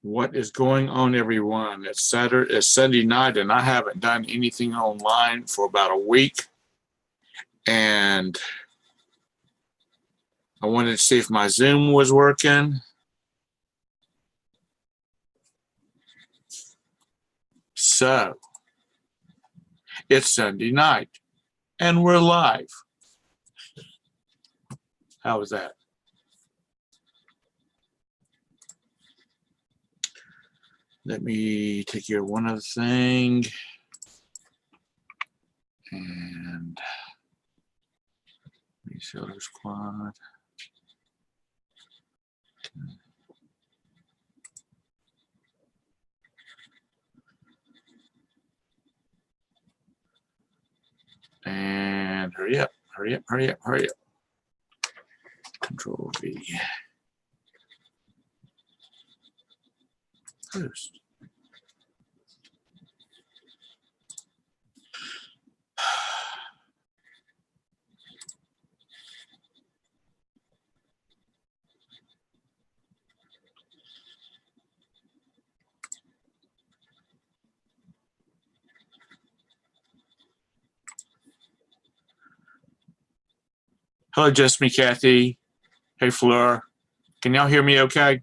What is going on, everyone? It's Sunday night, and I haven't done anything online for about a week. And I wanted to see if my Zoom was working. So it's Sunday night, and we're live. How was that? Let me take care of one other thing. And reseller squad. And hurry up, hurry up, hurry up, hurry up. Control V. Post. Hello, just me, Kathy. Hey, Fleur. Can y'all hear me okay?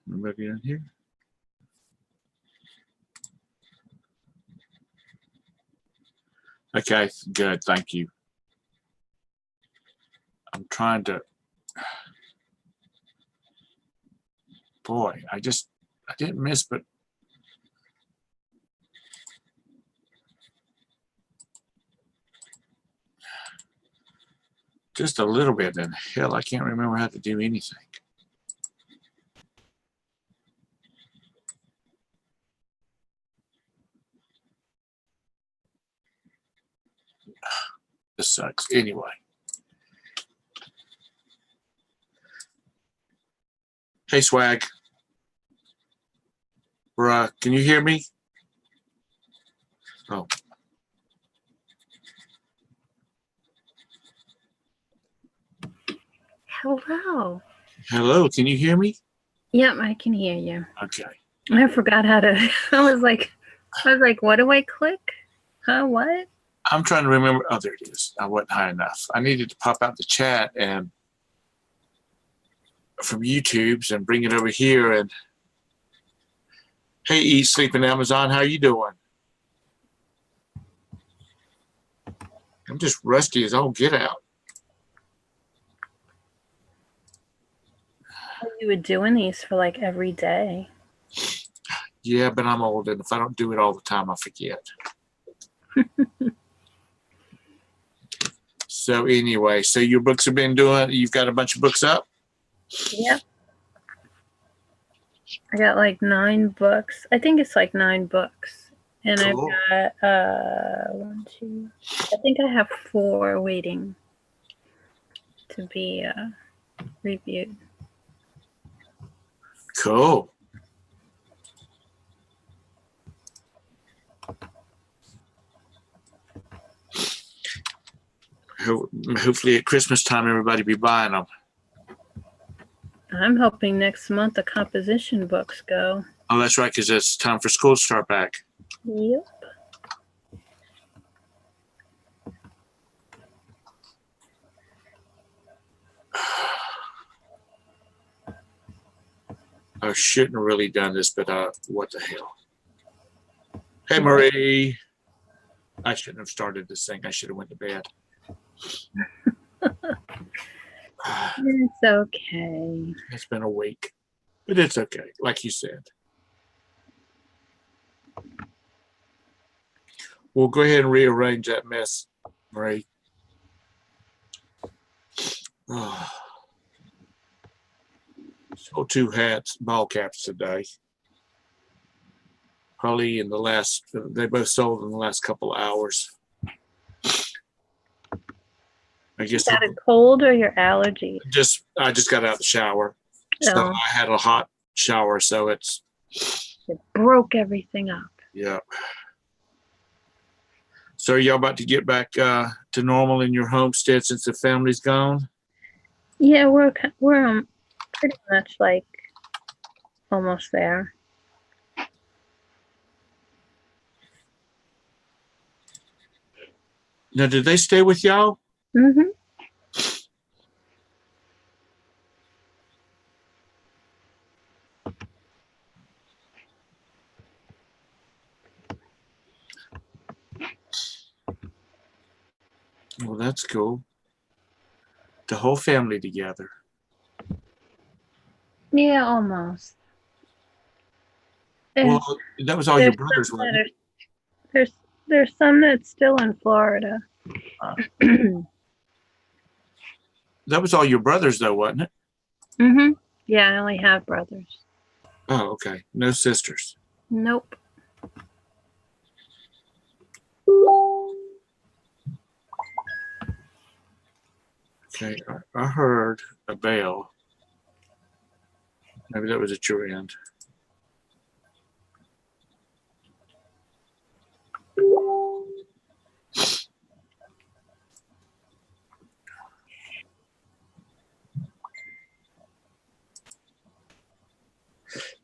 Anybody in here? Okay, good. Thank you. I'm trying to. Boy, I didn't miss, but just a little bit. And hell, I can't remember how to do anything. This sucks. Anyway. Hey, Swag. Bruh, can you hear me? Oh. Hello. Hello, can you hear me? Yep, I can hear you. Okay. I forgot how to. I was like, what do I click? Huh? What? I'm trying to remember. Oh, there it is. I wasn't high enough. I needed to pop out the chat and from YouTube's and bring it over here. And hey, Eat Sleep in Amazon, how you doing? I'm just rusty as all get out. You were doing these for like every day. Yeah, but I'm old, and if I don't do it all the time, I forget. So anyway, so your books have been doing, you've got a bunch of books up? Yep. I got like 9 books. I think it's like 9 books. And cool. I've got 1, 2. I think I have 4 waiting to be reviewed. Cool. Hopefully at Christmas time, everybody be buying them. I'm hoping next month the composition books go. Oh, that's right, because it's time for school to start back. Yep. I shouldn't have really done this, but what the hell? Hey, Marie. I shouldn't have started this thing. I should have went to bed. It's okay. It's been a week, but it's okay, like you said. We'll go ahead and rearrange that mess, Marie. Sold 2 hats, ball caps today. Probably in the last, they both sold in the last couple of hours. I guess Got a cold or your allergies? I just got out of the shower. So Oh. I had a hot shower, so it's It broke everything up. yeah. So are y'all about to get back to normal in your homestead since the family's gone? Yeah, we're pretty much like almost there. Now, did they stay with y'all? Mm-hmm. Well, that's cool. The whole family together. Yeah, almost. And Well, that was all your brothers, some wasn't that it? there's some that's still in Florida. That was all your brothers, though, wasn't it? Mm-hmm. Yeah, I only have brothers. Oh, okay. No sisters. Nope. Okay, I heard a bell. Maybe that was at your end.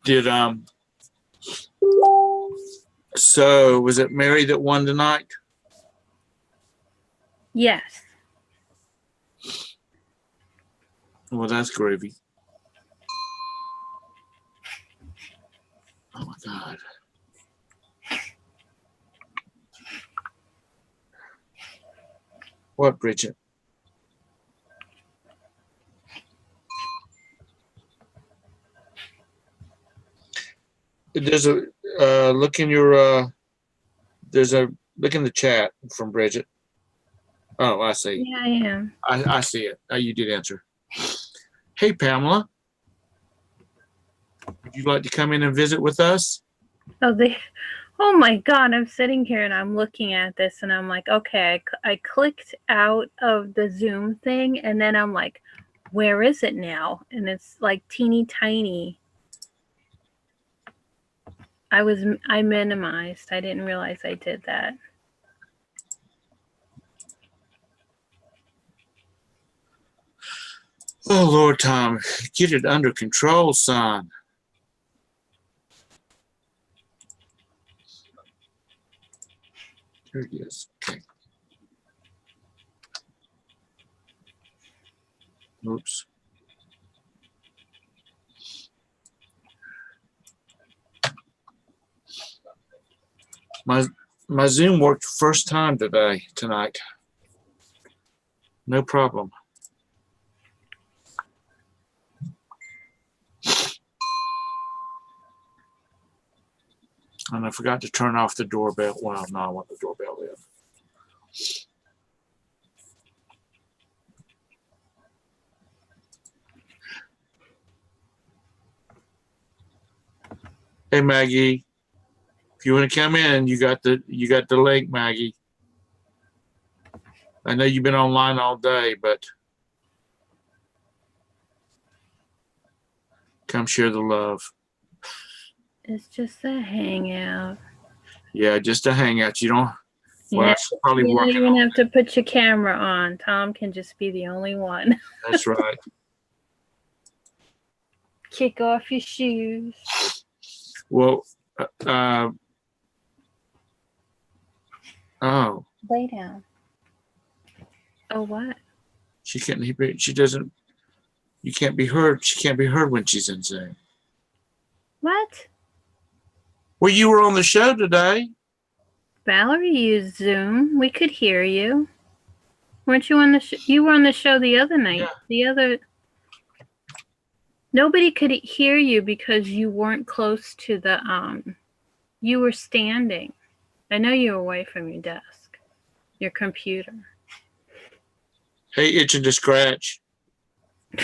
Did so was it Mary that won tonight? Yes. Well, that's groovy. Oh my God. What, Bridget? There's a look in your there's a look in the chat from Bridget. Oh, I see. Yeah, I am. I see it. You did answer. Hey, Pamela. Would you like to come in and visit with us? Oh my God, I'm sitting here and I'm looking at this and I'm like, okay, I clicked out of the Zoom thing and then I'm like, where is it now? And it's like teeny tiny. I minimized. I didn't realize I did that. Oh, Lord, Tom, get it under control, son. There it is. Okay. Oops. My Zoom worked first time tonight. No problem. And I forgot to turn off the doorbell. Well, no, I want the doorbell in. Hey, Maggie, if you want to come in, you got the link, Maggie. I know you've been online all day, but come share the love. It's just a hangout. Yeah, just a hangout. You don't. Well, Yeah, she's probably you don't working even on have to put your camera on. Tom can just be the only one. That's right. Kick off your shoes. Well, oh, Lay down. Oh, what? she can't. She doesn't. You can't be heard. She can't be heard when she's in Zoom. What? Well, you were on the show today. Valerie used Zoom. We could hear you. Weren't you on the show? You were on the show the other night. Yeah. Nobody could hear you because you weren't close to the, you were standing. I know you were away from your desk, your computer. Hey, itching to scratch.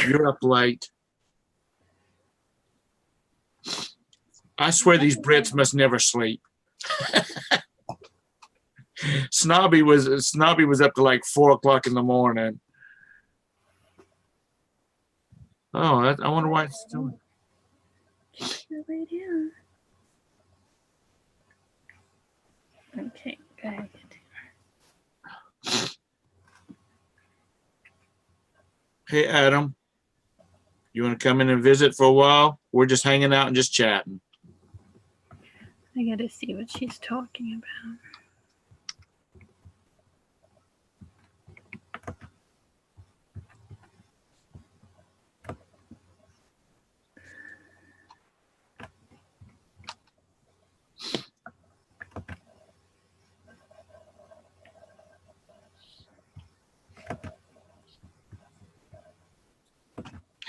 You're up late. I swear these Brits must never sleep. Snobby was up to like 4 o'clock in the morning. Oh, I wonder why it's doing. Lay down. Okay, go ahead. Hey, Adam, you want to come in and visit for a while? We're just hanging out and just chatting. I gotta see what she's talking about.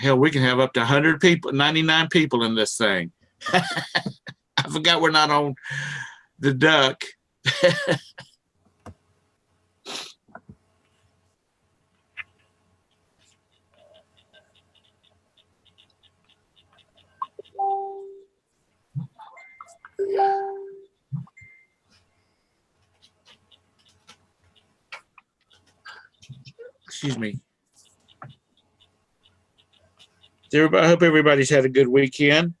Hell, we can have up to 100 people, 99 people in this thing. I forgot we're not on the duck. Excuse me. I hope everybody's had a good weekend.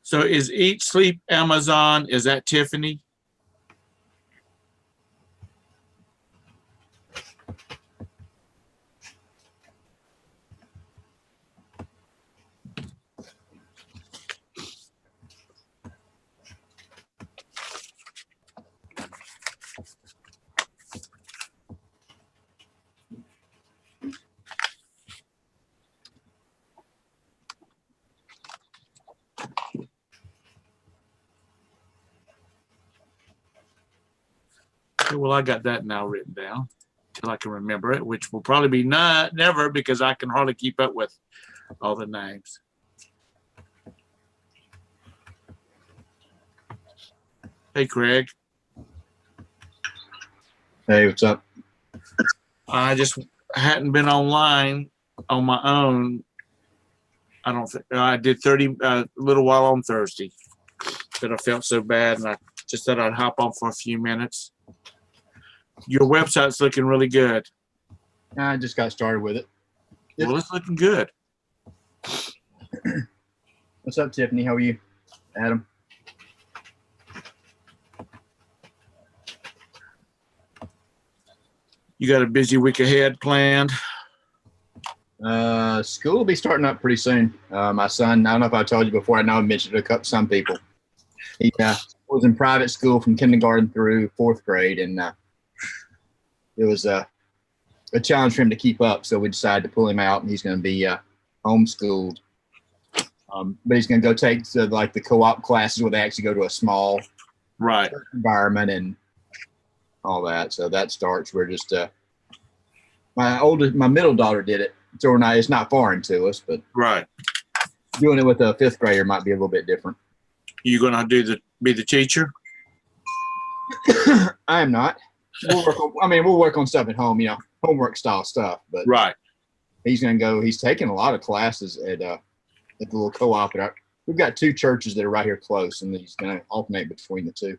So is Eat Sleep Amazon, is that Tiffany? Okay, well, I got that now written down till I can remember it, which will probably be never because I can hardly keep up with all the names. Hey, Craig. Hey, what's up? I just hadn't been online on my own. I don't think I did 30 a little while on Thursday, but I felt so bad and I just thought I'd hop on for a few minutes. Your website's looking really good. I just got started with it. Well, it's looking good. What's up, Tiffany? How are you? Adam? You got a busy week ahead planned? School will be starting up pretty soon. My son, I don't know if I told you before, I know I mentioned it to some people. He was in private school from kindergarten through fourth grade, and it was a challenge for him to keep up, so we decided to pull him out, and he's going to be homeschooled. But he's going to go take the co-op classes where they actually go to a small right environment and all that. So that starts. We're just my middle daughter did it, so it's not foreign to us, but right doing it with a fifth grader might be a little bit different. You gonna be the teacher? I am not. We'll work on stuff at home, homework style stuff. But right, he's gonna go. He's taking a lot of classes at the little co-op. We've got two churches that are right here close, and he's gonna alternate between the two.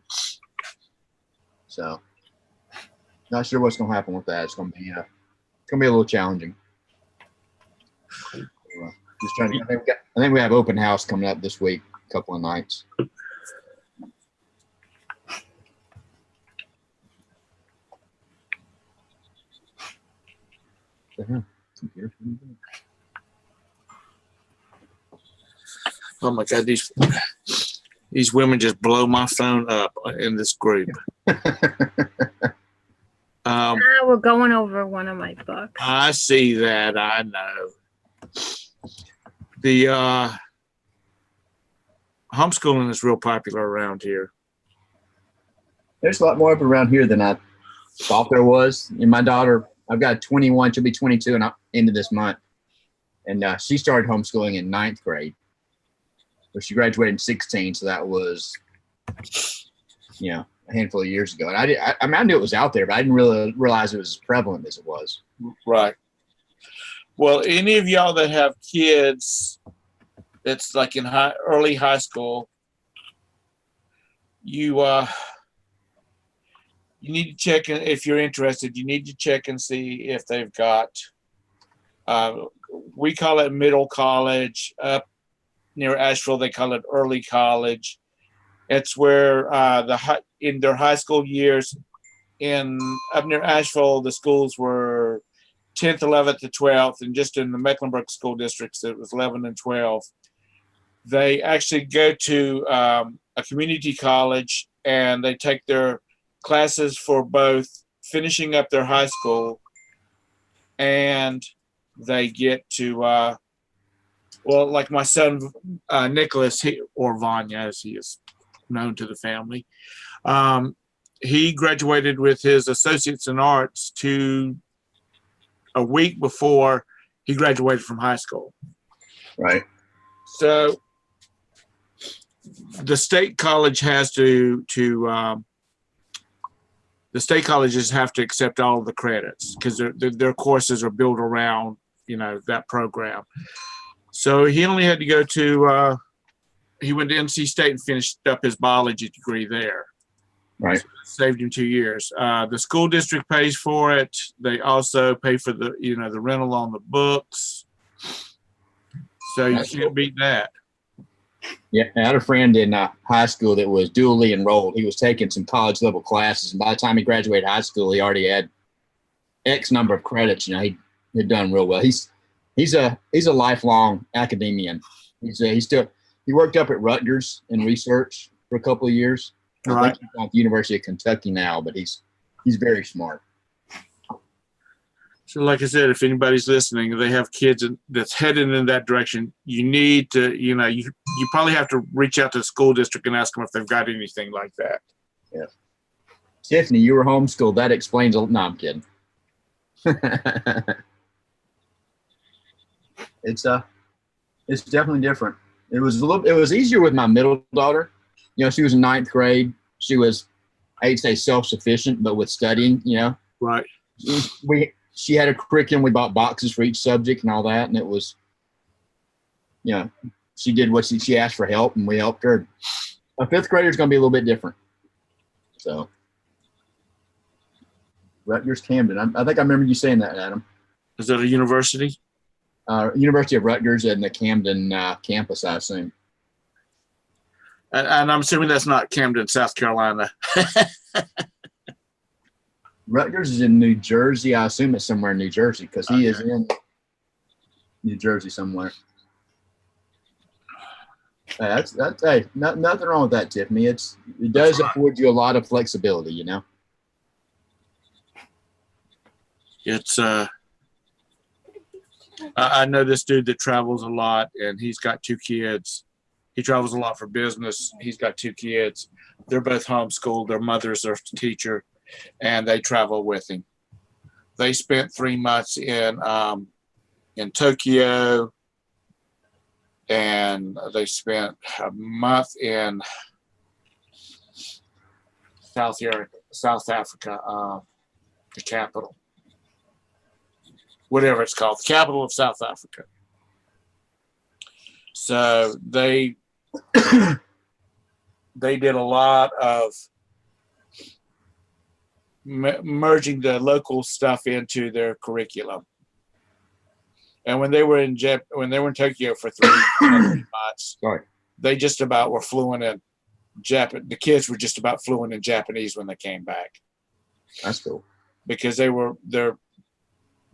So, not sure what's gonna happen with that. It's gonna be a little challenging. Just trying to. I think we have open house coming up this week, a couple of nights. oh my God, these women just blow my phone up in this group. We're going over one of my books. I see that. I know. The homeschooling is real popular around here. There's a lot more of it around here than I thought there was. And my daughter, I've got 21, she'll be 22 and into this month. And she started homeschooling in 9th grade. So she graduated in 16, so that was, a handful of years ago. And I mean, I knew it was out there, but I didn't really realize it was as prevalent as it was. Right. Well, any of y'all that have kids that's like in early high school, you need to check in, if you're interested, you need to check and see if they've got, we call it middle college. Up near Asheville, they call it early college. It's where in their high school years, up near Asheville, the schools were 10th, 11th to 12th, and just in the Mecklenburg school districts, it was 11 and 12. They actually go to a community college, and they take their classes for both finishing up their high school, and they get to, well, like my son, Nicholas, or Vanya, as he is known to the family, he graduated with his associates in arts a week before he graduated from high school. Right. So the state college has the state colleges have to accept all of the credits because their courses are built around, that program. So he only had to go to, he went to NC State and finished up his biology degree there. Right. So saved him 2 years. The school district pays for it. They also pay for the rental on the books. So you can't beat that. Yeah, I had a friend in high school that was dually enrolled. He was taking some college level classes, and by the time he graduated high school, he already had X number of credits. He had done real well. He's a lifelong academician. He worked up at Rutgers in research for a couple of years. I think he's at the University of Kentucky now, but he's very smart. So like I said, if anybody's listening, they have kids that's heading in that direction, you need to, you probably have to reach out to the school district and ask them if they've got anything like that. Yeah. Tiffany, you were homeschooled. That explains no, I'm kidding. It's definitely different. It was easier with my middle daughter. She was in 9th grade. She was, I'd say, self-sufficient, but with studying, Right. She had a curriculum. We bought boxes for each subject and all that. And it was, she did what she asked for help, and we helped her. A 5th grader is going to be a little bit different. So, Rutgers, Camden. I think I remember you saying that, Adam. Is that a university? University of Rutgers and the Camden campus, I assume. And I'm assuming that's not Camden, South Carolina. Rutgers is in New Jersey. I assume it's somewhere in New Jersey because he is in New Jersey somewhere. That's hey, nothing wrong with that, Tiffany. It does afford you a lot of flexibility, It's I know this dude that travels a lot, and he's got 2 kids. He travels a lot for business. He's got 2 kids. They're both homeschooled. Their mother's a teacher, and they travel with him. They spent 3 months in Tokyo, and they spent a month in South Africa, the capital, whatever it's called, the capital of South Africa. So they did a lot of merging the local stuff into their curriculum. And when they were in Tokyo for 3 months, they just about were fluent in Japan. The kids were just about fluent in Japanese when they came back. That's cool. Because they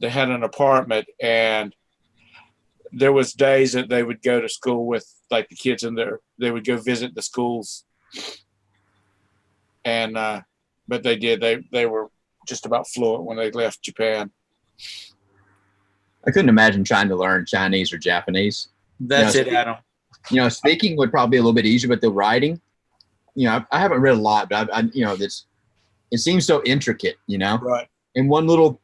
had an apartment, and there was days that they would go to school with like the kids in there. They would go visit the schools, and but they were just about fluent when they left Japan. I couldn't imagine trying to learn Chinese or Japanese. That's it, Adam. Speaking would probably be a little bit easier, but the writing, I haven't read a lot, but it seems so intricate, Right. And one little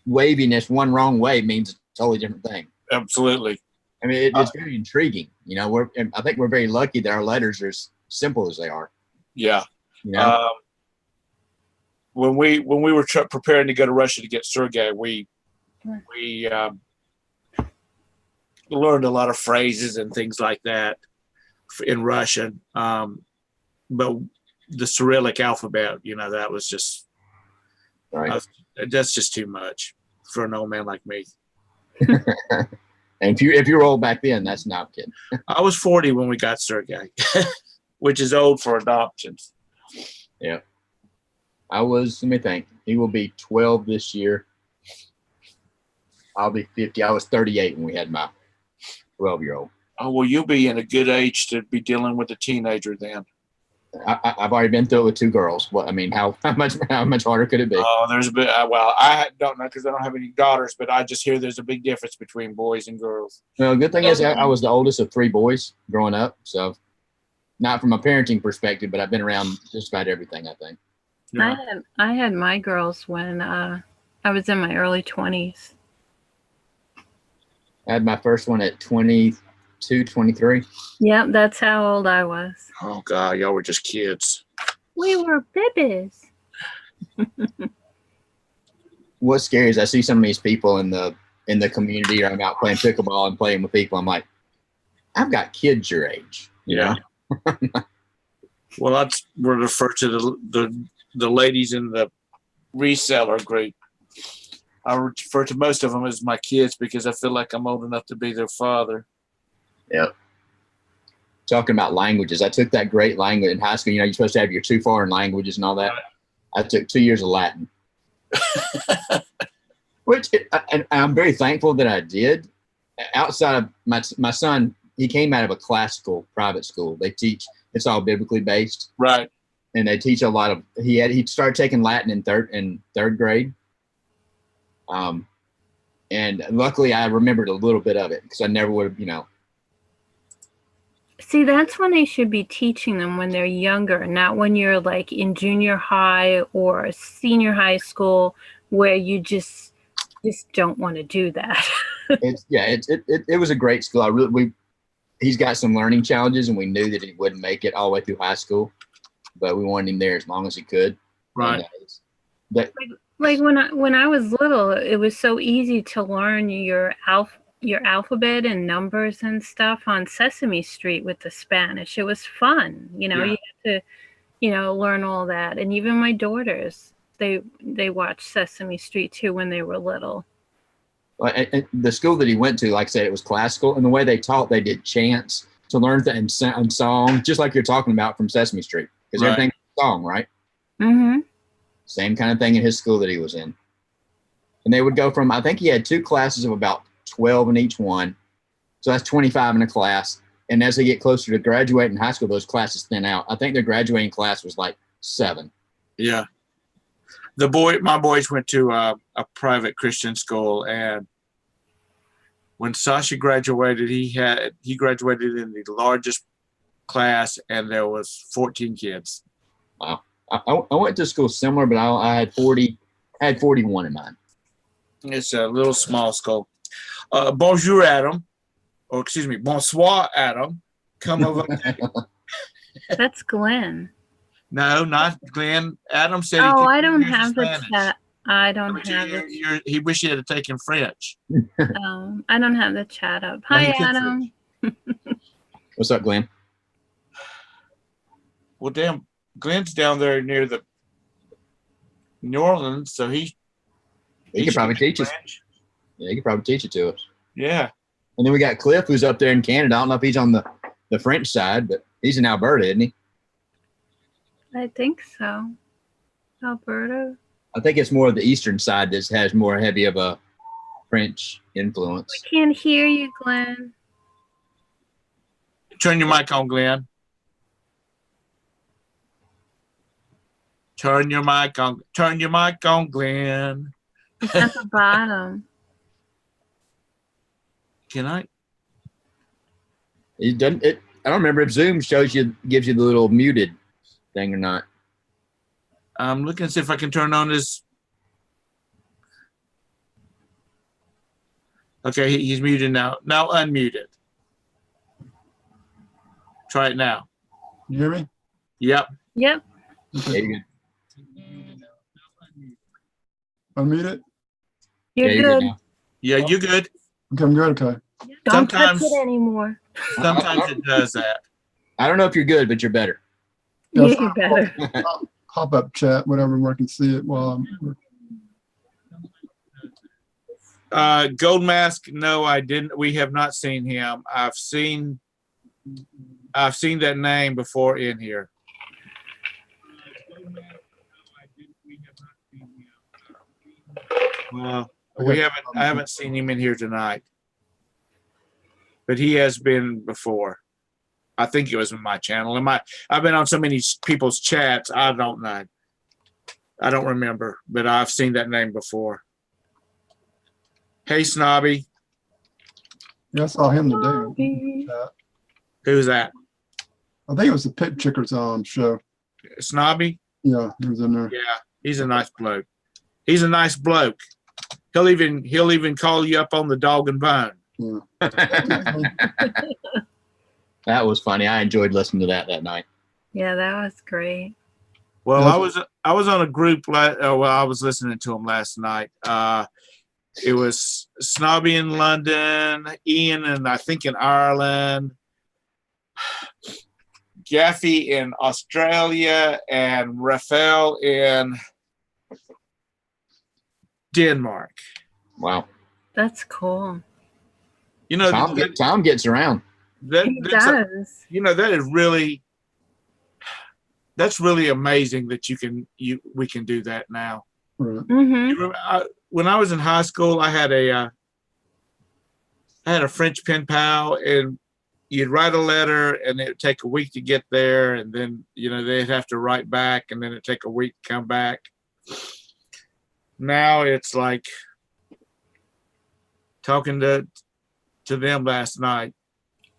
waviness, one wrong way means a totally different thing. Absolutely. I mean, it's very intriguing. I think we're very lucky that our letters are as simple as they are. Yeah. when we were preparing to go to Russia to get Sergei, we learned a lot of phrases and things like that in Russian. But the Cyrillic alphabet, that was just Right. That's just too much for an old man like me. And if you're old back then, that's not kidding. I was 40 when we got Sergei, which is old for adoptions. Yeah. Let me think. He will be 12 this year. I'll be 50. I was 38 when we had my 12-year-old. Oh, well, you'll be in a good age to be dealing with a teenager then. I've already been through it with 2 girls. What I mean, how much harder could it be? Oh, there's a bit. Well, I don't know because I don't have any daughters, but I just hear there's a big difference between boys and girls. Well, the good thing is I was the oldest of 3 boys growing up, so not from a parenting perspective, but I've been around just about everything, I think. Yeah. I had my girls when I was in my early 20s. I had my first one at 22, 23. Yep, that's how old I was. Oh God, y'all were just kids. We were babies. What's scary is I see some of these people in the community, or I'm out playing pickleball and playing with people. I'm like, I've got kids your age. You know? Well, that's we're referred to the ladies in the reseller group. I refer to most of them as my kids because I feel like I'm old enough to be their father. Yep. Talking about languages, I took that great language in high school. You're supposed to have your 2 foreign languages and all that. I took 2 years of Latin, which and I'm very thankful that I did. Outside of my son, he came out of a classical private school. They teach, it's all biblically based, Right. and they teach a lot of. He started taking Latin in third grade. And luckily I remembered a little bit of it because I never would have, See, that's when they should be teaching them when they're younger, not when you're like in junior high or senior high school where you just don't want to do that. It was a great school. He's got some learning challenges, and we knew that he wouldn't make it all the way through high school, but we wanted him there as long as he could. Right. Like when I was little, it was so easy to learn your alphabet and numbers and stuff on Sesame Street with the Spanish. It was fun, you had to, learn all that. And even my daughters, they watched Sesame Street too when they were little. And the school that he went to, like I said, it was classical, and the way they taught, they did chants to learn and song, just like you're talking about from Sesame Street, because everything's a song, right? Mm-hmm. Same kind of thing in his school that he was in. And they would go from, I think he had 2 classes of about 12 in each one. So that's 25 in a class. And as they get closer to graduating high school, those classes thin out. I think their graduating class was like 7. Yeah. My boys went to a private Christian school, and when Sasha graduated, he graduated in the largest class, and there was 14 kids. Wow. I went to school similar, but I had 41 in mine. It's a little small school. Bonjour, Adam. Or excuse me, bonsoir, Adam. Come over. That's Glenn. No, not Glenn. Adam said. Oh, I don't have the chat. I don't have it. He wished he had taken French. I don't have the chat up. Hi, Adam. What's up, Glenn? Well, damn, Glenn's down there near the New Orleans, so he could probably teach us. Yeah, he could probably teach it to us. Yeah. And then we got Cliff, who's up there in Canada. I don't know if he's on the French side, but he's in Alberta, isn't he? I think so. Alberta. I think it's more of the eastern side that has more heavy of a French influence. I can't hear you, Glenn. Turn your mic on, Glenn. Turn your mic on, Glenn. It's at the bottom. Can I? It doesn't. I don't remember if Zoom gives you the little muted thing or not. I'm looking to see if I can turn on his. Okay, he's muted now. Now unmuted. Try it now. You hear me? Yep. Yep. Yeah, you Unmute it. You're Yeah, good. now. Yeah, you good. Okay, I'm good. Okay. Don't touch Sometimes- it anymore. Sometimes it does that. I don't know if you're good, but you're better. Yeah, Yes. you better. Pop up chat, whatever, where I can see it while I'm. Gold Mask, no, I didn't. We have not seen him. I've seen that name before in here. Well, I haven't seen him in here tonight. But he has been before. I think it was in my channel. I've been on so many people's chats, I don't know. I don't remember, but I've seen that name before. Hey, Snobby. Yeah, I saw him today. Snobby. Who's that? I think it was the Pit Chickers show. Snobby? Yeah, he was in there. Yeah, he's a nice bloke. He's a nice bloke. He'll even call you up on the dog and bone. Yeah. That was funny. I enjoyed listening to that night. Yeah, that was great. Well, Yes. I was on a group. I was listening to him last night. It was Snobby in London, Ian, and I think in Ireland, Gaffy in Australia, and Raphael in Denmark. Wow. That's cool. You know, Tom gets around. He does. that is really. That's really amazing that we can do that now. Right. Mm-hmm. When I was in high school, I had a French pen pal, and you'd write a letter, and it would take a week to get there, and then they'd have to write back, and then it'd take a week to come back. Now it's like talking to them last night.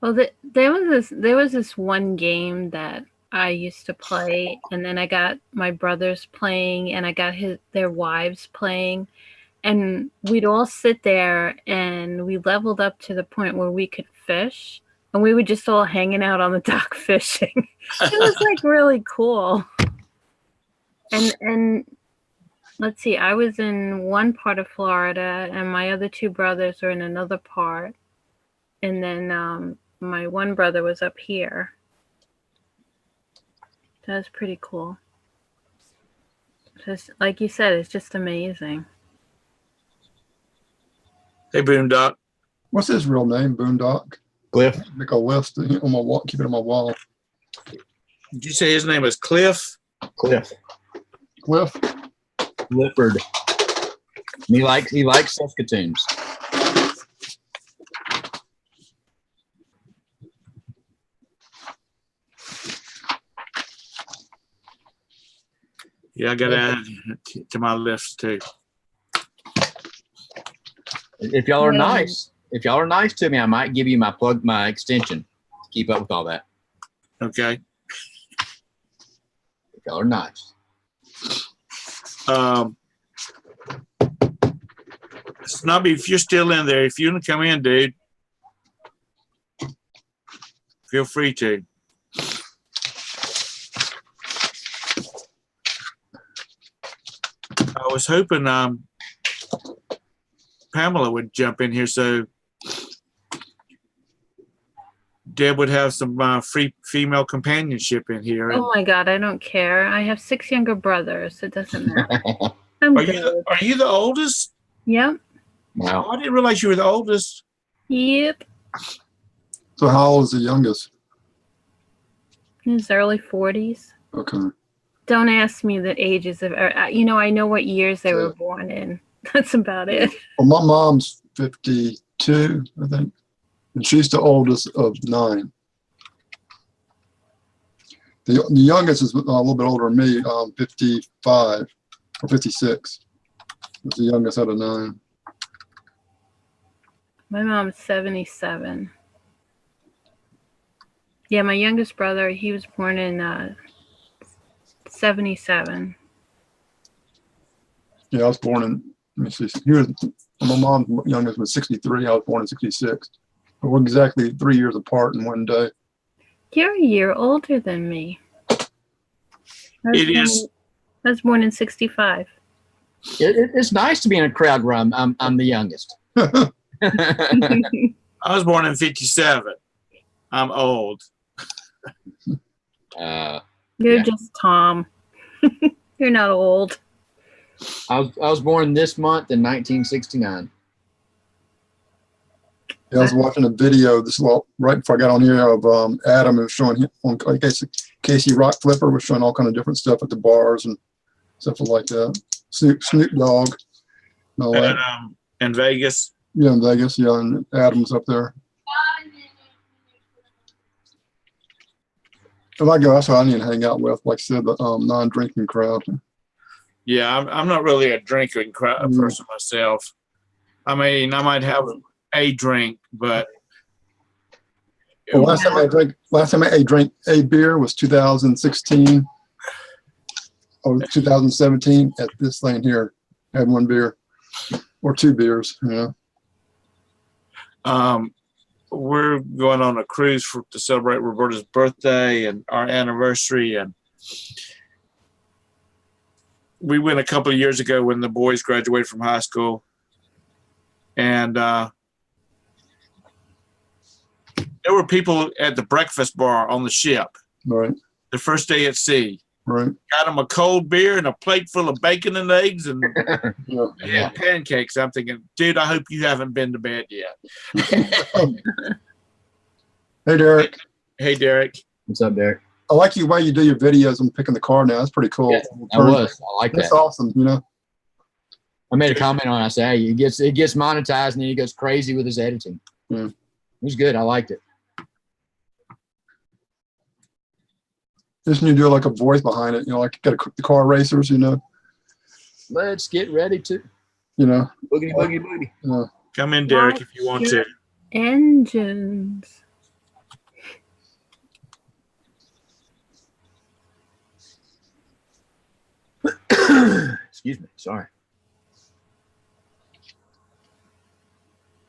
Well, there was this one game that I used to play, and then I got my brothers playing, and I got their wives playing, and we'd all sit there, and we leveled up to the point where we could fish, and we were just all hanging out on the dock fishing. It was like really cool. And let's see, I was in one part of Florida, and my other two brothers were in another part, and then my one brother was up here. That was pretty cool. Just like you said, it's just amazing. Hey, Boondock. What's his real name? Boondock. Cliff. Make a list on my wall. Keep it on my wall. Did you say his name is Cliff? Cliff. Cliff. Clifford. He likes Saskatoons. Yeah, I got to add it to my list too. If y'all are nice to me, I might give you my extension to keep up with all that. Okay. If y'all are nice. Snubby, if you're still in there, if you want to come in, dude, feel free to. I was hoping Pamela would jump in here so Deb would have some free female companionship in here. Oh my God, I don't care. I have 6 younger brothers. It doesn't matter. I'm Are good. you the oldest? Yep. Wow. Oh, I didn't realize you were the oldest. Yep. So how old is the youngest? In his early 40s. Okay. Don't ask me the ages of, I know what years they were born in. That's about it. Well, my mom's 52, I think, and she's the oldest of 9. The youngest is a little bit older than me, 55 or 56. Is the youngest out of 9. My mom's 77. Yeah, my youngest brother, he was born in 77. Yeah, I was born in. Let me see. My mom's youngest was 63. I was born in 66. But we're exactly 3 years apart in one day. You're a year older than me. I was It born is. I was born in 65. It's nice to be in a crowd where I'm the youngest. I was born in 57. I'm old. You're Yeah. just Tom. You're not old. I was born this month in 1969. Yeah, I was watching a video right before I got on here of Adam, who was showing him on Casey Rock Flipper was showing all kind of different stuff at the bars and stuff like that. Snoop Dogg and all that. In Vegas. Yeah, in Vegas. Yeah, and Adam's up there. If I go, that's what I need to hang out with. Like I said, the non-drinking crowd. Yeah, I'm not really a drinking person myself. I mean, I might have a drink, but Well, last time I drank a beer was 2016 or 2017 at this lane here. I had one beer or two beers, you know. We're going on a cruise to celebrate Roberta's birthday and our anniversary, and we went a couple of years ago when the boys graduated from high school, and there were people at the breakfast bar on the ship. Right. The first day at sea. Right. Got them a cold beer and a plate full of bacon and eggs and Yeah. pancakes. I'm thinking, dude, I hope you haven't been to bed yet. Hey, Derek. Hey, Derek. What's up, Derek? I like you why you do your videos and picking the car now. That's pretty cool. Yeah, I like That's that. awesome, you know. I made a comment on it. I said, hey, it gets monetized and then he goes crazy with his editing. Yeah. It was good. I liked it. Just need to do like a voice behind it, you know, like the car racers, you know. Let's get ready to You know. boogity boogie boogie. Come in, Derek, if you want to. Engines. Excuse me. Sorry.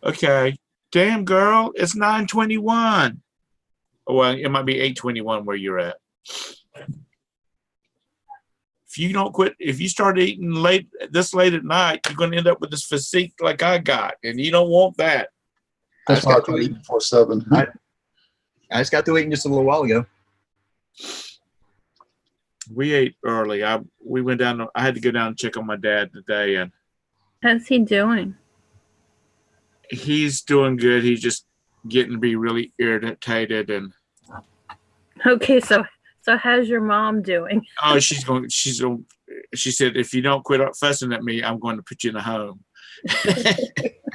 Okay. Damn, girl, it's 9:21. Well, it might be 8:21 where you're at. If you don't quit, if you start eating late at night, you're going to end up with this physique like I got, and you don't want that. That's why I try to eat before 7. I just got through eating just a little while ago. We ate early. We went down. I had to go down and check on my dad today, and How's he doing? he's doing good. He's just getting to be really irritated, and Okay, so how's your mom doing? oh, she said, if you don't quit fussing at me, I'm going to put you in a home.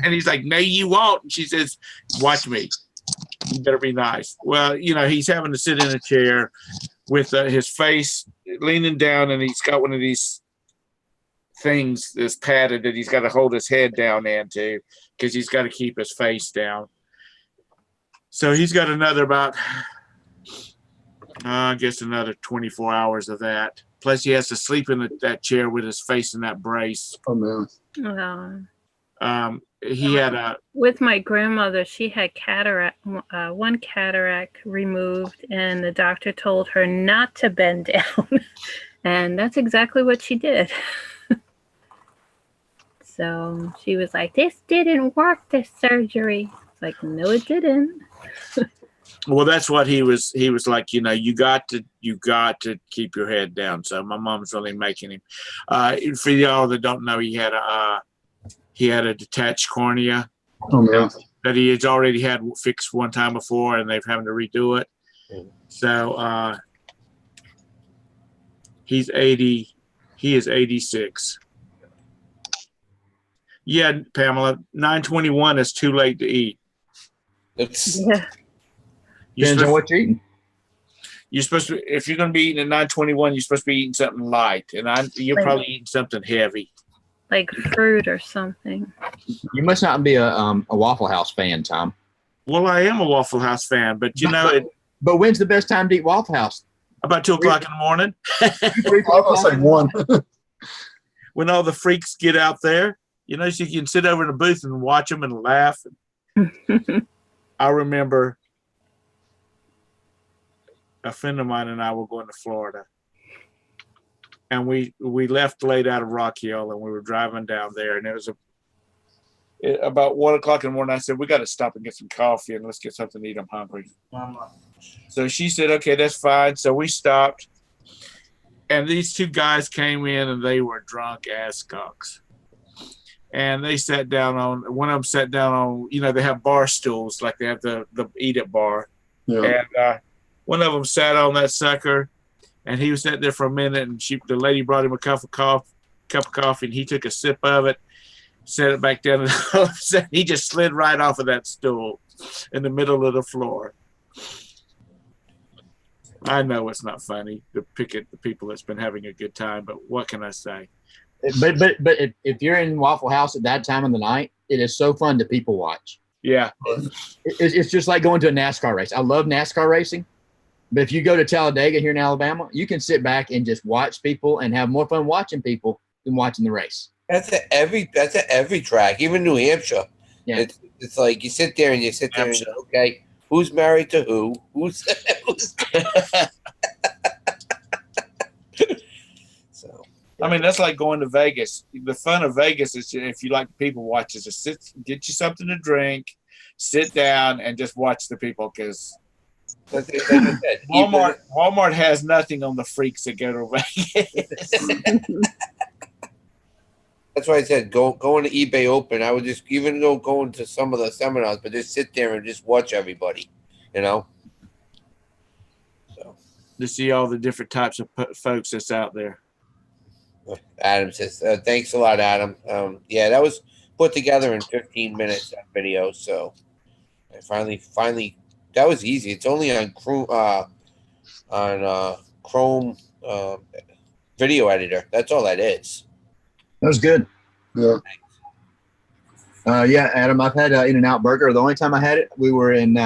And he's like, no, you won't. And she says, watch me. You better be nice. Well, you know, he's having to sit in a chair with his face leaning down, and he's got one of these things that's padded that he's got to hold his head down into because he's got to keep his face down. So he's got another about, I guess, another 24 hours of that. Plus, he has to sleep in that chair with his face in that brace. Oh, man. He had With my grandmother, she had one cataract removed, and the doctor told her not to bend down. And that's exactly what she did. So she was like, this didn't work, this surgery. It's like, no, it didn't. well, that's what he was like, you know, you got to keep your head down. So my mom's really making him. For y'all that don't know, he had a detached cornea. Oh, man. That he has already had fixed one time before, and they've having to redo it. So he's 80. He is 86. Yeah, Pamela, 9:21 is too late to eat. It's Yeah. depends on what you're eating. You're supposed to, if you're going to be eating at 9:21, you're supposed to be eating something light, and you're Like- probably eating something heavy. Like fruit or something. You must not be a Waffle House fan, Tom. Well, I am a Waffle House fan, but you know, But when's the best time to eat Waffle House? about 2:00 in the morning, 3, I was going to say 1. when all the freaks get out there, you know, so you can sit over in a booth and watch them and laugh. I remember a friend of mine and I were going to Florida, and we left late out of Rock Hill, and we were driving down there, and it was about 1 o'clock in the morning. I said, we got to stop and get some coffee, and let's get something to eat. I'm hungry. So she said, okay, that's fine. So we stopped, and these two guys came in, and they were drunk as skunks. And they sat down on, one of them sat down on, they have bar stools, like they have the eat at bar. Yeah. And one of them sat on that sucker, and he was sitting there for a minute, and the lady brought him a cup of coffee, and he took a sip of it, set it back down, and all of a sudden he just slid right off of that stool in the middle of the floor. I know it's not funny to pick at the people that's been having a good time, but what can I say? But if you're in Waffle House at that time of the night, it is so fun to people watch. Yeah. It's just like going to a NASCAR race. I love NASCAR racing, but if you go to Talladega here in Alabama, you can sit back and just watch people and have more fun watching people than watching the race. That's at every track, even New Hampshire. Yeah. It's like you sit there and you say, okay, who's married to who? Who's So I mean, that's like going to Vegas. The fun of Vegas is, if you like people watch, is to get you something to drink, sit down, and just watch the people. Because like I said, Walmart has nothing on the freaks that go to Vegas. that's why I said going to eBay Open. I would just even going to some of the seminars, but just sit there and just watch everybody, So To see all the different types of folks that's out there. Adam says, thanks a lot, Adam. Yeah, that was put together in 15 minutes, that video. So I finally, that was easy. It's only on Chrome video editor. That's all that is. That was good. Yeah. Yeah, Adam, I've had In-N-Out Burger. The only time I had it, we were in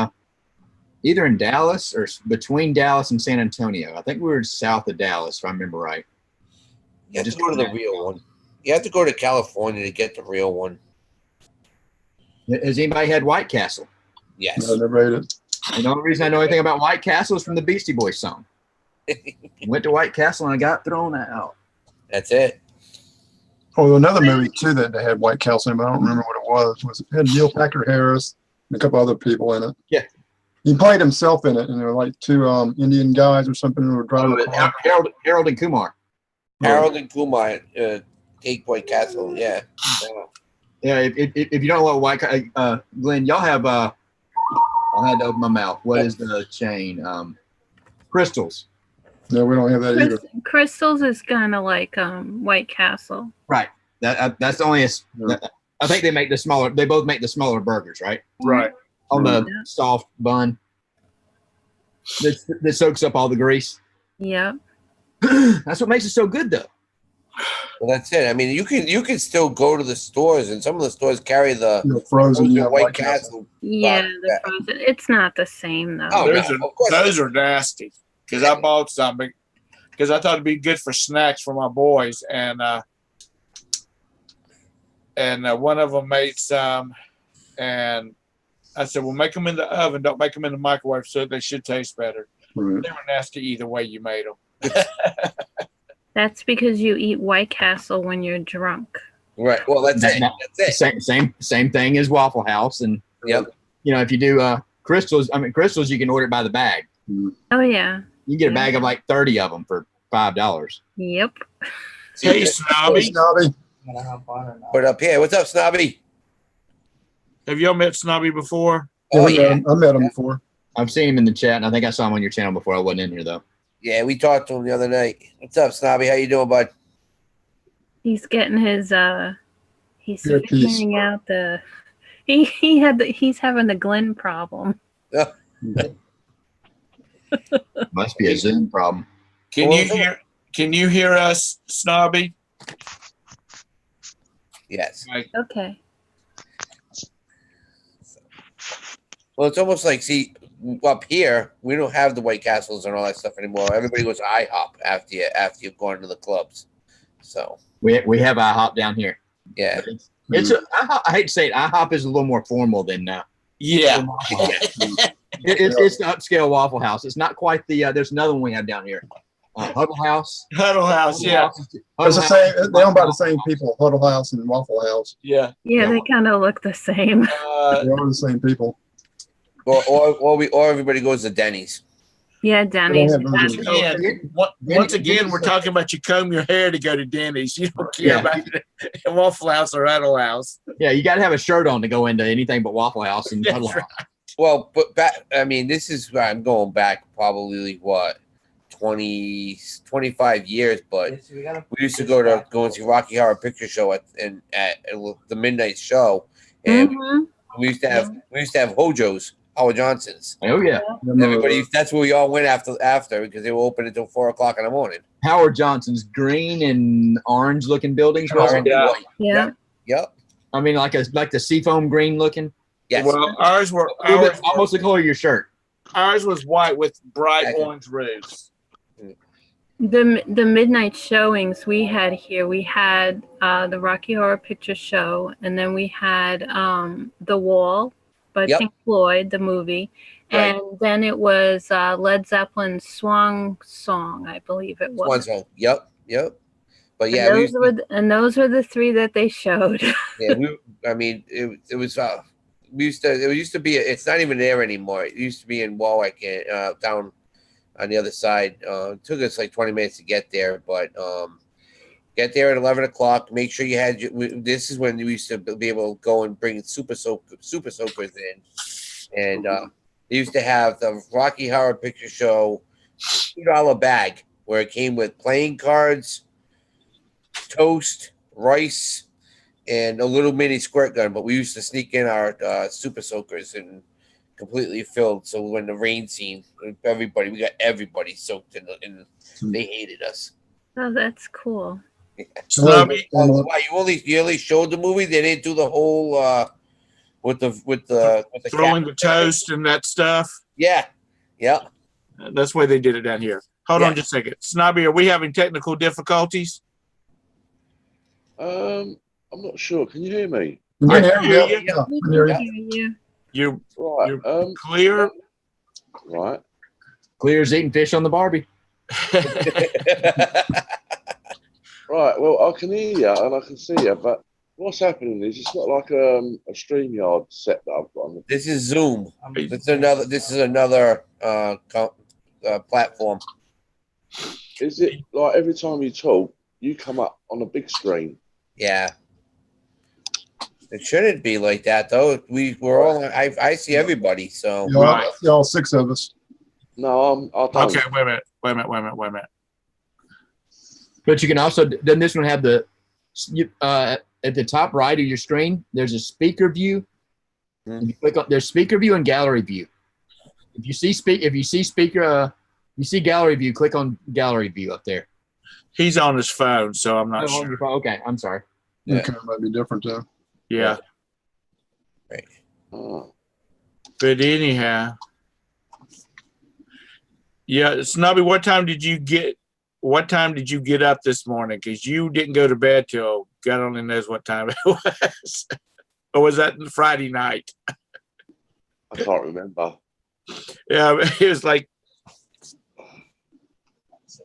either in Dallas or between Dallas and San Antonio. I think we were south of Dallas, if I remember right. You have to go to the real one. You have to go to California to get the real one. Has anybody had White Castle? Yes. I never ate it. And the only reason I know anything about White Castle is from the Beastie Boys song. Went to White Castle and I got thrown out. That's it. Oh, another movie too that they had White Castle in, but I don't remember what it was. It had Neil Packard Harris and a couple other people in it. Yeah. He played himself in it, and there were like two Indian guys or something who were driving a car. Harold and Kumar. Harold and Kumar take White Castle. Yeah. Yeah, if you don't know what Glenn, y'all have I had to open my mouth. What is the chain? Crystals. No, we don't have that either. Crystals is kind of like White Castle. Right. That's the only. I think they make the smaller. They both make the smaller burgers, right? Right. On the soft bun that soaks up all the grease. Yep. That's what makes it so good, though. Well, that's it. I mean, you can still go to the stores, and some of the stores carry the Frozen White Castle. Yeah, the frozen. It's not the same though. Oh, Those are nasty. Because I bought some because I thought it'd be good for snacks for my boys, and one of them made some, and I said, "Well, make them in the oven. Don't make them in the microwave, so they should taste better." Right. They were nasty either way you made them. That's because you eat White Castle when you're drunk. Right. Well, that's it. That's it. Same thing as Waffle House, and Yep. if you do crystals, you can order it by the bag. Oh yeah. You can get a bag of like 30 of them for $5. Yep. Hey, Hey, Snobby. Snobby. Put up here. What's up, Snobby? Have y'all met Snobby before? Oh, Yeah, yeah. I met him before. I've seen him in the chat, and I think I saw him on your channel before. I wasn't in here though. Yeah, we talked to him the other night. What's up, Snobby? How you doing, bud? He's getting his he's Earpiece. figuring out the he's having the Glenn problem. Must be a Zoom problem. Can you hear us, Snobby? Yes. Okay. Well, it's almost like, see, up here, we don't have the White Castles and all that stuff anymore. Everybody goes to IHOP after you've gone to the clubs. So We have IHOP down here. yeah, It's I hate to say it, IHOP is a little more formal than Yeah. it's the upscale Waffle House. It's not quite the there's another one we have down here. Huddle House. Huddle House. Yeah, It's the same. They own by the same people, Huddle House and Waffle House. yeah. Yeah, they kind of look the same. They are the same people. Or everybody goes to Denny's. Yeah, Denny's. They don't have those Yeah. Once again, we're talking about you comb your hair to go to Denny's. You don't care Yeah. about Waffle House or Huddle House. Yeah, you got to have a shirt on to go into anything but Waffle House and That's Huddle House. Well, but back, I mean, this is I'm going back probably what 20, 25 years, but we used to go and see Rocky Horror Picture Show at the midnight show, and Mhm. we used to have Hojo's, Howard Johnson's. Oh yeah, Everybody, that's where we all went after because they were open until 4:00 in the morning. Howard Johnson's green and orange looking buildings. Orange and white. Yeah. Yep. I mean, like the seafoam green looking. Yes. Well, ours Almost the color of your shirt. was white with bright Exactly. orange roofs. The midnight showings we had here, we had the Rocky Horror Picture Show, and then we had The Wall by Yep. Pink Floyd, the movie, Right. and then it was Led Zeppelin's Swan Song, I believe it was. One song. Yep. But And yeah, those were the three that they showed. it was. It used to be. It's not even there anymore. It used to be in Warwick, down on the other side. It took us like 20 minutes to get there, but get there at 11 o'clock. Make sure you had. This is when we used to be able to go and bring super soakers in, and they used to have the Rocky Horror Picture Show $2 bag where it came with playing cards, toast, rice, and a little mini squirt gun. But we used to sneak in our super soakers and completely filled. So when the rain scene, we got everybody soaked and they hated us. Oh, that's cool. Snobby. Why you only showed the movie? They didn't do the whole with the Throwing the toast and that stuff. Yeah. That's the way they did it down here. Hold Yeah. on just a second. Snobby, are we having technical difficulties? I'm not sure. Can you hear me? Yeah, I hear you. yeah, We I hear can you. hear you. You're Right. You're clear. Right. Clear as eating fish on the Barbie. Right. Well, I can hear you and I can see you, but what's happening is it's not like a StreamYard set that I've got on the. This is Zoom. This is another platform. Is it like every time you talk, you come up on a big screen? Yeah. It shouldn't be like that though. We're all. I see everybody. So Y'all 6 of us. No, I don't. Okay, wait a minute. But you can also, doesn't this one have the at the top right of your screen? There's a speaker view. Hmm. If you click on, there's speaker view and gallery view. If you see gallery view, click on gallery view up there. He's on his phone, so I'm not sure. Okay, I'm sorry. Yeah. Okay, might be different too. Yeah, Oh. but anyhow, yeah, Snubby, what time did you get up this morning? Because you didn't go to bed till God only knows what time it was. Or was that Friday night? I can't remember. Yeah,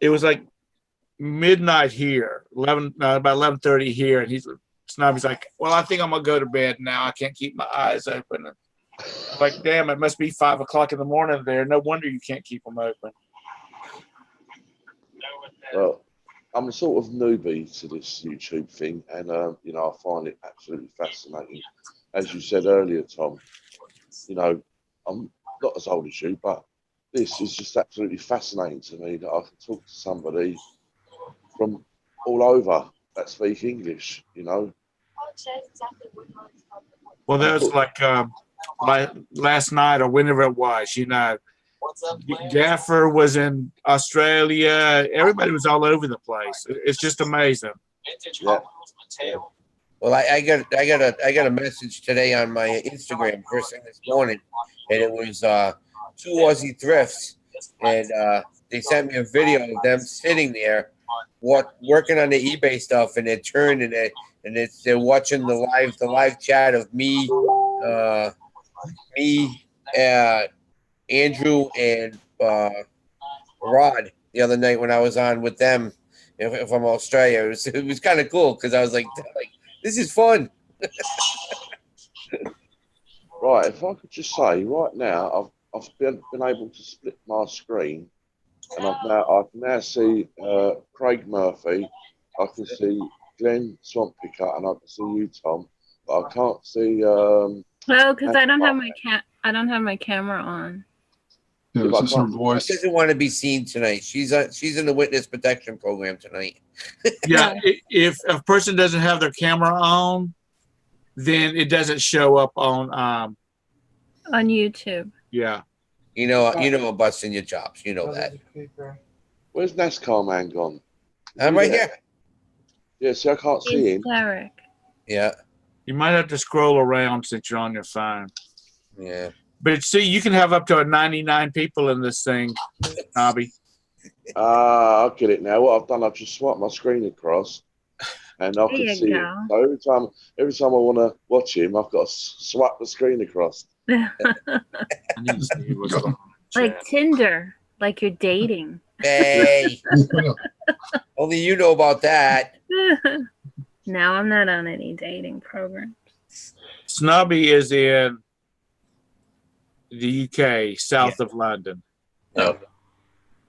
it was like midnight here, about 11:30 here, and Snobby's like, well, I think I'm gonna go to bed now. I can't keep my eyes open. And I'm like, damn, it must be 5 o'clock in the morning there. No wonder you can't keep them open. Well, I'm a sort of newbie to this YouTube thing, and I find it absolutely fascinating. As you said earlier, Tom, I'm not as old as you, but this is just absolutely fascinating to me that I can talk to somebody from all over that speak English. Well, that was like last night or whenever it was. Gaffer was in Australia. Everybody was all over the place. It's just amazing. Yeah. Well, I got a message today on my Instagram first thing this morning, and it was 2 Aussie thrifts, and they sent me a video of them sitting there, working on the eBay stuff, and they turned and they're watching the live chat of me, Andrew, and Rod, the other night when I was on with them from Australia. It was kind of cool because I was like, this is fun. Right, if I could just say, right now, I've been able to split my screen, and I can now see Craig Murphy, I can see Glenn Swamppicker, and I can see you, Tom, but I can't see. Well, because I don't have Mark. I don't have my camera on. Yeah, it's just her voice. She doesn't want to be seen tonight. She's in the witness protection program tonight. Yeah, if a person doesn't have their camera on, then it doesn't show up on. On YouTube. Yeah. You know, I'm busting your chops. You know that. Where's NASCAR man gone? I'm right here. Yeah, see, I can't see him. Derek. Yeah, You might have to scroll around since you're on your phone. yeah. But see, you can have up to 99 people in this thing, Bobby. I get it now. What I've done, I've just swiped my screen across, and I There can you see go. him. So every time I want to watch him, I've got to swipe the screen across. I need to see what's going on. Like Tinder, like you're dating. Hey, only you know about that. No, I'm not on any dating program. Snobby is in the UK, south of London. No.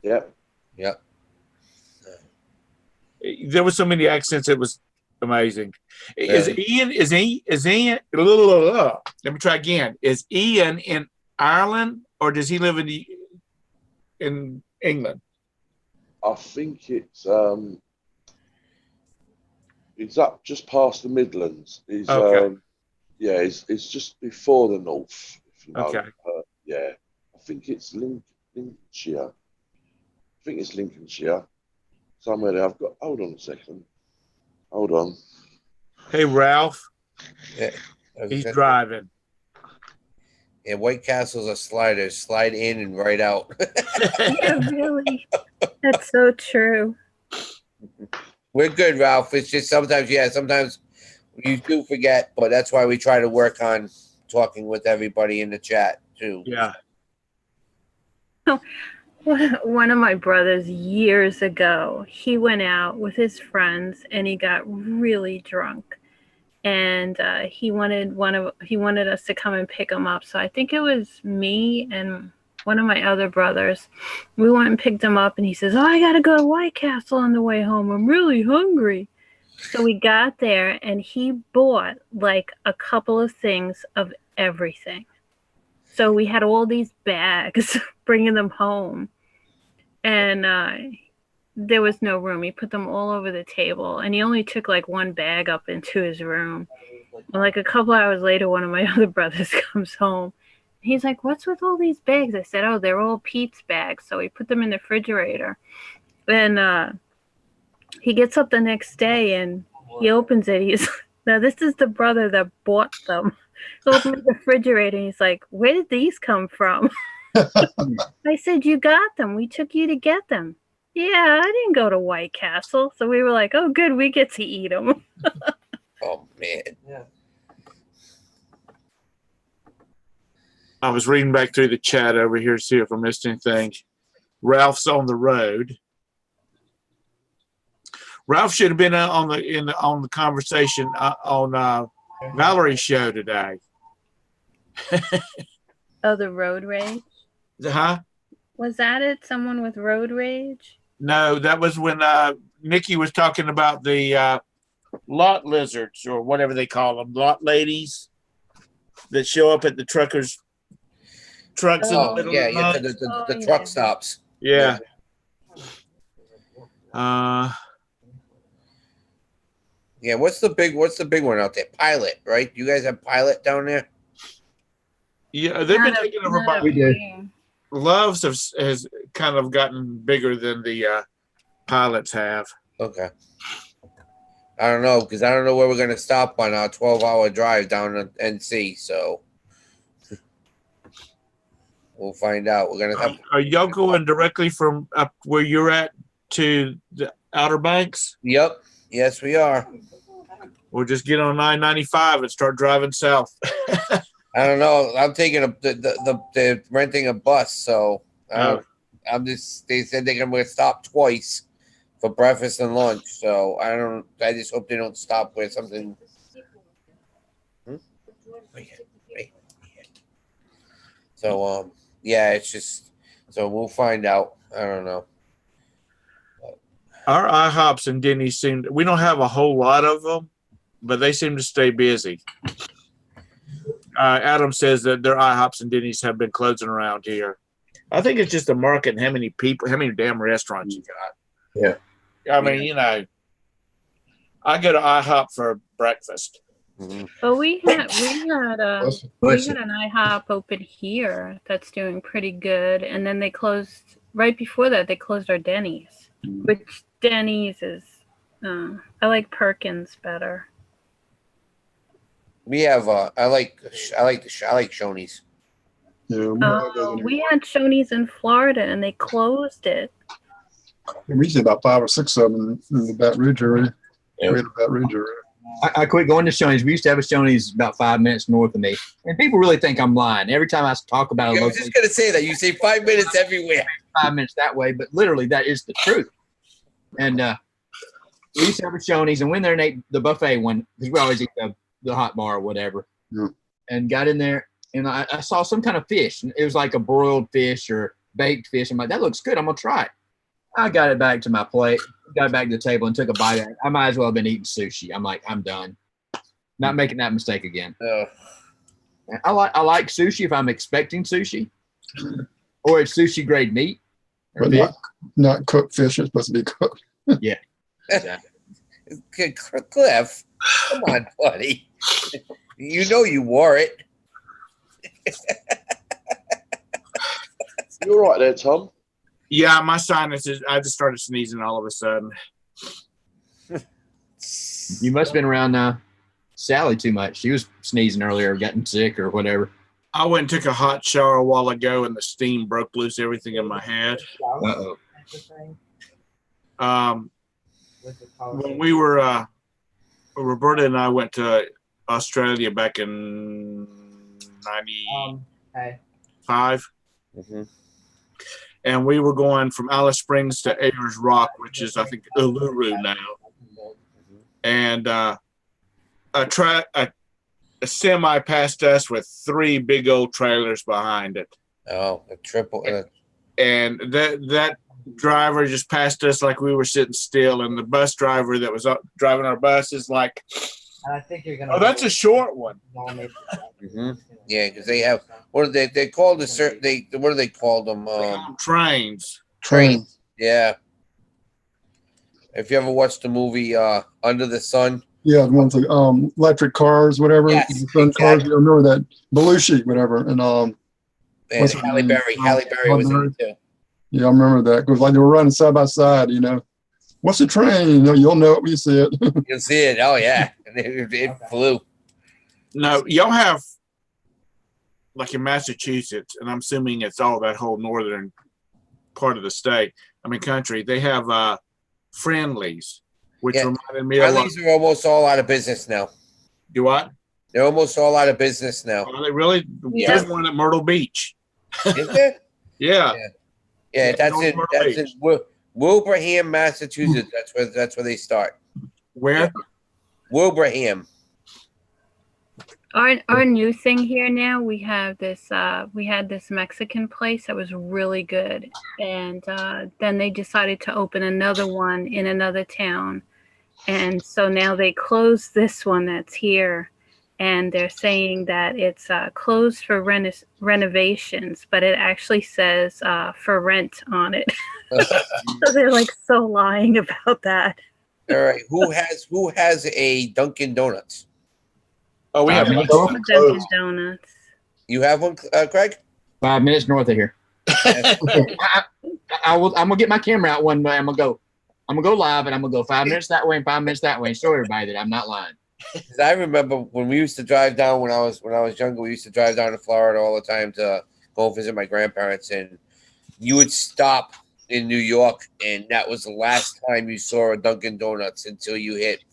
Yep. Yep. There were so many accents; it was amazing. Is Yeah. Ian? Let me try again. Is Ian in Ireland or does he live in England? I think it's up just past the Midlands. Okay. It's just before the north. If you know. Okay. Yeah, I think it's Lincolnshire. I think it's Lincolnshire. Somewhere there. Hold on a second. Hold on. Hey, Ralph, Yeah. he's driving. Yeah, White Castles are sliders. Slide in and right out. Yeah, really. That's so true. We're good, Ralph. It's just sometimes you do forget, but that's why we try to work on talking with everybody in the chat too. Yeah. One of my brothers years ago, he went out with his friends and he got really drunk, and he wanted us to come and pick him up. So I think it was me and one of my other brothers. We went and picked him up, and he says, "Oh, I gotta go to White Castle on the way home. I'm really hungry." So we got there, and he bought like a couple of things of everything. So we had all these bags bringing them home, and there was no room. He put them all over the table, and he only took like one bag up into his room. And like a couple hours later, one of my other brothers comes home. He's like, "What's with all these bags?" I said, "Oh, they're all Pete's bags." So he put them in the refrigerator. And he gets up the next day and he opens it. He's now this is the brother that bought them. He opens the refrigerator and he's like, "Where did these come from?" I said, "You got them. We took you to get them." "Yeah, I didn't go to White Castle." So we were like, "Oh, good, we get to eat them." Oh man. I was reading back through the chat over here to see if I missed anything. Ralph's on the road. Ralph should have been on the conversation on Valerie's show today. Oh, the road rage. Huh? Was that it? Someone with road rage? No, that was when Nikki was talking about the lot lizards or whatever they call them, lot ladies that show up at the trucks in the Oh middle yeah, of the yeah. night. The truck stops. Yeah. Yeah, what's the big one out there? Pilot, right? You guys have Pilot down there? Yeah, they've been Not taking up- over not by up We did. here. Loves has kind of gotten bigger than the pilots have. Okay. I don't know because I don't know where we're gonna stop on our 12-hour drive down to NC. So we'll find out. We're gonna have. Are y'all going directly from up where you're at to the Outer Banks? Yep. Yes, we are. Or just get on 995 and start driving south? I don't know. I'm taking the renting a bus, so I They said they're gonna stop twice for breakfast and lunch. So I just hope they don't stop with something. So yeah, it's just so we'll find out. I don't know. Our IHOPs and Denny's we don't have a whole lot of them, but they seem to stay busy. Adam says that their IHOPs and Denny's have been closing around here. I think it's just the market and how many damn restaurants you got. Yeah. I mean, I go to IHOP for breakfast. But we had an IHOP open here that's doing pretty good, and then they closed right before that. They closed our Denny's, which Denny's is. I like Perkins better. We have I like Shoney's. Yeah, We had Shoney's in Florida, and they closed it. we see about 5 or 6 of them in the Baton Rouge area. Yeah. Greater Baton Rouge area. I quit going to Shoney's. We used to have a Shoney's about 5 minutes north of me, and people really think I'm lying every time I talk about a I was location. just gonna say that you say 5 minutes everywhere. 5 minutes that way, but literally that is the truth. And we used to have a Shoney's and went there and ate the buffet one because we always eat the hot bar or whatever. Yeah. And got in there and I saw some kind of fish. It was like a broiled fish or baked fish. I'm like, that looks good. I'm gonna try it. I got it back to my plate, got it back to the table and took a bite of it. I might as well have been eating sushi. I'm like, I'm done. Not making that mistake again. I like sushi if I'm expecting sushi, or it's sushi grade meat. But not cooked fish. It's supposed to be cooked. Yeah. Exactly. Cliff, come on, buddy. You know you wore it. You all right there, Tom? Yeah, my sinuses. I just started sneezing all of a sudden. You must have been around Sally too much. She was sneezing earlier, getting sick or whatever. I went and took a hot shower a while ago, and the steam broke loose everything in my head. Uh-oh. When we were, Roberta and I went to Australia back in '95, and we were going from Alice Springs to Ayers Rock, which is, I think, Uluru now. And a semi passed us with 3 big old trailers behind it. Oh, a triple. And that driver just passed us like we were sitting still, and the bus driver that was driving our bus is like, I think you're gonna. "Oh, that's a short one." Yeah, because they have what are they called what do they call them? They call them trains. Trains. Yeah. If you ever watched the movie Under the Sun. Yeah, the ones like electric cars, whatever. Yes, Different cars. You remember that Belushi, whatever, and And what's her Halle name? Berry. Halle Berry was in it too. yeah, I remember that because like they were running side by side. What's the train? You'll know it when you see it. You'll see it. Oh yeah, and it flew. No, y'all have, like in Massachusetts, and I'm assuming it's all that whole northern part of the state. Country. They have Friendlies, which Yeah. reminded me of. Friendlies are almost all out of business now. Do what? They're almost all out of business now. Are they really? Yeah. There's one at Myrtle Beach. Is there? Yeah. Yeah, that's North in Myrtle Wilbraham, Massachusetts. That's where they start. Where? Wilbraham. Our new thing here now, we have this we had this Mexican place that was really good, and then they decided to open another one in another town, and so now they closed this one that's here, and they're saying that it's closed for renovations, but it actually says for rent on it. So they're like so lying about that. All right. Who has a Dunkin' Donuts? Oh, we have. Dunkin' Donuts. You have one, Craig? 5 minutes north of here. I'm gonna get my camera out one day. I'm gonna go live, and I'm gonna go 5 minutes that way and 5 minutes that way, and show everybody that I'm not lying. 'Cause I remember when we used to drive down when I was younger. We used to drive down to Florida all the time to go visit my grandparents, and you would stop in New York, and that was the last time you saw a Dunkin' Donuts until you hit.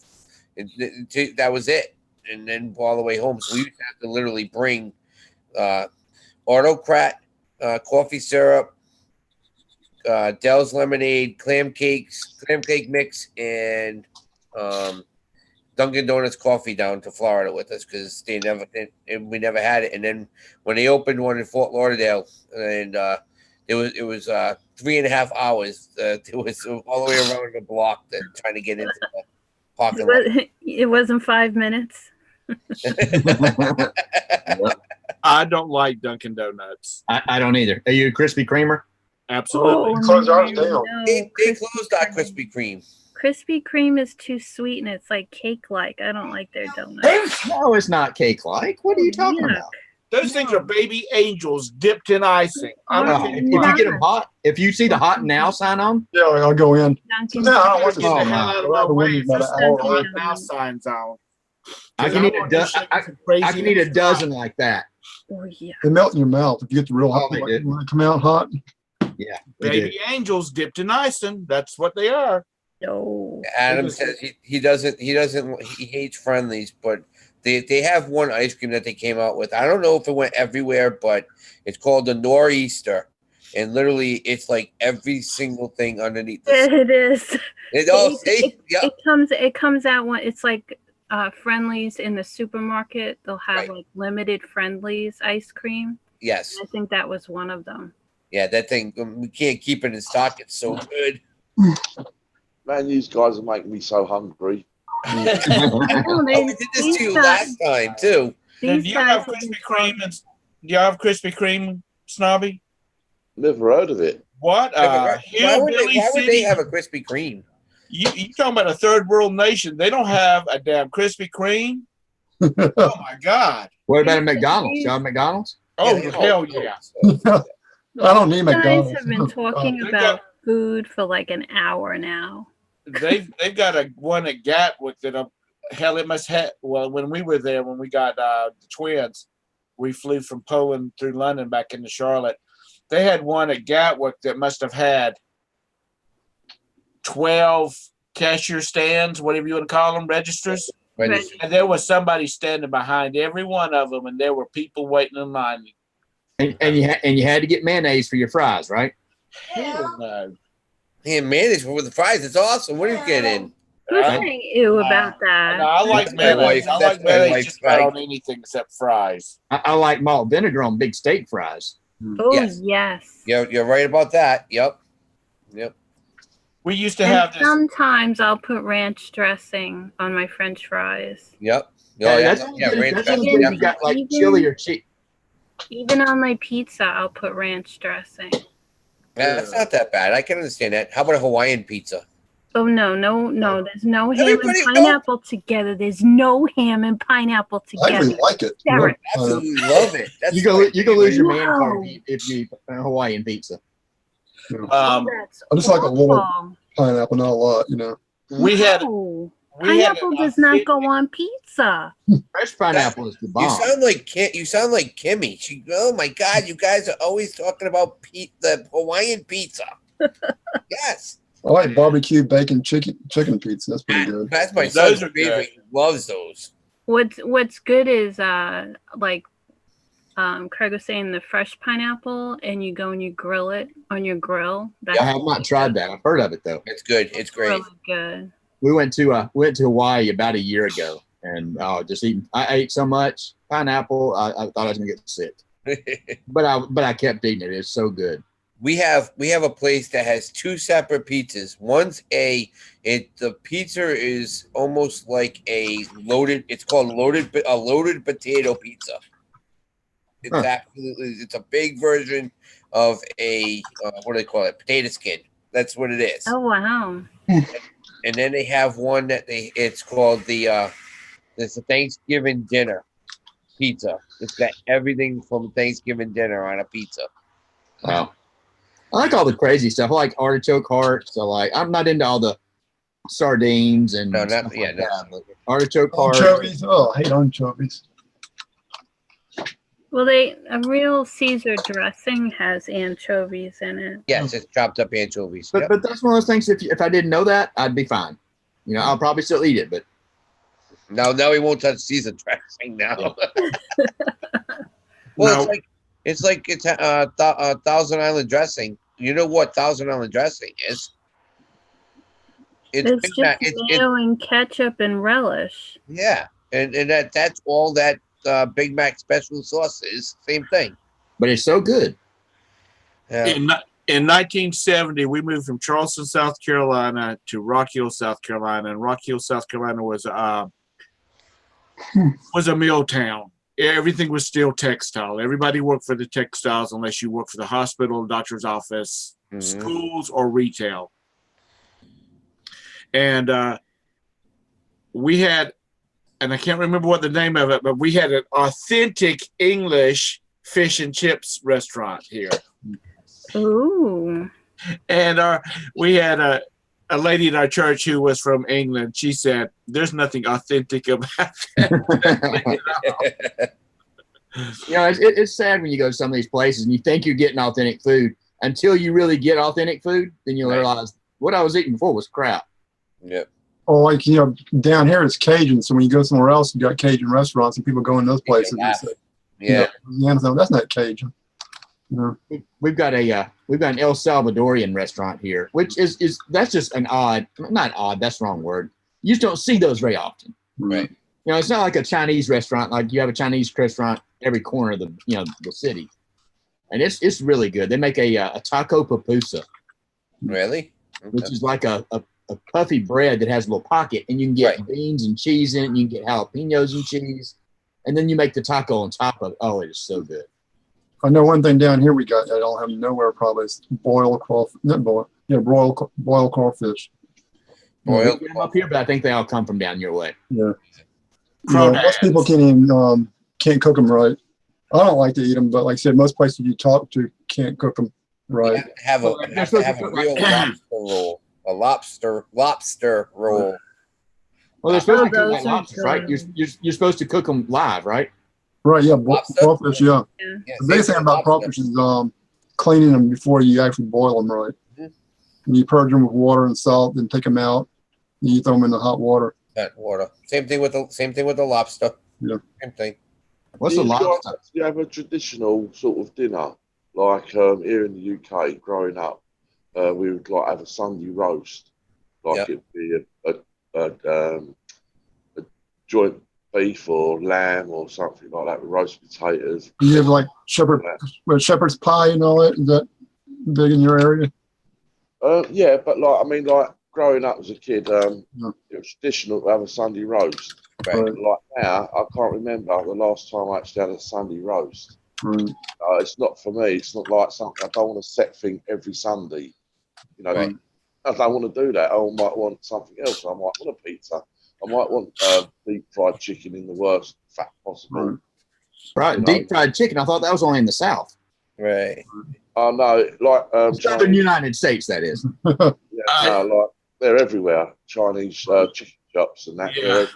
That was it, and then all the way home. So we used to have to literally bring autocrat, coffee syrup, Dell's lemonade, clam cake mix, and Dunkin' Donuts coffee down to Florida with us because we never had it. And then when they opened one in Fort Lauderdale, and it was 3.5 hours. It was all the way around the block trying to get into the parking lot. It wasn't 5 minutes. I don't like Dunkin' Donuts. I don't either. Are you a Krispy Kremer? Absolutely. Close ours down. They closed our Krispy Kreme. Krispy Kreme is too sweet and it's like cake-like. I don't like their donuts. No, it's not cake-like. What are you talking Yuck. about? Those things are baby angels dipped in icing. I'm Wow. not If you get them hot, if you see the hot now sign on, Yeah, I'll go in. Dunkin' No, I don't Donuts. want Get the Oh, hell my. out of my The way. windows about Just an hour hot away. now signs on. I can eat I can eat a dozen like that. Oh, yeah. They melt in your mouth if you get the real hot Oh, they one. did. When they come out hot. Yeah, they do. Baby angels dipped in icing. That's what they are. No. Adam says he hates Friendlies, but they have one ice cream that they came out with. I don't know if it went everywhere, but it's called the Nor'easter, and literally it's like every single thing underneath. It is. It It comes out when it's like Friendlies in the supermarket. They'll have Right. like limited Friendlies ice cream. yes, I think that was one of them. yeah, that thing we can't keep it in stock. It's so good. Man, these guys are making me so hungry. Oh, Oh, they- we did this these to you guys- last time too. Do these you guys have have been Krispy Kreme? Do you have Krispy Kreme, Snobby? Never heard of it. What? why would Hillbilly they City? have a Krispy Kreme? You talking about a third world nation? They don't have a damn Krispy Kreme. Oh my God! What about a McDonald's? Y'all have McDonald's? Oh they hell don't. yeah! I don't need You guys McDonald's. have been talking They about got- food for like an hour now. They've got a one at Gatwick that hell it must have. Well, when we were there, when we got the twins, we flew from Poland through London back into Charlotte. They had one at Gatwick that must have had 12 cashier stands, whatever you want to call them, registers. Right. And there was somebody standing behind every one of them, and there were people waiting in line. And you had to get mayonnaise for your fries, right? Hell no. And mayonnaise with the fries. It's awesome. What are you getting? Who's Uh, saying ew about No, that? I like That's my mayonnaise. wife- I that's like my mayonnaise wife's just about like- on anything except fries. I like malt vinegar on big steak fries. Oh Yes. yes. You're right about that. Yep. We used to And have this. sometimes I'll put ranch dressing on my French fries. Yep. That's only good- ranch that's only dressing, good yep. if you got like Even- chili or cheese. Even on my pizza, I'll put ranch dressing. That's not that bad. I can understand that. How about a Hawaiian pizza? Oh no. There's no ham Everybody- and pineapple together. There's no ham and pineapple I together. really like it. Derek. Absolutely love it. That's You go lose your man No. card if you eat a Hawaiian pizza. That's I just like a little awful. pineapple, not a lot, you know. We had. No. We had Pineapple a does not 50 go on pizza. Fresh pineapple is the You bomb. sound like You sound like Kimmy. Oh my God! You guys are always talking about the Hawaiian pizza. Yes, I like barbecue bacon chicken pizza. That's pretty good. that's my Those son's are favorite. He loves those. What's good is like Craig was saying, the fresh pineapple, and you go and you grill it on your grill. That's I have not tried that. I've heard of it though. It's good. It's great. really good. We went to Hawaii about a year ago, and just eating. I ate so much pineapple. I thought I was gonna get sick, but I kept eating it. It's so good. We have a place that has two separate pizzas. One's the pizza is almost like it's called a loaded potato pizza. It's Huh. it's a big version of a what do they call it? Potato skin. That's what it is. Oh wow. And then they have one that it's called it's a Thanksgiving dinner pizza. It's got everything from Thanksgiving dinner on a pizza. Wow. I like all the crazy stuff. I like artichoke hearts. I'm not into all the sardines and No, not stuff yeah, like no. that. Artichoke hearts. Anchovies. Oh, I hate anchovies. Well, a real Caesar dressing has anchovies in it. Yes, it's chopped up anchovies. But Yep. but that's one of those things. If I didn't know that, I'd be fine. You know, I'll probably still eat it. But Now we won't touch Caesar dressing now. No. Well, it's like Thousand Island dressing. you know what Thousand Island dressing is? It's It's Big just Mac. It's mayo and ketchup and relish. yeah, and that's all that Big Mac special sauce is. Same thing. But it's so good. Yeah. In 1970, we moved from Charleston, South Carolina to Rock Hill, South Carolina, and Rock Hill, South Carolina was a mill town. Everything was still textile. Everybody worked for the textiles unless you worked for the hospital, doctor's office, schools, or retail. And we had, and I can't remember what the name of it, but we had an authentic English fish and chips restaurant here. Ooh. And we had a lady in our church who was from England. She said, "There's nothing authentic about that." It's sad when you go to some of these places and you think you're getting authentic food until you really get authentic food. Then you realize what I was eating before was crap. Yep. Or like, down here it's Cajun. So when you go somewhere else, you got Cajun restaurants and people go in those places and say, Yeah. that's not Cajun. We've got an El Salvadorian restaurant here, which is that's just not odd. That's the wrong word. You just don't see those very often. Right. It's not like a Chinese restaurant. Like you have a Chinese restaurant every corner of the city, and it's really good. They make a taco pupusa, Really? which is like a puffy bread that has a little pocket, and you can get beans and cheese in it, and you can get jalapenos and cheese, and then you make the taco on top of it. Oh, it is so good. I know one thing down here we got I don't have nowhere probably is broiled crawfish. Boiled Up here, but I think they all come from down your way. Yeah. Most people can't cook them right. I don't like to eat them, but like I said, most places you talk to can't cook them right. Have a real lobster roll. A lobster roll. Well, they're supposed to those cook like are lobsters, right? good. You're supposed to cook them live, right? Right, yeah, Lobster? crawfish, yeah. Yeah, The biggest thing about crawfish is cleaning them before you actually boil them right. Mm-hmm. You purge them with water and salt, then take them out, and you throw them in the hot water. Hot water. Same thing with the lobster. Yeah. Same thing. What's the lobster? You have a traditional sort of dinner, like here in the UK, growing up, we would like have a Sunday roast, like it'd be a joint beef or lamb or something like that with roast potatoes. You have like shepherd's pie and all that. Is that big in your area? Yeah, but like growing up as a kid, it was traditional to have a Sunday roast. Right. Like now, I can't remember the last time I actually had a Sunday roast. Right. It's not for me. It's not like something I don't want to set thing every Sunday. Right. I don't want to do that. I might want something else. I might want a pizza. I might want deep fried chicken in the worst fat possible. Right, deep fried chicken. I thought that was only in the South. Right. Oh no, like Southern United States, that is. like they're everywhere. Chinese chicken shops and that. Yeah. They're everywhere.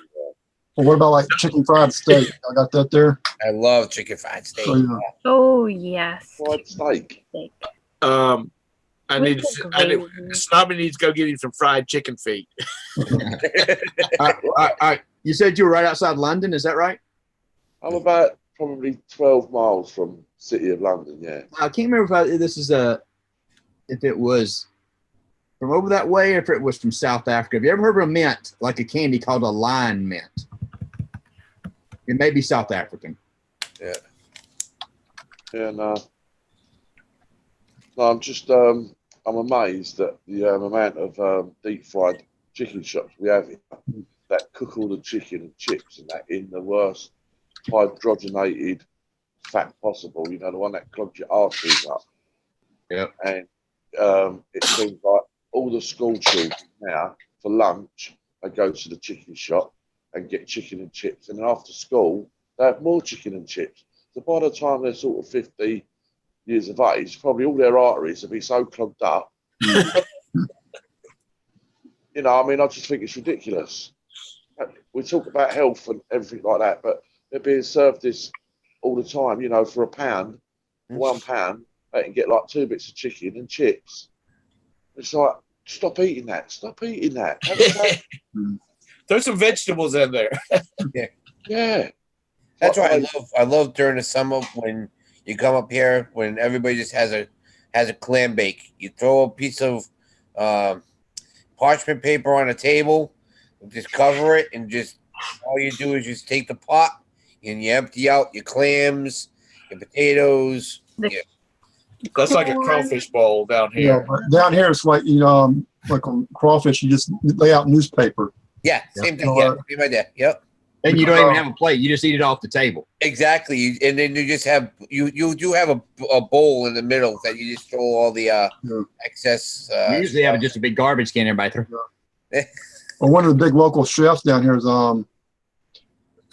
Well, what about like chicken fried steak? I got that there. I love chicken fried steak. Oh, yeah. Oh, yes. Fried steak. Snobby needs to go get him some fried chicken feet. All right. You said you were right outside London. Is that right? I'm about probably 12 miles from City of London. Yeah. I can't remember if it was from over that way or if it was from South Africa. Have you ever heard of a mint, like a candy called a lion mint? It may be South African. Yeah. Yeah. No, I'm just I'm amazed at the amount of deep fried chicken shops we have here that cook all the chicken and chips and that in the worst hydrogenated fat possible. The one that clogs your arteries up. Yeah. And it seems like all the school children now for lunch they go to the chicken shop and get chicken and chips, and then after school they have more chicken and chips. So by the time they're sort of 50 years of age, probably all their arteries will be so clogged up. I just think it's ridiculous. We talk about health and everything like that, but they're being served this all the time. For £1, £1, they can get like 2 bits of chicken and chips. It's like, stop eating that. Stop eating that. Throw some vegetables in there. Yeah. That's why I love during the summer when you come up here when everybody just has a has a clam bake. You throw a piece of parchment paper on a table, just cover it, and just all you do is just take the pot and you empty out your clams, your potatoes. The That's like a corn. crawfish bowl down You know, here. but down here it's like, like on crawfish, you just lay out newspaper. Yeah, same thing. Oh, Yeah, same idea. Yep. And you don't even have a plate. You just eat it off the table. Exactly, and then you just have you do have a bowl in the middle that you just throw all the excess. We usually have just a big garbage can everybody throw. Well, one of the big local chefs down here is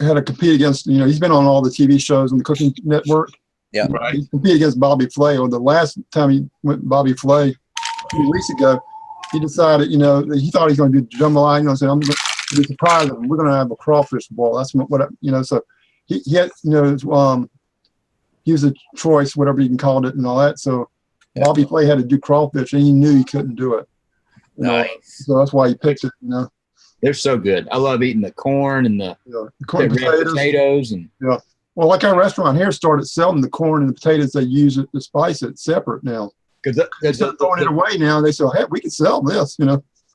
had to compete against, he's been on all the TV shows on the Cooking Network. Yeah. Right. He competed against Bobby Flay. Or the last time he went Bobby Flay a few weeks ago, he decided, he thought he was going to do jambalaya. So I'm going to be surprised. We're going to have a crawfish bowl. That's so he had, he was a choice, whatever you can call it and all that. So Bobby Flay had to do crawfish and he knew he couldn't do it. Nice. So that's why he picked it, They're so good. I love eating the corn and the corn red potatoes and Well, like our restaurant here started selling the corn and the potatoes they use it to spice it separate now. because Instead of throwing it away now, they say, hey, we can sell this,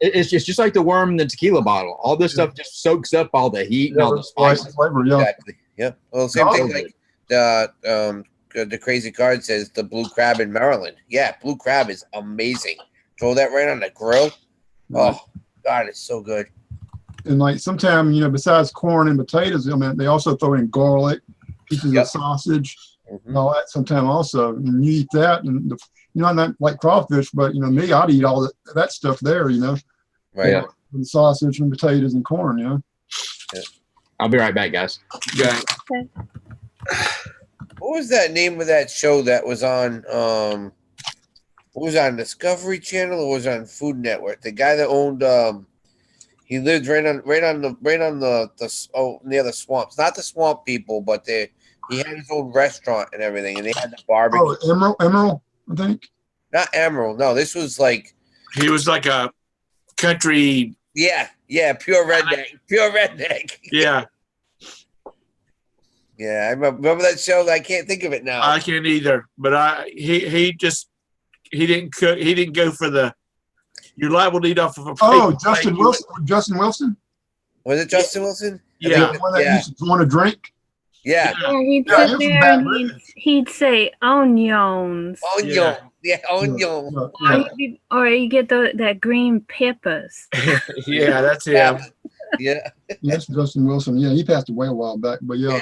it's just like the worm in the tequila bottle. All this stuff just soaks up all the heat and all the spices. Flavor, yeah. Exactly. Yep. Well, same Oh, thing like the crazy card says the blue crab in Maryland. Yeah, blue crab is amazing. Throw that right on the grill. Oh God, it's so good. And like sometimes, besides corn and potatoes, they also throw in garlic, pieces of sausage, and all that sometimes also. And you eat that, and not like crawfish, but me, I'd eat all that stuff there, Right. and sausage and potatoes and corn, I'll be right back, guys. Yeah. What was that name of that show that was on? What was on Discovery Channel or was it on Food Network? The guy that owned he lived right on the near the swamps. Not the swamp people, but he had his own restaurant and everything, and they had the barbecue. Oh, Emerald, I think. Not Emerald. No, this was like He was like a country. yeah, pure redneck. Yeah, Yeah, I remember that show. I can't think of it now. I can't either. But he didn't cook. He didn't go for the. You're liable to eat off of a. Oh, paper Justin plate. Wilson. Justin Wilson. Was it Justin Wilson? Yeah. The one that used to want to drink. Yeah. Yeah, he'd Yeah, sit it was there bad and he'd say onions. Onion. Yeah, onion. Or you get that green peppers. Yeah, that's him. Yeah. Yes, Justin Wilson. Yeah, he passed away a while back, but yeah.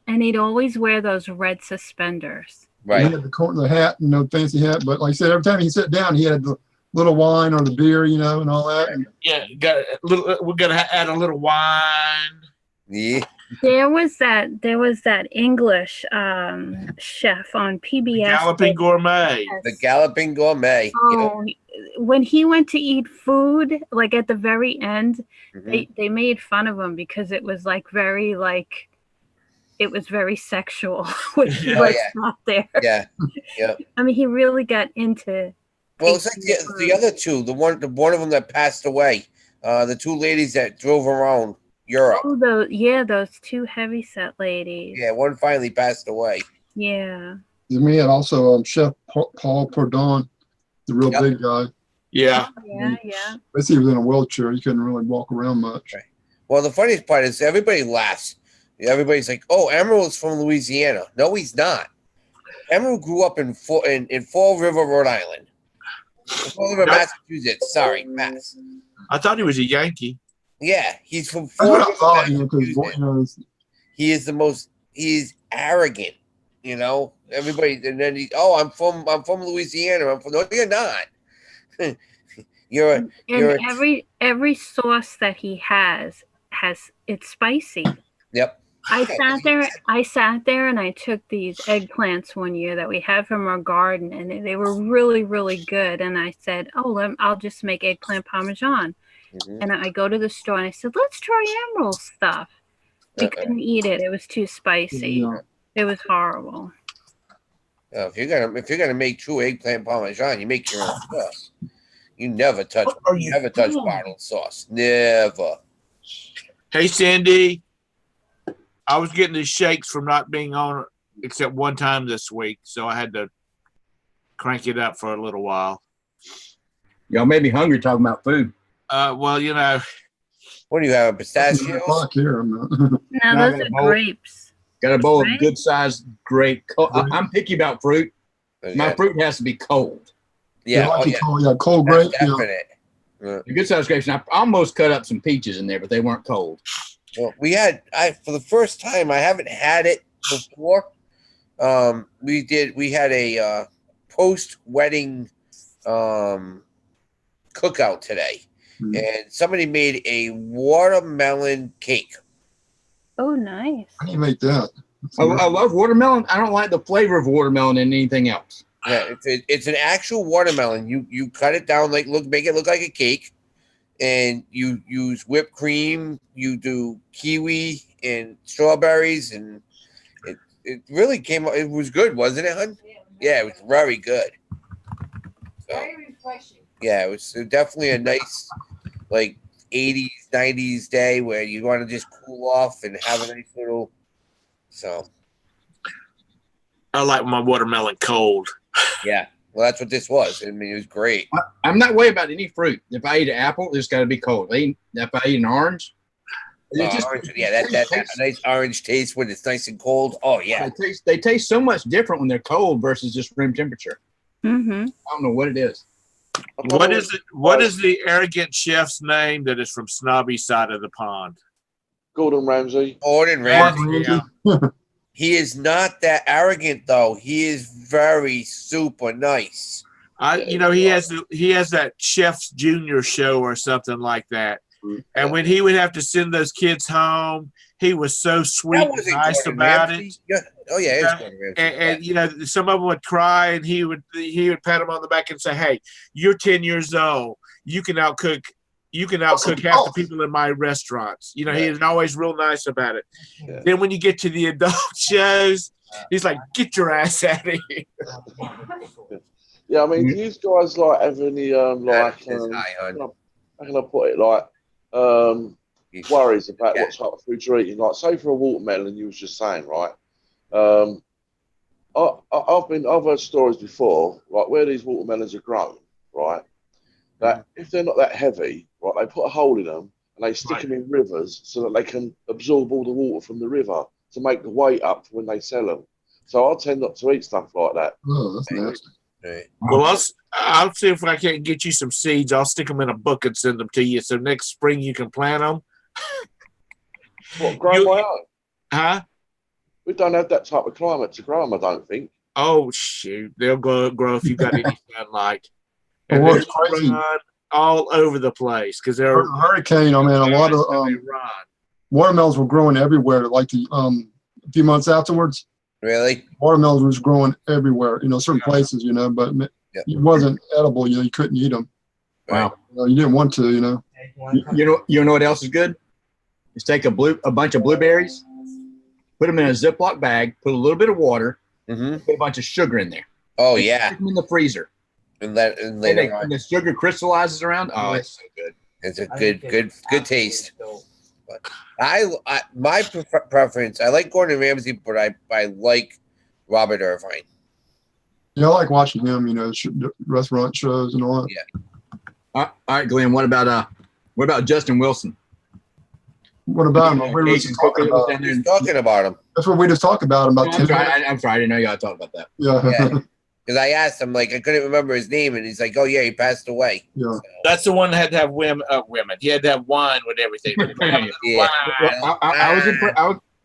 And he'd always wear those red suspenders. He Right. had the hat, fancy hat. But like I said, every time he sat down, he had the little wine or the beer, and all that. And Yeah, got a little. We're gonna add a little wine. Yeah. There was that English chef on PBS. Galloping Gourmet. The Galloping Gourmet. Yeah. Oh, when he went to eat food, like at the very end, Mhm. they made fun of him because it was it was very sexual when he Oh, was yeah. not there. Yeah. I mean, he really got into. Well, it's like the other two. The one of them that passed away. The two ladies that drove around Europe. Oh, those two heavyset ladies. Yeah, one finally passed away. Yeah. then we had also Chef Paul Perdon, the real Yep. big guy. Yeah, Yeah. But he was in a wheelchair. He couldn't really walk around much. Right. Well, the funniest part is everybody laughs. Everybody's like, "Oh, Emerald's from Louisiana." No, he's not. Emerald grew up in Fall River, Rhode Island. Fall River, Massachusetts. Sorry, Mass. I thought he was a Yankee. Yeah, he's from That's Fall what I River, thought, Massachusetts. He is he's arrogant, Everybody, and then I'm from Louisiana. No, you're not. And You're every sauce that he has it's spicy. Yep. I sat there and I took these eggplants one year that we had from our garden, and they were really, really good. And I said, I'll just make eggplant parmesan. Mhm. And I go to the store and I said, let's try Emerald stuff. We couldn't eat it. It was too spicy. Yeah. It was horrible. If you're gonna make true eggplant parmesan, you make your own sauce. You never touch bottled sauce. Never. Hey, Cindy. I was getting the shakes from not being on except one time this week, so I had to crank it up for a little while. Y'all made me hungry talking about food. Well, you know, What do you have? 9 Pistachios? o'clock here. No, No, those no, are both. grapes. Got a bowl Right? of good sized grape. I'm picky about fruit. My Okay. fruit has to be cold. Yeah. Oh, yeah. Cold That's grape. Yeah. definite. The good sized grapes. And I almost cut up some peaches in there, but they weren't cold. Well, for the first time, I haven't had it before. We had a post wedding cookout today, and somebody made a watermelon cake. Oh, nice. How do you make that? I love watermelon. I don't like the flavor of watermelon in anything else. Yeah, it's an actual watermelon. You cut it down make it look like a cake, and you use whipped cream. You do kiwi and strawberries, and it really came out. It was good, wasn't it, hun? Yeah, it was very good. So, Very refreshing. yeah, it was definitely a nice, like 80s, 90s day where you want to just cool off and have a nice little. So, I like my watermelon cold. yeah. Well, that's what this was. I mean, it was great. I'm not worried about any fruit. If I eat an apple, it's got to be cold. If I eat an orange, Orange, yeah, that nice orange taste when it's nice and cold. Oh yeah, they taste so much different when they're cold versus just room temperature. Mm-hmm. I don't know what it is. What is it? What is the arrogant chef's name that is from Snobby side of the pond? Gordon Ramsay. Gordon Ramsay. Yeah. He is not that arrogant though. He is very super nice. He has that Chef's Junior show or something like that. And when he would have to send those kids home, he was so sweet That and wasn't nice Gordon about Ramsay. it. Yeah. Oh yeah, it's Yeah. Gordon Ramsay. And you know, some of them would cry, and he would pat him on the back and say, "Hey, you're 10 years old. You can outcook half the people in my restaurants." You know, he is always real nice about it. Yeah. Then when you get to the adult shows, he's like, "Get your ass out of here." Yeah, I mean, do you guys like have any That is high, hun. how can I put it, like worries about what type of food you're eating? Like, say for a watermelon, you was just saying, right? I've heard stories before, like where these watermelons are grown, right? That if they're not that heavy, right, they put a hole in them and they stick them in rivers so that they can absorb all the water from the river to make the weight up for when they sell them. So I tend not to eat stuff like that. Oh, that's nasty. Right. Well, I'll see if I can't get you some seeds. I'll stick them in a book and send them to you. So next spring you can plant them. What, grow my own? Huh? We don't have that type of climate to grow them, I don't think. Oh shoot, they'll grow if you got any sunlight. Well, And what's they crazy- run all over the place because they're Hurricane, I mean, a lot of they run. watermelons were growing everywhere. Like a few months afterwards, Really? watermelons was growing everywhere. You know, certain places. You know, but Yeah. it wasn't edible. You know, you couldn't eat them. Wow. You didn't want to. You know. You know what else is good? Is take a bunch of blueberries, put them in a Ziploc bag, put a little bit of water, Mm-hmm. put a bunch of sugar in there. Oh yeah, Put them in the freezer. and And later on, the sugar crystallizes around. Oh, it's so good. it's a good taste. My preference. I like Gordon Ramsay, but I like Robert Irvine. Yeah, I like watching him. You know, restaurant shows and all that. All right, Glenn. What about Justin Wilson? What about him? We were Asian just talking cookie was about. down there He's in- talking about him That's what we just talked about. About I'm 10 sorry. minutes. I'm sorry. I didn't know y'all talked about that. Yeah. Yeah. because I asked him, like, I couldn't remember his name, and he's like, "Oh yeah, he passed away." Yeah. That's the one that had to have women. He had to have wine with everything. Yeah.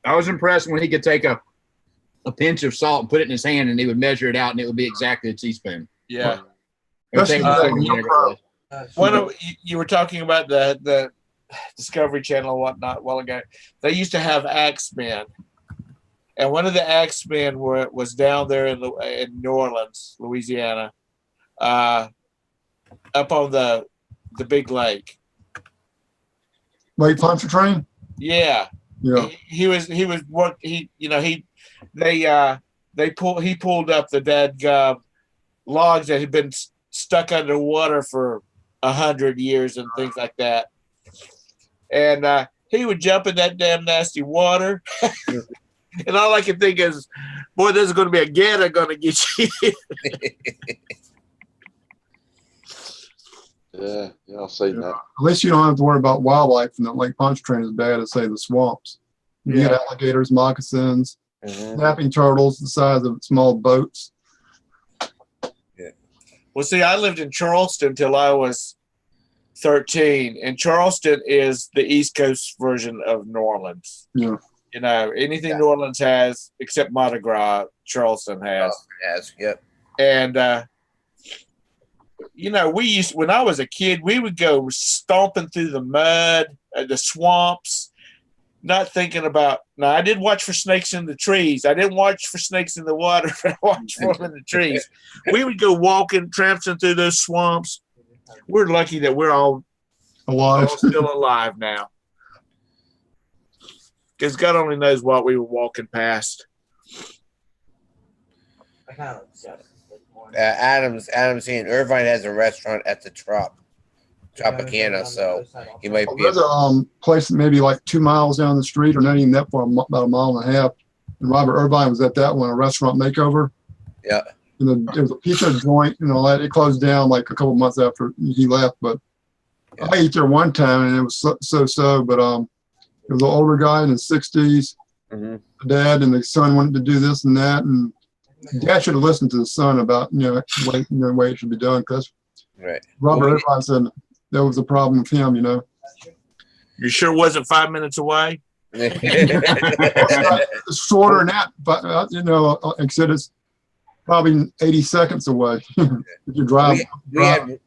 I was impressed when he could take a pinch of salt and put it in his hand, and he would measure it out, and it would be exactly a teaspoon. Yeah. It would take That's him no whatever it problem. was. One of you were talking about the Discovery Channel and whatnot a while ago. They used to have Axemen, and one of the Axemen was down there in New Orleans, Louisiana, up on the big lake. Lake Pontchartrain? Yeah. Yeah. He pulled up the dead logs that had been stuck underwater for 100 years and things like that. And he would jump in that damn nasty water And all I can think is, boy, there's going to be a gator going to get you. Yeah, I've seen that. At least you don't have to worry about wildlife in the Lake Pontchartrain as bad as, say, the swamps. You get alligators, moccasins, snapping turtles the size of small boats. Well, see, I lived in Charleston till I was 13, and Charleston is the East Coast version of New Orleans. Yeah. You know, anything New Orleans has, except Mardi Gras, Charleston has. Yep. And, you know, when I was a kid, we would go stomping through the mud, the swamps, not thinking about. Now, I did watch for snakes in the trees. I didn't watch for snakes in the water. I watched for them in the trees. We would go walking, tramping through those swamps. We're lucky that we're all Alive. still alive now. Because God only knows what we were walking past. Adam's saying Irvine has a restaurant at the Tropicana, so he might be. There's a place maybe like 2 miles down the street, or not even that far, about a mile and a half. And Robert Irvine was at that one, a restaurant makeover. Yeah. And there was a pizza joint, you know, it closed down like a couple months after he left. But I ate there one time, and it was so. But it was an older guy in his 60s. Mm-hmm. The dad and the son wanted to do this and that, and dad should have listened to the son about the way it should be done. Because Robert Irvine said there was a problem with him. You know. You sure wasn't 5 minutes away? It's shorter than that, but except it's probably 80 seconds away if you drive.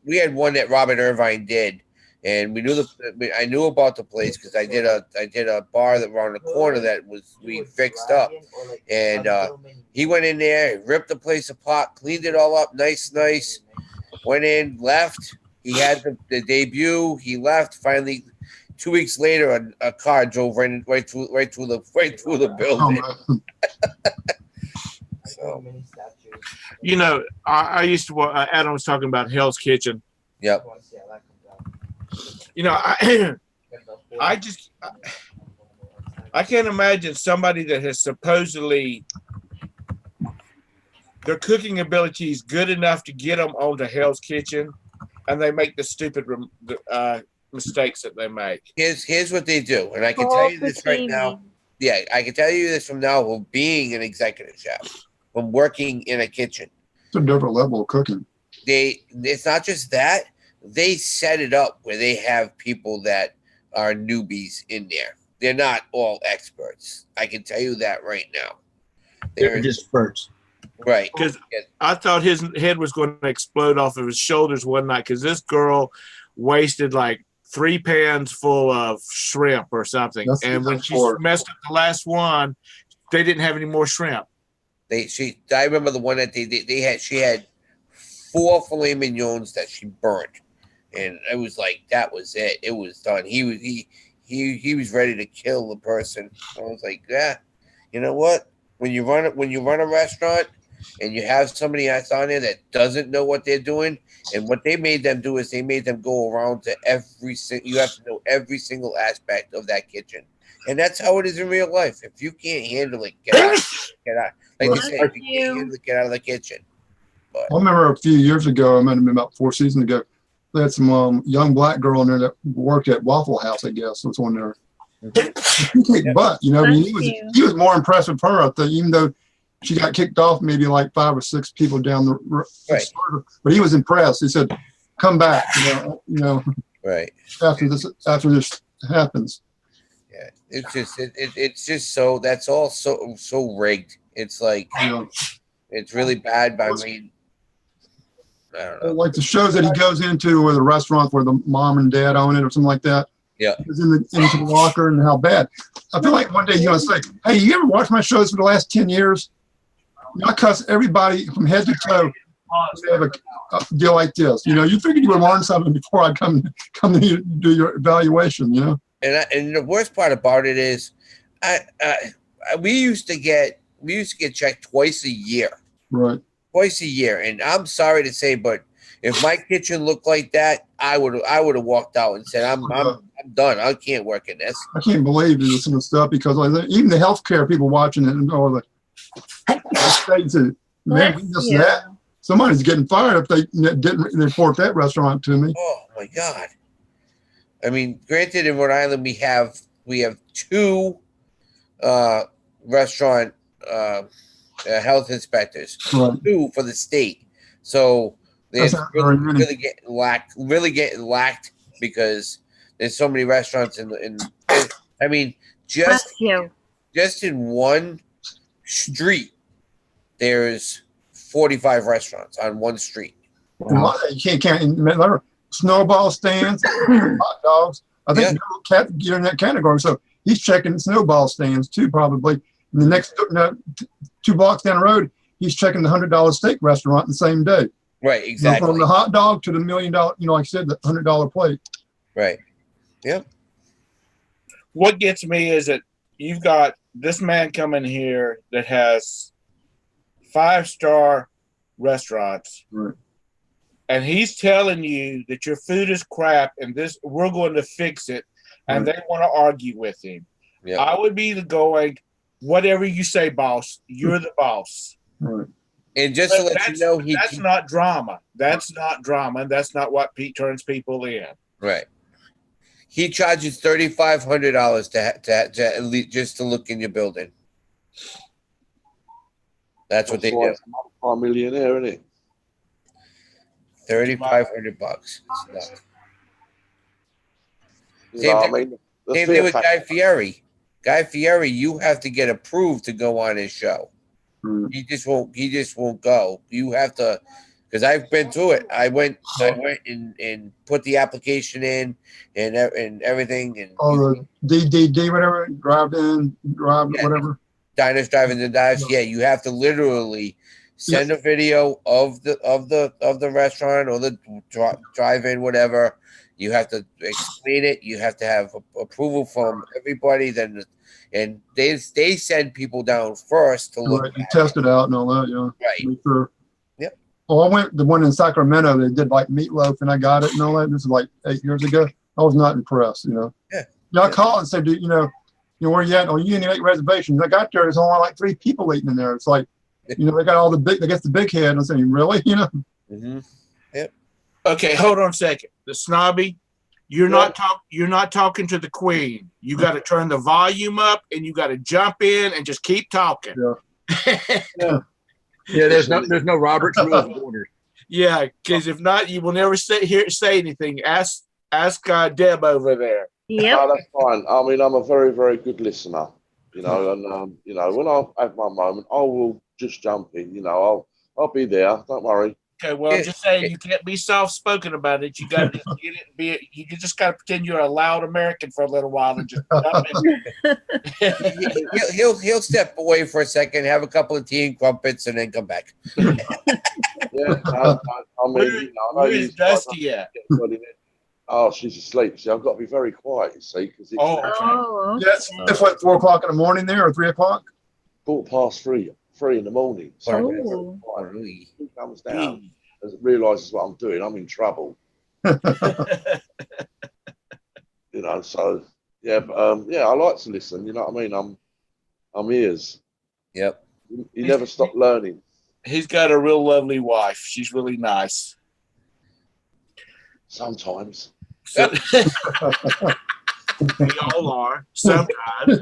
We had one that Robert Irvine did, and I knew about the place because I did a bar that around the corner that we fixed up, and he went in there, ripped the place apart, cleaned it all up, nice, went in, left. He had the debut. He left. Finally, 2 weeks later, a car drove right through the building. So, you know, I used to. Adam was talking about Hell's Kitchen. Yep. You know, I can't imagine somebody that has supposedly their cooking ability is good enough to get them onto Hell's Kitchen, and they make the stupid mistakes that they make. Here's what they do, and I can tell you this right now. Yeah, I can tell you this from now from being an executive chef, from working in a kitchen. It's a different level of cooking. It's not just that. They set it up where they have people that are newbies in there. They're not all experts. I can tell you that right now. They're just experts. Right. Because I thought his head was going to explode off of his shoulders one night because this girl wasted like 3 pans full of shrimp or something. And when she messed up the last one, they didn't have any more shrimp. I remember the one that she had 4 filet mignons that she burned. And it was like, that was it. It was done. He was ready to kill the person. I was like, yeah, you know what? When you run a restaurant and you have somebody that's on there that doesn't know what they're doing, and what they made them do is they made them go around to you have to know every single aspect of that kitchen. And that's how it is in real life. If you can't handle it, get out. Like they say, if you can't handle it, get out of the kitchen. But I remember a few years ago, I might have been about 4 seasons ago, they had some young black girl in there that worked at Waffle House, I guess, was on there. She kicked butt, you know. I mean, he was more impressed with her, I think, even though she got kicked off maybe like 5 or 6 people down the starter. But he was impressed. He said, "Come back," you know. Right. After this happens. Yeah, it's just so that's all so rigged. It's like it's really bad. But I mean, I don't know. Like the shows that he goes into, or the restaurant where the mom and dad own it, or something like that. Yeah. He's into the locker, and how bad. I feel like one day you're gonna say, "Hey, you ever watch my shows for the last 10 years? I cuss everybody from head to toe. They have a deal like this. You know, you figured you would learn something before I come to do your evaluation. You know." And the worst part about it is, we used to get checked twice a year. Right. Twice a year, and I'm sorry to say, but if my kitchen looked like that, I would have walked out and said, "I'm done. I can't work in this. I can't believe there's some of the stuff because like, even the healthcare people watching it and or the states that, man, Bless we just you. that. Somebody's getting fired if they didn't report that restaurant to me. Oh my God. I mean, granted, in Rhode Island we have 2 restaurant health inspectors, Right. 2 for the state. So That's they're not very many. really getting lacked because there's so many restaurants and I mean Bless you. just in one street there's 45 restaurants on one street. Wow. You can't remember snowball stands, hot dogs. I think you're in that category. So he's checking snowball stands too, probably. And the next 2 blocks down the road, he's checking the $100 steak restaurant the same day. Right, You know, exactly. from the hot dog to the $1 million, you know, like I said, the $100 plate. Right. What gets me is that you've got this man coming here that has 5-star restaurants, Right. and he's telling you that your food is crap and this we're going to fix it, and they want to argue with him. Yeah. I would be going, whatever you say, boss, you're the boss. Right. And just to let you know, that's not drama. That's not drama. And that's not what Pete turns people in. right. He charges $3,500 to at least just to look in your building. That's what they do. I'm a millionaire, isn't it? $3,500. It's nuts. You Same know, thing- I mean, the Same fear thing with factor- Guy Fieri. Guy Fieri, you have to get approved to go on his show. Right. He just won't go. You have to, because I've been through it. I went and put the application in and everything and Or the DDD, whatever, Yeah. whatever. diners, driving and dives. Yeah, you have to literally send a video of the restaurant or the drive-in, whatever. You have to explain it. You have to have approval from everybody. Then, and they send people down first to look. Right. You at test it out and all that, yeah. Right. Make sure. Yep. Well, I went the one in Sacramento. They did like meatloaf, and I got it and all that. This is like 8 years ago. I was not impressed, you know. Yeah. I called and said, you know, where you at? Oh, you need to make reservations. I got there. There's only like 3 people eating in there. It's like, you know, they got all the big. They got the big head. And I'm saying, really, you know. Mm-hmm. Okay, hold on a second. The snobby, you're not talking to the queen. You got to turn the volume up and you got to jump in and just keep talking. Yeah, there's no Robert's Rules of Order. Yeah, because if not, you will never say anything. Ask Deb over there. Yep. No, that's fine. I mean, I'm a very, very good listener, you know, and you know, when I have my moment, I will just jump in. You know, I'll be there. Don't worry. Okay, well, I'm just saying you can't be soft-spoken about it. You got to get it. You just got to pretend you're a loud American for a little while and just jump in. He'll step away for a second, have a couple of tea and crumpets, and then come back. Yeah, I mean, you know, I know Where's Dusty at? Oh, she's asleep. See, I've got to be very quiet, you see, because it's Oh, okay. Oh, Yes. okay. It's like 4 o'clock in the morning there, or 3 o'clock. 3:15 in the morning. So Oh. I'm very, very quiet. He comes down and realizes what I'm doing. I'm in trouble, you know. So yeah, but, yeah, I like to listen. You know what I mean? I'm ears. Yep. You never stop learning. He's got a real lovely wife. She's really nice. Sometimes. So, we all are sometimes.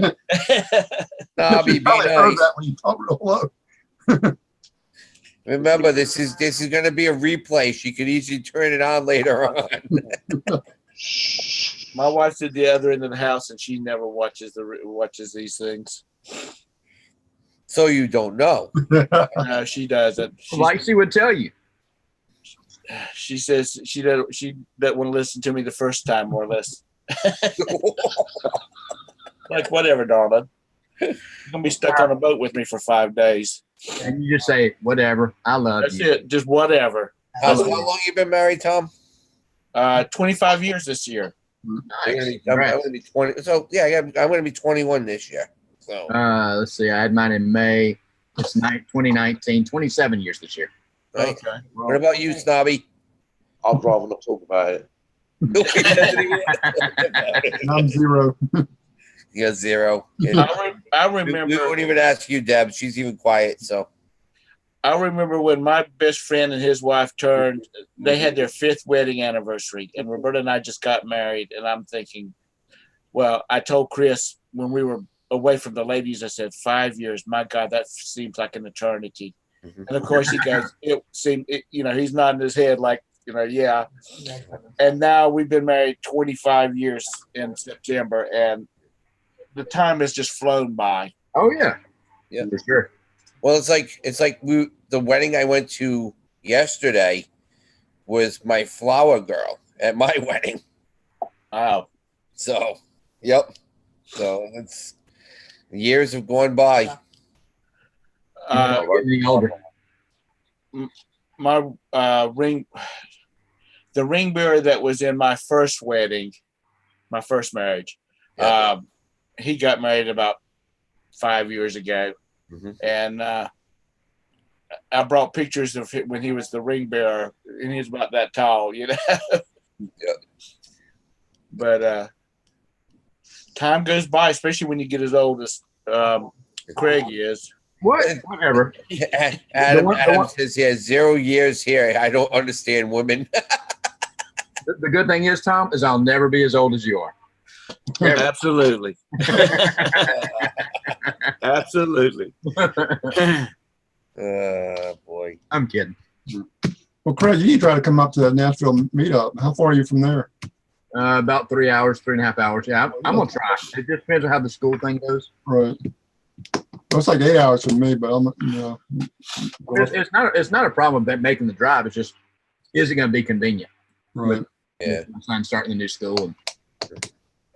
Snobby, You be probably heard nice. that when you talk real low. Remember, this is going to be a replay. She could easily turn it on later on. My wife's at the other end of the house, and she never watches these things. So you don't know. No, she doesn't. Like she would tell you. She says she doesn't want to listen to me the first time, more or less. Like, whatever, darling. You're gonna be stuck on a boat with me for 5 days. And you just say, whatever, I love That's you. it. Just whatever. How long you been married, Tom? 25 years this year. I'm Nice. going to be 20. So yeah, I'm going to be 21 this year. So Let's see, I had mine in May. It's 2019, 27 years this year. right. Okay. What about you, Snobby? I'd rather not talk about it. I'm 0. You got 0. I We remember. won't even ask you, Deb. She's even quiet. So I remember when my best friend and his wife turned. They had their 5th wedding anniversary, and Roberta and I just got married. And I'm thinking, well, I told Chris when we were away from the ladies, I said 5 years. My God, that seems like an eternity. Mhm. And of course, he goes, he's nodding his head like, yeah. And now we've been married 25 years in September, and the time has just flown by. Oh yeah, Yeah. for sure. well, it's like the wedding I went to yesterday was my flower girl at my wedding. Wow. So, yep. So it's years have gone by. Getting older. My the ring bearer that was in my first wedding, my first marriage, Yeah. he got married about 5 years ago. Mhm. And I brought pictures of him when he was the ring bearer, and he was about that tall, Yeah. But time goes by, especially when you get as old as Craig is. Whatever. Adam, The one- Adam says he has 0 years here. I don't understand women. The good thing is, Tom, is I'll never be as old as you are. Never. Absolutely. Absolutely. Boy. I'm kidding. Well, Craig, you need to try to come up to that Nashville meetup. How far are you from there? About 3 hours, 3.5 hours. Yeah, I'm gonna try. It just depends on how the school thing goes. Right. Well, it's like 8 hours for me, but I'm, It's not a problem about making the drive. It's just, is it gonna be convenient? right. Yeah. My son's starting the new school, and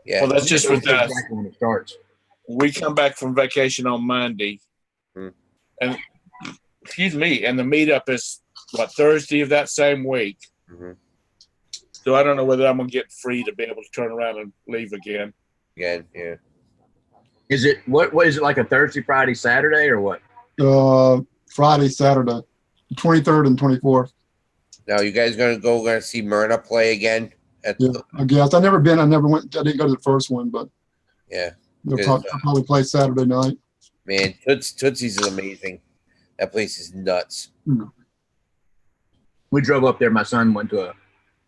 Yeah. Well, that's just with us. exactly when it starts. We come back from vacation on Monday, Hmm. and excuse me, and the meetup is what, Thursday of that same week. Mhm. So I don't know whether I'm gonna get free to be able to turn around and leave again. Again, yeah. Is it what is it, like a Thursday, Friday, Saturday, or what? Friday, Saturday, 23rd and 24th. Now you guys gonna see Myrna play again at Yeah, I guess. I never been. I never went. I didn't go to the first one, but yeah. they'll Good. probably play Saturday night. Man, Tootsie's is amazing. That place is nuts. We drove up there. My son went to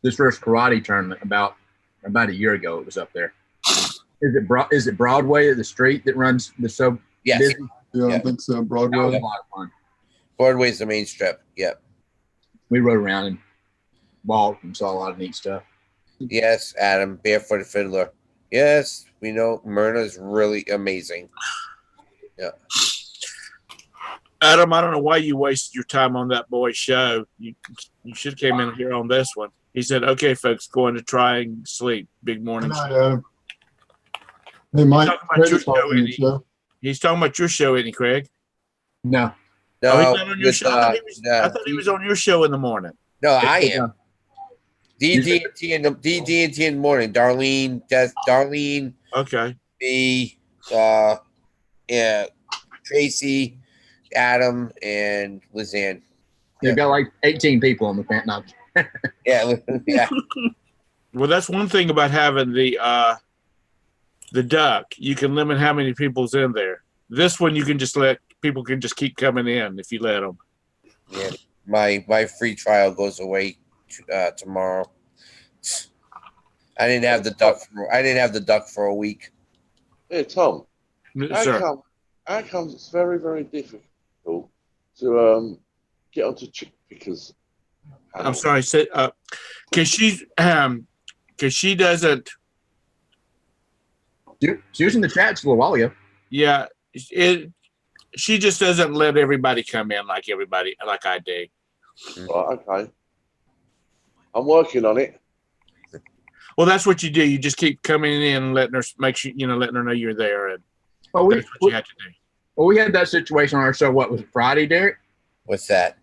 this first karate tournament about a year ago. It was up there. Is it Broadway, the street that runs the so Yes. busy? Yeah, Yeah. I think so. That was Broadway. a lot of fun. Broadway's the main strip. Yep. We rode around and walked and saw a lot of neat stuff. Yes, Adam, Barefoot Fiddler. Yes, we know Myrna's really amazing. Adam, I don't know why you wasted your time on that boy's show. You should have came in here on this one. He said, "Okay, folks, going to try and sleep. Big morning." Good night, Adam. Hey, Mike. Talk about Craig your is talking show, to you, Eddie. so. He's talking about your show, isn't he, Craig? No, No, Oh, he's not on your with, show. I thought he was on your show in the morning. No, I am. DD&T in the morning. Darlene, Okay. me, yeah, Tracy, Adam, and Lizanne. you've got like 18 people on the fan. No, Yeah, yeah. Well, that's one thing about having the duck. You can limit how many people's in there. This one, you can just let people can just keep coming in if you let them. Yeah, my free trial goes away tomorrow. I didn't have the duck for a week. Yeah, Tom. Sir. How comes it's very, very difficult to get onto chick pickers? I'm sorry. Say, cause she doesn't. she was in the chats a little while ago. Yeah, she just doesn't let everybody come in like I do. Right, okay. I'm working on it. Well, that's what you do. You just keep coming in and letting her letting her know you're there, and Well, we that's what you have to do. well, we had that situation on our show. What was it, Friday, Derek? What's that?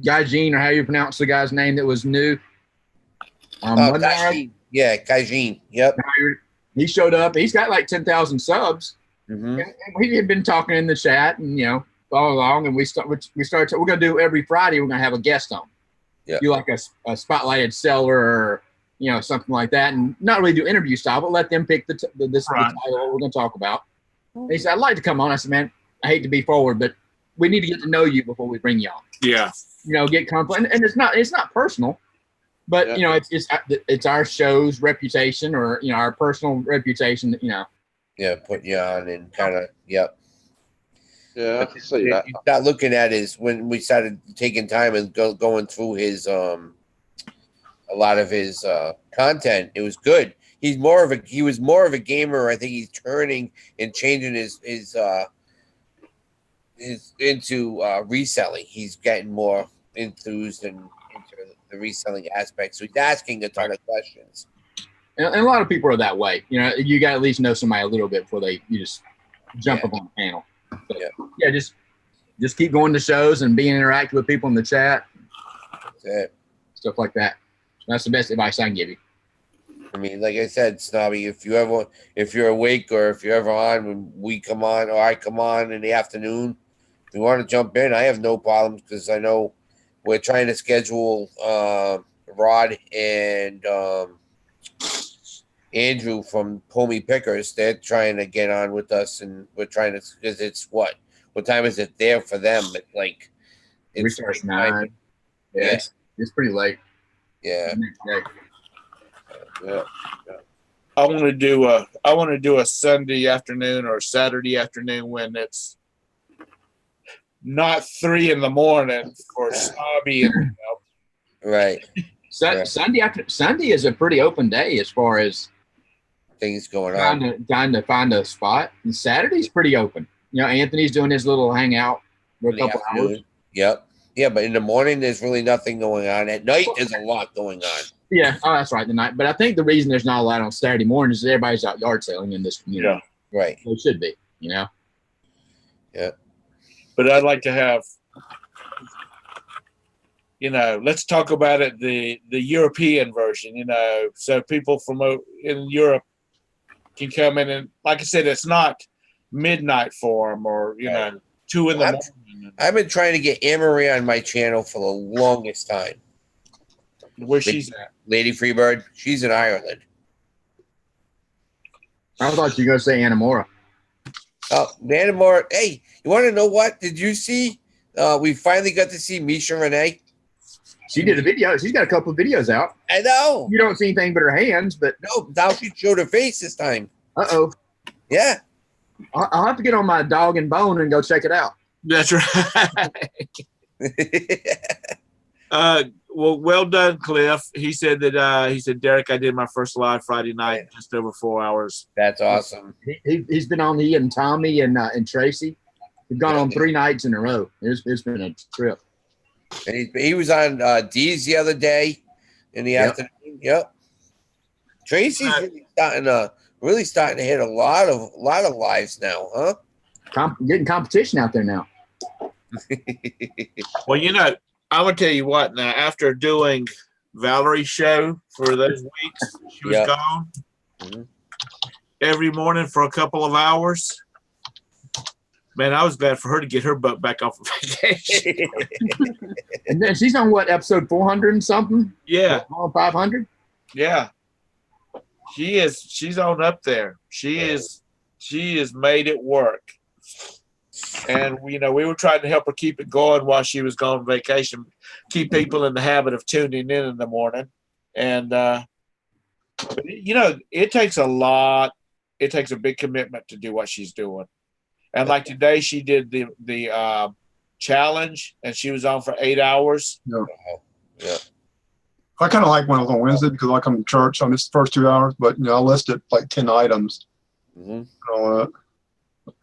Guy Jean, or how you pronounce the guy's name that was new. wasn't that right? Kaijin. Yeah, Kaijin. Yep. He showed up. He's got like 10,000 subs. Mm-hmm. And we had been talking in the chat and, all along. And we started, we're going to do every Friday, we're going to have a guest on. Yeah. do like a spotlighted seller or something like that, and not really do interview style, but let them pick the title what we're going to talk about. And he said, "I'd like to come on." I said, "Man, I hate to be forward, but we need to get to know you before we bring you on. Yeah. Get comfortable, and it's not personal, but it's our show's reputation or our personal reputation. Yeah, put you on and kind of yep. Yeah, I can see that. You start looking at is when we started taking time and going through his a lot of his content. It was good. He was more of a gamer. I think he's turning and changing his into reselling. He's getting more enthused and into the reselling aspect. So he's asking a ton of questions. And a lot of people are that way. You got to at least know somebody a little bit before you just jump up on the panel. But, just keep going to shows and being interactive with people in the chat. That's it. Stuff like that. That's the best advice I can give you. I mean, like I said, Snobby, if you're awake or if you're ever on when we come on or I come on in the afternoon, if you want to jump in, I have no problems because I know we're trying to schedule Rod and Andrew from Homie Pickers. They're trying to get on with us, and we're trying to because it's what time is it there for them? It's like We start 9. Yeah, it's pretty late. Yeah. Yeah. I want to do a Sunday afternoon or Saturday afternoon when it's not 3 a.m. for Snobby. Right. Sunday is a pretty open day as far as things going on. Trying to find a spot. And Saturday's pretty open. Anthony's doing his little hangout for a couple hours. Yep. Yeah, but in the morning there's really nothing going on. At night there's a lot going on. Yeah, that's right. The night, but I think the reason there's not a lot on Saturday morning is everybody's out yard selling in this community. Yeah. Right. So it should be. Yeah. But I'd like to have, let's talk about it the European version. So people from in Europe can come in and, like I said, it's not midnight for them or 2 in the morning. I've been trying to get Anne-Marie on my channel for the longest time. Where she's at? Lady Freebird. She's in Ireland. I thought you were going to say Anamora. Oh, Anamora. Hey, you want to know what? Did you see? We finally got to see Misha Renee. She did a video. She's got a couple of videos out. I know. You don't see anything but her hands, but no, now she showed her face this time. Uh-oh. Yeah. I'll have to get on my dog and bone and go check it out. That's right. Well done, Cliff. He said, Derek, I did my first live Friday night, just over 4 hours. That's awesome. He's been on he and Tommy and Tracy. We've gone on 3 nights in a row. It's been a trip. And he was on D's the other day in the afternoon. Yep. Tracy's really starting to hit a lot of lives now, huh? Getting competition out there now. Well, I'm gonna tell you what. Now, after doing Valerie's show for those weeks, she was gone every morning for a couple of hours. Man, I was glad for her to get her butt back off of vacation. And then she's on what, episode 400 and something? Yeah. 500? Yeah. She is. She's on up there. She is. She has made it work. And we were trying to help her keep it going while she was gone on vacation, keep people in the habit of tuning in the morning. And it takes a lot. It takes a big commitment to do what she's doing. And like today, she did the challenge, and she was on for 8 hours. Yeah. I kind of like when I was on Wednesday because I come to church. I missed the first 2 hours, but I listed like 10 items. Mm-hmm.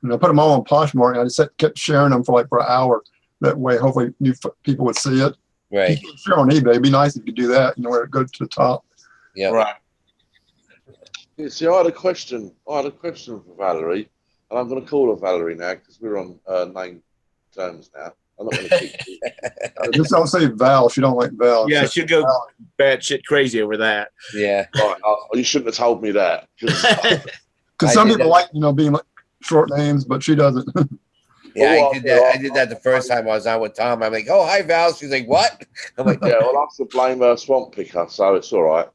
And I put them all on Poshmark, and I just kept sharing them for an hour. That way, hopefully, new people would see it. Right. You can share on eBay. It'd be nice if you could do that. Where it goes to the top. Yeah. Right. Yeah, see, I had a question for Valerie, and I'm going to call her Valerie now because we're on name terms now. I'm not going to keep. Just don't say Val. She don't like Val. Yeah, she'll go batshit crazy over that. Yeah. Right, you shouldn't have told me that. Because some people like being like short names, but she doesn't. Yeah, Oh, I did that. I did that the first time I was on with Tom. I'm like, "Oh, hi, Val." She's like, "What?" I'm like, Yeah, well, I have to blame Swamp Picker, so it's all right.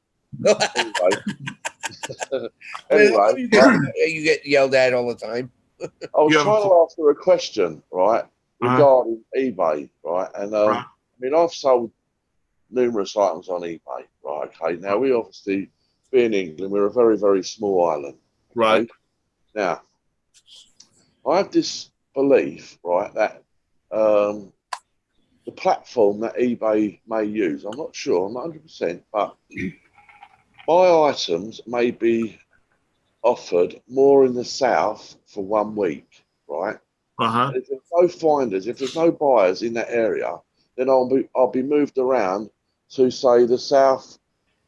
Anyway, you get yelled at all the time. I was You have a trying to ask her a question, right, Uh-huh. regarding eBay, right? And Right. I mean, I've sold numerous items on eBay, right? Okay, now we obviously, being England, we're a very, very small island. Right. Okay? Now, I have this belief, right, that the platform that eBay may use, I'm not sure, I'm not 100%, but my items may be offered more in the south for 1 week, right? Uh-huh. If there's no finders, if there's no buyers in that area, then I'll be moved around to say the south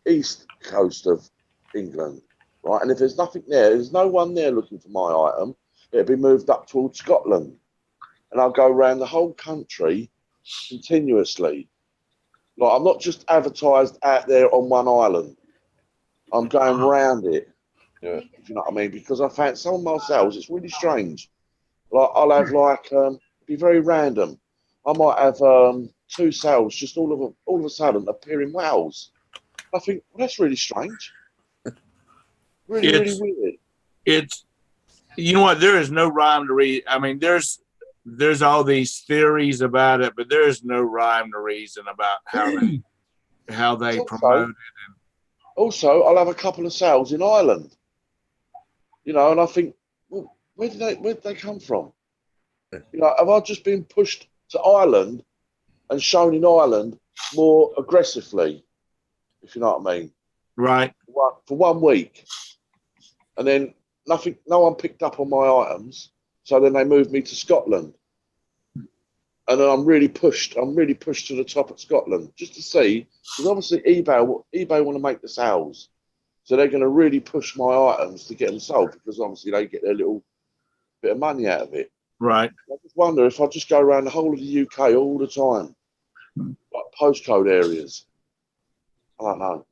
east coast of England, right? And if there's nothing there's no one there looking for my item, it'll be moved up towards Scotland, and I'll go around the whole country continuously. Like I'm not just advertised out there on one island. I'm going round it. Yeah, if you know what I mean, because I found some of my sales, it's really strange. Like I'll have be very random. I might have 2 sales just all of a sudden appear in Wales. I think, well, that's really strange. Really weird. It's, you know what? There is no rhyme to read. I mean, there's all these theories about it, but there is no rhyme to reason about how they promote it. Also, I'll have a couple of sales in Ireland. You know, and I think, well, where did they come from? You know, have I just been pushed to Ireland and shown in Ireland more aggressively, if you know what I mean? Right. For 1 week. And then no one picked up on my items. So then they moved me to Scotland. And then I'm really pushed to the top of Scotland just to see, because obviously eBay want to make the sales. So they're going to really push my items to get them sold, because obviously they get their little bit of money out of it. Right. I just wonder if I just go around the whole of the UK all the time, like postcode areas. I don't know.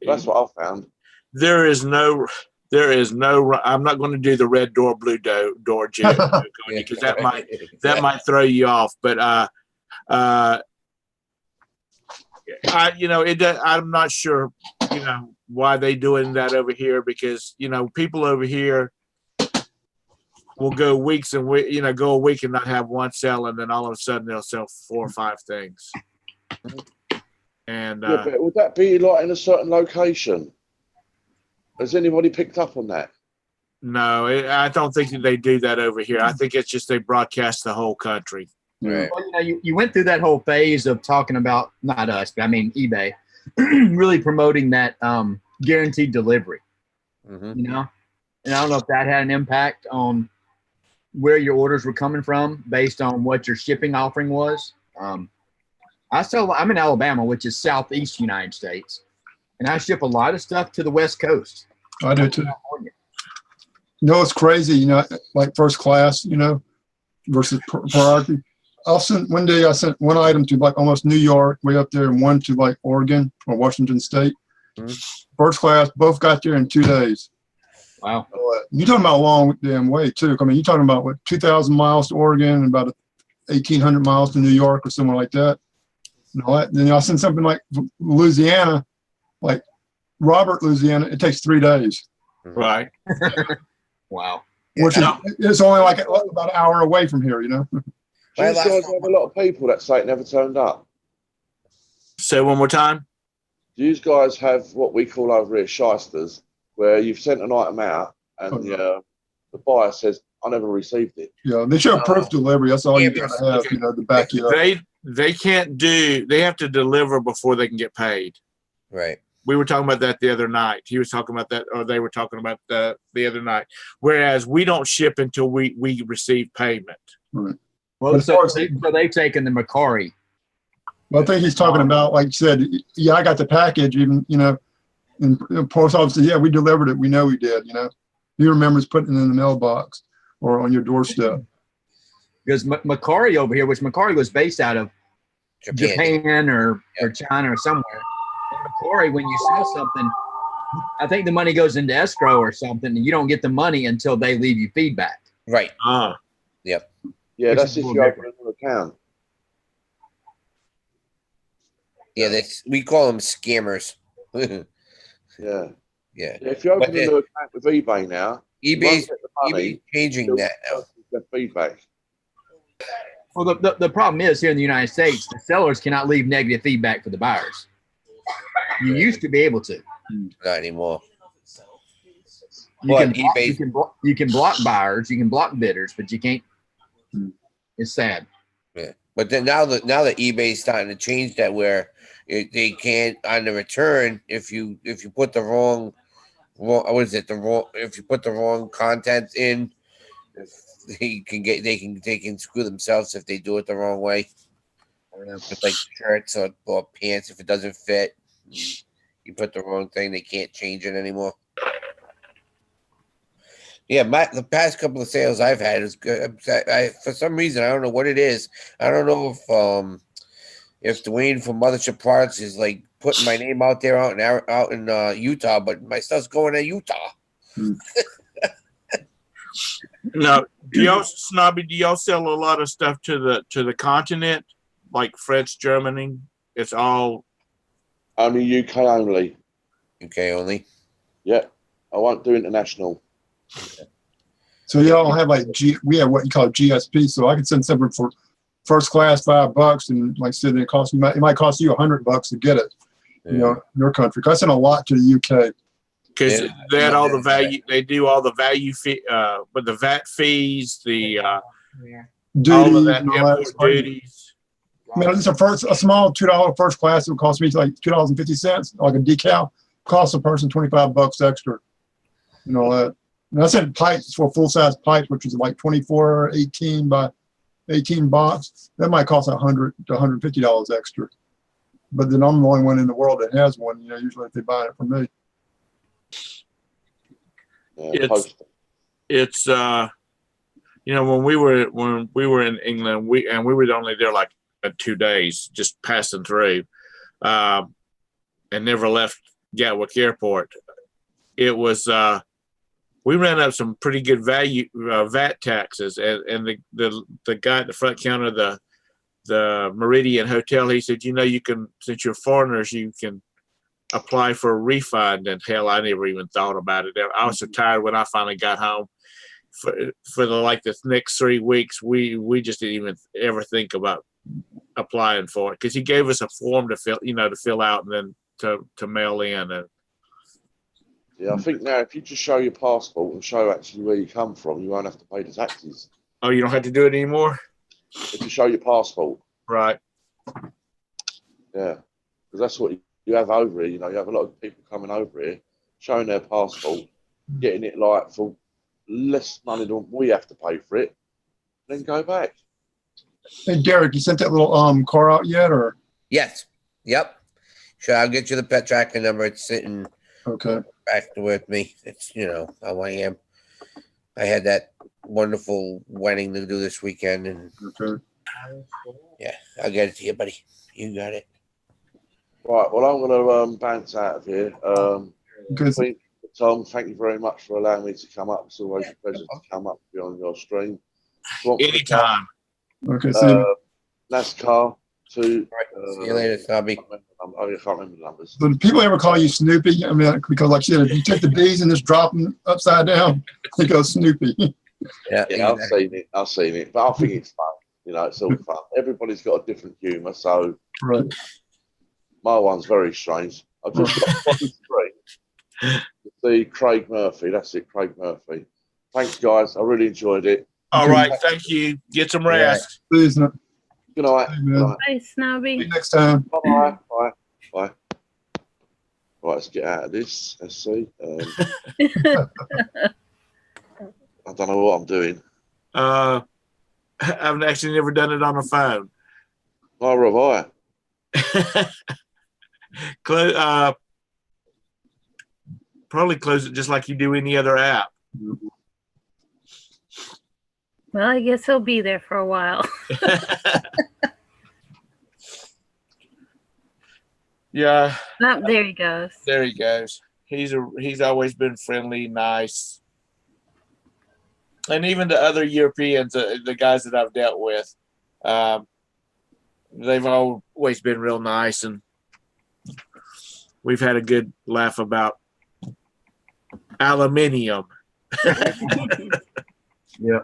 That's what I found. There is no. I'm not going to do the red door, blue door joke because that might throw you off. But I'm not sure, why they doing that over here, because people over here will go weeks and go a week and not have one sell, and then all of a sudden they'll sell 4 or 5 things. And but would that be like in a certain location? Has anybody picked up on that? No, I don't think that they do that over here. I think it's just they broadcast the whole country. Right. Well, you went through that whole phase of talking about, not us, but I mean eBay, really promoting that guaranteed delivery. Mm-hmm. And I don't know if that had an impact on where your orders were coming from based on what your shipping offering was. I'm in Alabama, which is southeast United States, and I ship a lot of stuff to the West Coast. I do too. It's crazy, like first class, versus priority. One day I sent one item to like almost New York, way up there, and one to like Oregon or Washington State. Mm-hmm. First class, both got there in 2 days. Wow. You're talking about a long damn way too. I mean, you're talking about 2,000 miles to Oregon and about 1,800 miles to New York or somewhere like that. And all that. Then I send something like Louisiana, like Robert, Louisiana. It takes 3 days. Right. Wow. Which is it's only like about an hour away from here, Do you guys have a lot of people that say it never turned up? Say one more time. Do you guys have what we call over here shysters, where you've sent an item out and the buyer says, I never received it? Yeah, they show proof delivery. That's all you gotta have, to back you up. They can't they have to deliver before they can get paid. Right. We were talking about that the other night. He was talking about that, or they were talking about the other night. Whereas we don't ship until we receive payment. Right. Well, so they've taken the Macari. Well, I think he's talking about, like you said, I got the package, even, and the post office said, yeah, we delivered it. We know we did, He remembers putting it in the mailbox or on your doorstep. Because Macari over here, which Macari was based out of Japan or China or somewhere. And Macari, when you sell something, I think the money goes into escrow or something, and you don't get the money until they leave you feedback. Right. Ah. Yep. Yeah, Which that's is if a you little open an account. Yeah, we call them scammers. Yeah. Yeah, Yeah, if you open but a new account with eBay now, you won't eBay's get the eBay's money changing until that now. the feedback. Well, the problem is here in the United States, the sellers cannot leave negative feedback for the buyers. You used to be able to. Not anymore. You What, can block, eBay- you can block buyers, you can block bidders, but you can't. It's sad. Yeah. But then now that eBay's starting to change that, where they can't on the return if you put the wrong what is it, if you put the wrong content in, they can screw themselves if they do it the wrong way. I don't know, with like shirts or pants, if it doesn't fit, you put the wrong thing, they can't change it anymore. Yeah, the past couple of sales I've had is good. For some reason, I don't know what it is. I don't know if Dwayne from Mothership Products is like putting my name out there out in Utah, but my stuff's going to Utah. Now, Snobby, do y'all sell a lot of stuff to the continent, like France, Germany? It's all Only UK only. UK only. Yeah, I won't do international. So y'all have like we have what you call GSP. So I can send something for first class $5, and like I said, it might cost you $100 to get it. You know, in your country. 'Cause I send a lot to the UK. because they had all the value. They do all the value fee, but the VAT fees, the all Duties of that and all that. import duties. I mean, it's a small $2 first class. It would cost me like $2.50, like a decal. Costs a person $25 extra. And all that. And I sent pipes for full size pipes, which is like 24/18 by 18 box. That might cost $100 to $150 extra. But then I'm the only one in the world that has one. You know, usually if they buy it from me. It's you know, when we were in England, we were only there like 2 days, just passing through, and never left Gatwick Airport. It was we ran up some pretty good value VAT taxes, and the guy at the front counter of the Meridian Hotel, he said, you know, you can, since you're foreigners, you can apply for a refund. And hell, I never even thought about it. I was so tired when I finally got home. For the next 3 weeks, we just didn't even ever think about applying for it, because he gave us a form to fill out and then to mail in. And yeah, I think now if you just show your passport and show actually where you come from, you won't have to pay the taxes. oh, you don't have to do it anymore? If you show your passport. Right. Yeah, because that's what you have over here. You know, you have a lot of people coming over here, showing their passport, getting it like for less money than we have to pay for it, then go back. Hey, Derek, you sent that little car out yet, or? Yes. Yep. Sure, I'll get you the pet tracking number. It's sitting Okay. back with me. It's, you know, how I am. I had that wonderful wedding to do this weekend, and Okay. yeah, I'll get it to you, buddy. You got it. Right, well, I'm going to bounce out of here. Good. Tom, thank you very much for allowing me to come up. It's always a pleasure to come up and be on your stream. Anytime. Okay. See. NASCAR to. See you later, Snobby. I can't remember the numbers. Do people ever call you Snoopy? I mean, because like you said, if you take the B's and just drop them upside down, it goes Snoopy. Yeah, Yeah, I've seen it, but I think it's fun. You know, it's all fun. Everybody's got a different humour, so Right. my one's very strange. I've just got one screen. See Craig Murphy. That's it, Craig Murphy. Thanks, guys. I really enjoyed it. All right. Thank you. Get some rest. Please. Good night. Hey, Good man. night. Bye, Snobby. See you next time. Bye. Bye. Bye. Right, let's get out of this. Let's see. I don't know what I'm doing. I've actually never done it on a phone. Neither have I. Probably close it just like you do any other app. Well, I guess he'll be there for a while. Yeah. Oh, there he goes. There he goes. He's always been friendly, nice. and even the other Europeans, the guys that I've dealt with, they've always been real nice, and we've had a good laugh about aluminium. Yeah.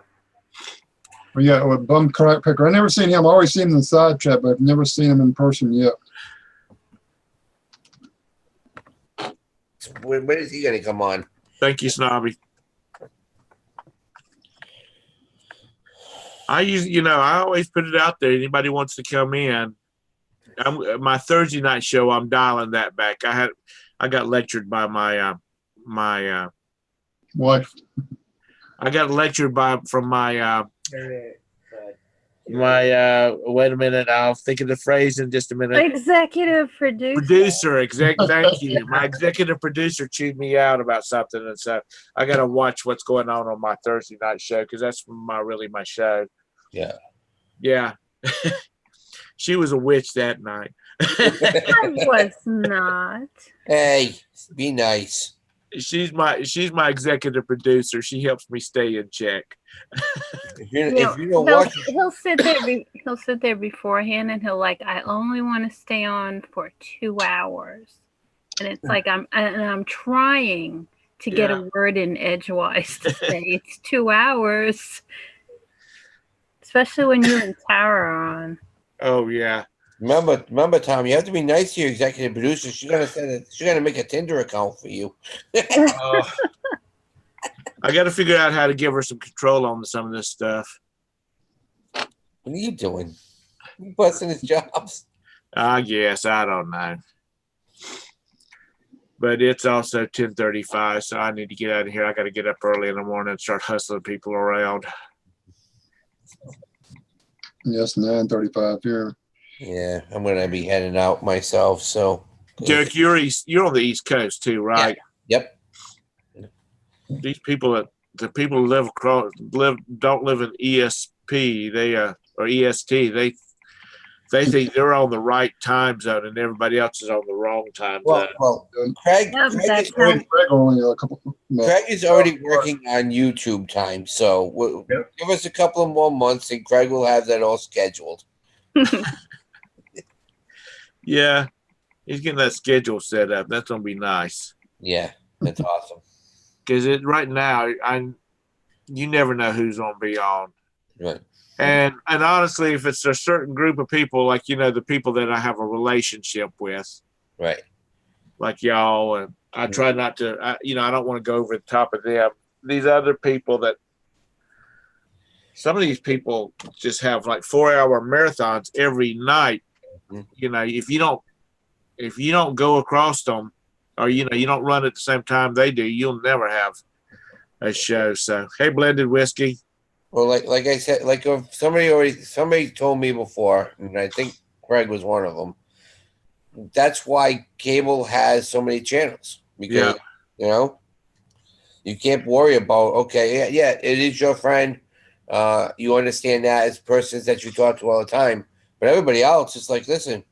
Well, yeah, with Bum Crack Picker. I never seen him. I always seen him in the side chat, but I've never seen him in person yet. When is he gonna come on? Thank you, Snobby. I always put it out there. Anybody wants to come in, my Thursday night show, I'm dialing that back. I got lectured by my Wife. I got lectured from my wait a minute, I'll think of the phrase in just a minute. Executive producer. Thank you. My executive producer chewed me out about something, and so I got to watch what's going on my Thursday night show, because that's my show. Yeah. She was a witch that night. I was not. Hey, be nice. She's my executive producer. She helps me stay in check. If you don't watch, he'll sit there. He'll sit there beforehand, and he'll I only want to stay on for 2 hours, and it's like I'm trying to get a word in edgewise to say it's 2 hours, especially when you and Tara are on. Oh yeah. Remember, Tom, you have to be nice to your executive producer. She's gonna make a Tinder account for you. I got to figure out how to give her some control on some of this stuff. What are you doing? You busting his chops? I guess, I don't know. But it's also 10:35, so I need to get out of here. I got to get up early in the morning and start hustling people around. Yes, 9:35 here. Yeah, I'm gonna be heading out myself. So, Derek, you're on the East Coast too, right? Yep. These people the people who don't live in ESP, or EST, they think they're on the right time zone and everybody else is on the wrong time zone. Well, Craig is already working on YouTube time, so give us a couple of more months and Craig will have that all scheduled. Yeah, he's getting that schedule set up. That's gonna be nice. Yeah, that's awesome. Because right now, you never know who's gonna be on. Right. And honestly, if it's a certain group of people, like the people that I have a relationship with, right, like y'all, and I try not to, I don't want to go over the top of them. These other people some of these people just have 4-hour marathons every night. If you don't go across them, or you don't run at the same time they do, you'll never have a show. So, hey, Blended Whiskey. Well, like I said, somebody told me before, and I think Craig was one of them. That's why cable has so many channels, because you can't worry about it is your friend. You understand that as persons that you talk to all the time, but everybody else is listen,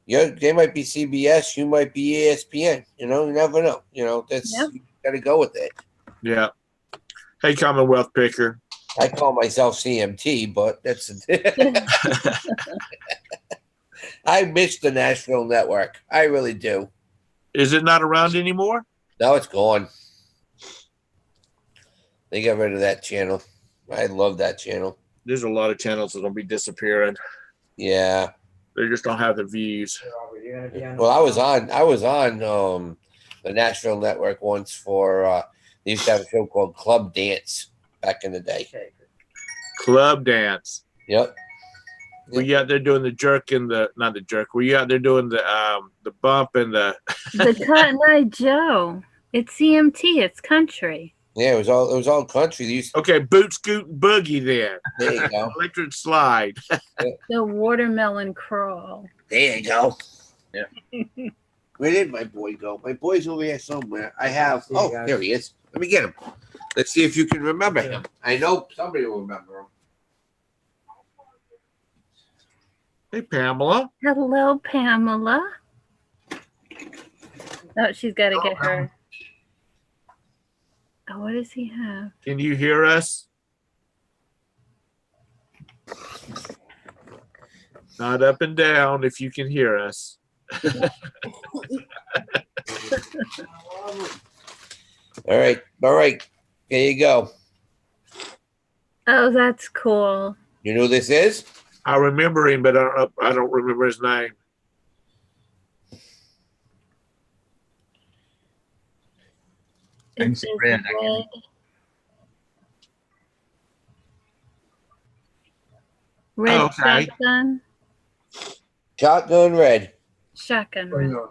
they might be CBS, you might be ESPN. You never know. You got to go with it. Yeah. Hey, Commonwealth Picker. I call myself CMT, but that's I miss the Nashville network. I really do. Is it not around anymore? No, it's gone. They got rid of that channel. I love that channel. There's a lot of channels that'll be disappearing. Yeah. They just don't have the views. Well, I was on the Nashville network once for they used to have a show called Club Dance back in the day. Club Dance. Yep. Were you out there doing the jerk and not the jerk? Were you out there doing the bump and the Cotton Eye Joe? It's CMT. It's country. Yeah, it was all country. Okay, boot scoot boogie then. There you go. Electric slide. The watermelon crawl. There you go. Yeah. Where did my boy go? My boy's over here somewhere. I have. Oh, there he is. Let me get him. Let's see if you can remember him. I know somebody will remember him. Hey, Pamela. Hello, Pamela. Oh, she's got to get her. Oh, what does he have? Can you hear us? Not up and down if you can hear us. All right. All right. Here you go. Oh, that's cool. You know who this is? I remember him, but I don't remember his name. I can It see says red. I can- red Oh, okay. shotgun. Shotgun Red. Shotgun. Oh, red. yeah. Oh,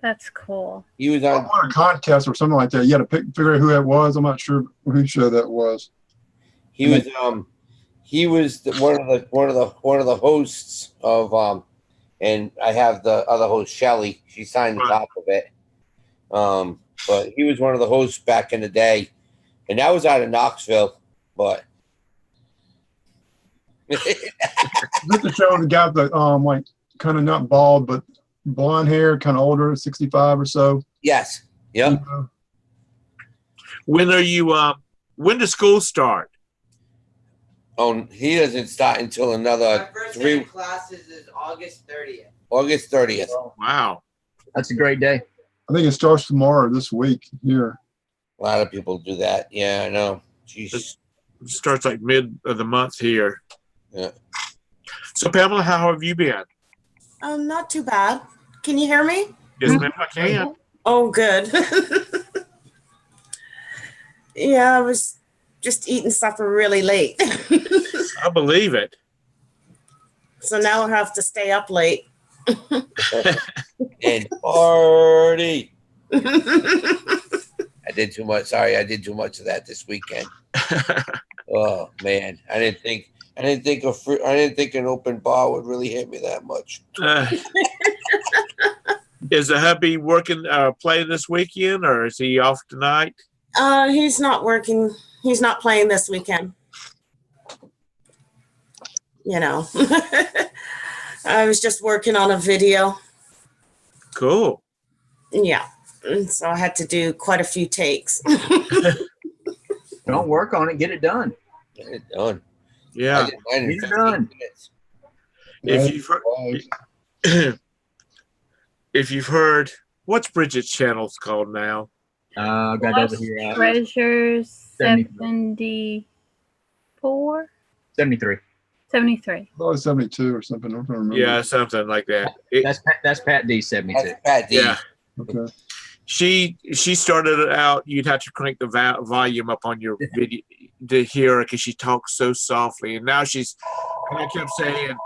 That's cool. He was I on. won a contest or something like that. You had to figure out who that was. I'm not sure whose show that was. He was one of the hosts of and I have the other host Shelly. She signed the top of it. But he was one of the hosts back in the day, and that was out of Knoxville. But Is this the show the guy that like kind of not bald but blonde hair, kind of older, 65 or so? yes, yep. When are you? When does school start? Oh, he doesn't start until another My first day 3 of classes is August 30th. August 30th. Wow. That's a great day. I think it starts tomorrow this week here. A lot of people do that. Yeah, I know. Jeez. It starts like mid of the month here. Yeah. So Pamela, how have you been? Not too bad. Can you hear me? Yes, ma'am, I can. Oh, good. Yeah, I was just eating supper really late. I believe it. So now I have to stay up late. And party. I did too much. Sorry, I did too much of that this weekend. Oh man, I didn't think an open bar would really hit me that much. Is the hubby working, playing this weekend, or is he off tonight? He's not working. He's not playing this weekend. You know, I was just working on a video. Cool. Yeah. And so I had to do quite a few takes. Don't work on it. Get it done. Get it done. I Yeah. did mine in Get it 15 done. minutes. If you've heard, if you've heard, what's Bridget's channel's called now? Got it over here. Treasures 73. 74? 73. 73. Oh, 72 or something. I don't remember. Yeah, something like that. It- That's Pat D 72. That's Pat D. yeah. Okay. She started it out. You'd have to crank the volume up on your video to hear her because she talks so softly. And now and I kept saying,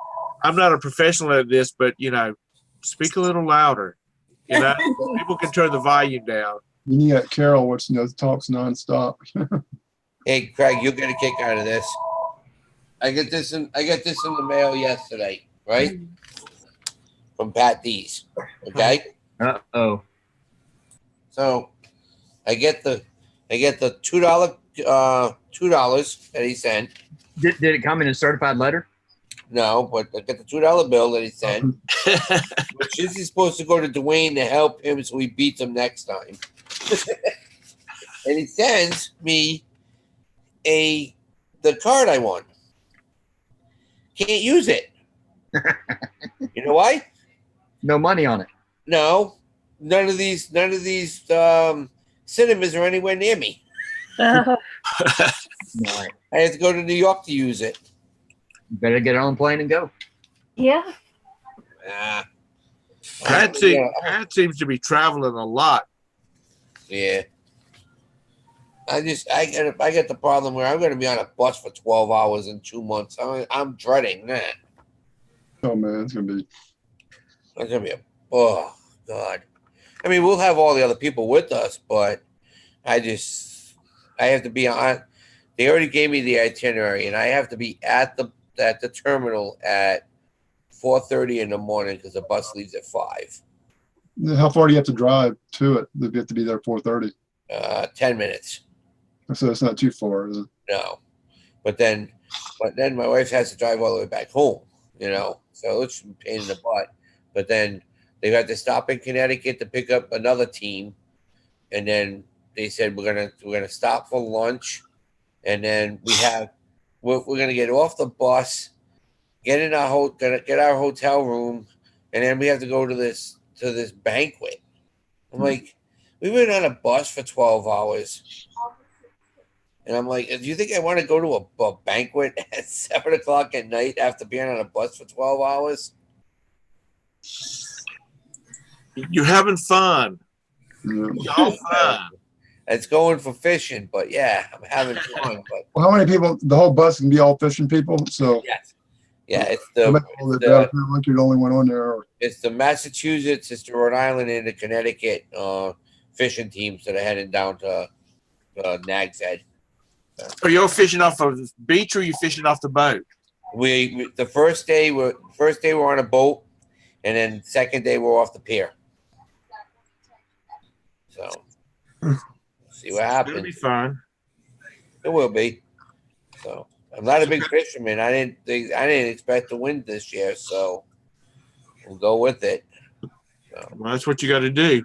I'm not a professional at this, but speak a little louder. People can turn the volume down. Then you got Carol, which talks nonstop. Hey, Craig, you'll get a kick out of this. I get this in the mail yesterday, right? From Pat D's. Okay. Uh-oh. So I get the $2 that he sent. Did it come in a certified letter? No, but I get the $2 bill that he sent, which is he's supposed to go to Dwayne to help him so he beats him next time. And he sends me the card I won. Can't use it. You know why? No money on it. No, none of these cinemas are anywhere near me. Oh, No. I have to go to New York to use it. Better get on a plane and go. yeah. Ah. Pat seems to be traveling a lot. Yeah. I get the problem where I'm going to be on a bus for 12 hours in 2 months. I'm dreading that. Oh, man, it's going to be. That's going to be oh, God. I mean, we'll have all the other people with us, but I have to be on. They already gave me the itinerary, and I have to be at the terminal at 4:30 in the morning because the bus leaves at 5. How far do you have to drive to it? You have to be there at 4:30. 10 minutes. So it's not too far, is it? No, but then my wife has to drive all the way back home. So it's a pain in the butt. But then they got to stop in Connecticut to pick up another team, and then they said we're gonna stop for lunch, and then we're gonna get off the bus get in our get our hotel room, and then we have to go to this banquet. I'm like, we've been on a bus for 12 hours. And I'm like, do you think I want to go to a banquet at 7 o'clock at night after being on a bus for 12 hours? You're having fun. Yeah. It's all fun. It's going for fishing, but yeah, I'm having fun. But Well, how many people? The whole bus can be all fishing people. So yes, yeah, it's how the many people that better feel like you're the only one on there. it's the Massachusetts, it's the Rhode Island, and the Connecticut fishing teams that are heading down to Nag's Head. Are you fishing off of the beach or are you fishing off the boat? We the first day we're on a boat, and then second day we're off the pier. So see what It'll be happens. fun. It will be. So I'm not a big fisherman. I didn't expect to win this year, so we'll go with it. So, Well, that's what you got to do.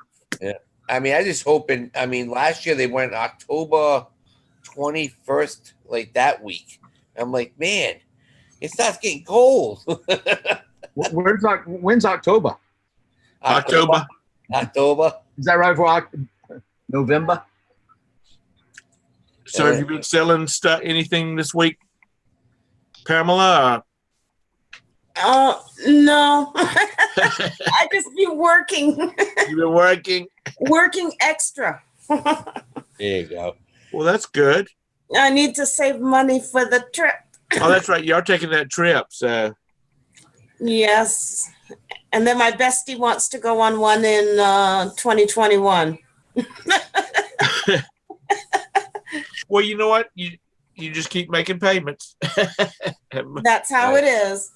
I mean, I just hoping. I mean, last year they went October 21st, like that week. I'm like, man, it starts getting cold. When's October? October. October. Is that right for November? So have you been selling stuff, anything this week, Pamela? No. I just be working, You've been working. working extra. There you go. Well, that's good. I need to save money for the trip. Oh, that's right. You're taking that trip. So Yes. And then my bestie wants to go on one in 2021. well, you know what? You just keep making payments. That's how it is.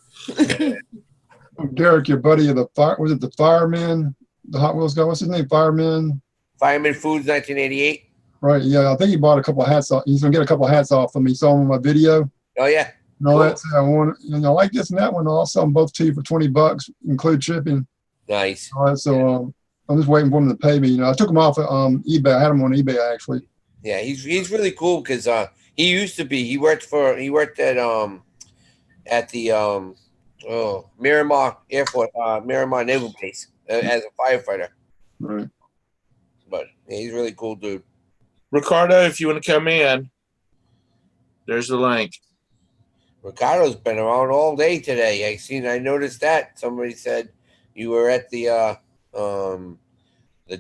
Derek, your buddy of the fire, was it the fireman? The Hot Wheels guy, what's his name? Fireman? Fireman Foods 1988. Right. Yeah, I think he bought a couple of hats off. He's gonna get a couple of hats off from me. Saw him on my video. Oh yeah. And all Cool. that. So I want, I like this and that one. I'll sell them both to you for $20, include shipping. Nice. All right. So I'm just waiting for him to pay me. I took him off of eBay. I had him on eBay actually. Yeah, he's really cool because he used to be. He worked at the Miramar Airport, Miramar Naval Base as a firefighter. Right. But yeah, he's a really cool dude. Ricardo, if you want to come in, there's the link. Ricardo's been around all day today. I noticed that. Somebody said you were at the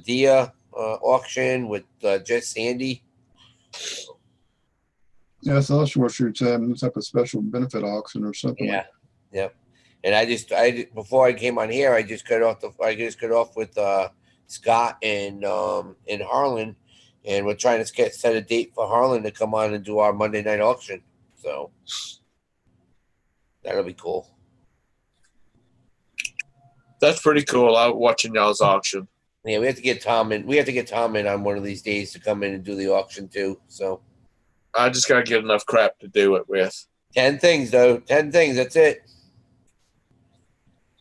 Dia auction with just Sandy. Yeah, so I'm sure it's some type of special benefit auction or something. Yeah. Yep. And I before I came on here, I just got off with Scott and in Harlan, and we're trying to set a date for Harlan to come on and do our Monday night auction. So that'll be cool. That's pretty cool. I'm watching y'all's auction. Yeah, we have to get Tom in. We have to get Tom in on one of these days to come in and do the auction too. So I just got to get enough crap to do it with. 10 things though. 10 things. That's it.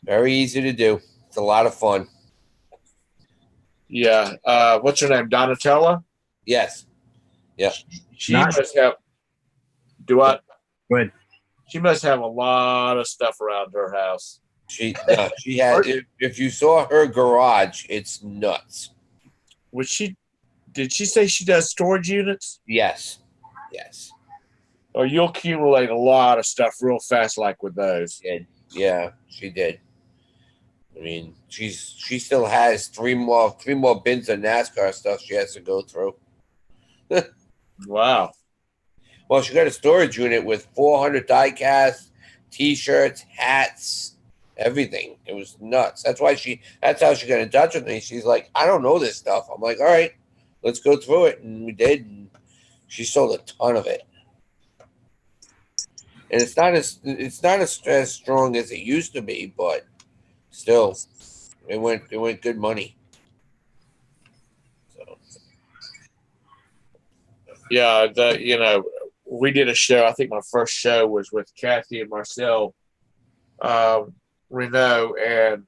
Very easy to do. It's a lot of fun. Yeah. What's her name? Donatella? Yes. Yeah. She Nice. must have. Do what? Go ahead. She must have a lot of stuff around her house. She had. If you saw her garage, it's nuts. Did she say she does storage units? Yes. Yes. Or you'll accumulate a lot of stuff real fast, like with those. Yeah, she did. I mean, she still has three more bins of NASCAR stuff she has to go through. Wow. Well, she got a storage unit with 400 die casts, T-shirts, hats, everything. It was nuts. That's how she got in touch with me. She's like, I don't know this stuff. I'm like, all right, let's go through it, and we did. And she sold a ton of it. And it's not as strong as it used to be, but still, it went good money. So Yeah, we did a show. I think my first show was with Kathy and Marcel Renault, and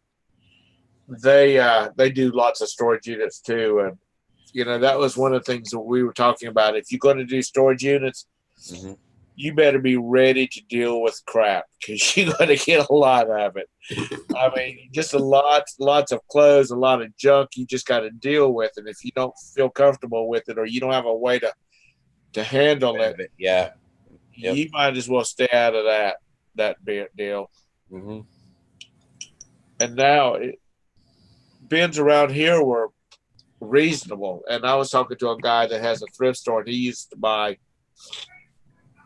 they do lots of storage units too. And that was one of the things that we were talking about. If you're going to do storage units, mm-hmm. you better be ready to deal with crap because you're going to get a lot of it. I mean, just lots of clothes, a lot of junk you just got to deal with. And if you don't feel comfortable with it or you don't have a way to handle it, Yeah. Yep. you might as well stay out of that deal. Mm-hmm. And now bins around here were reasonable. And I was talking to a guy that has a thrift store, and he used to buy,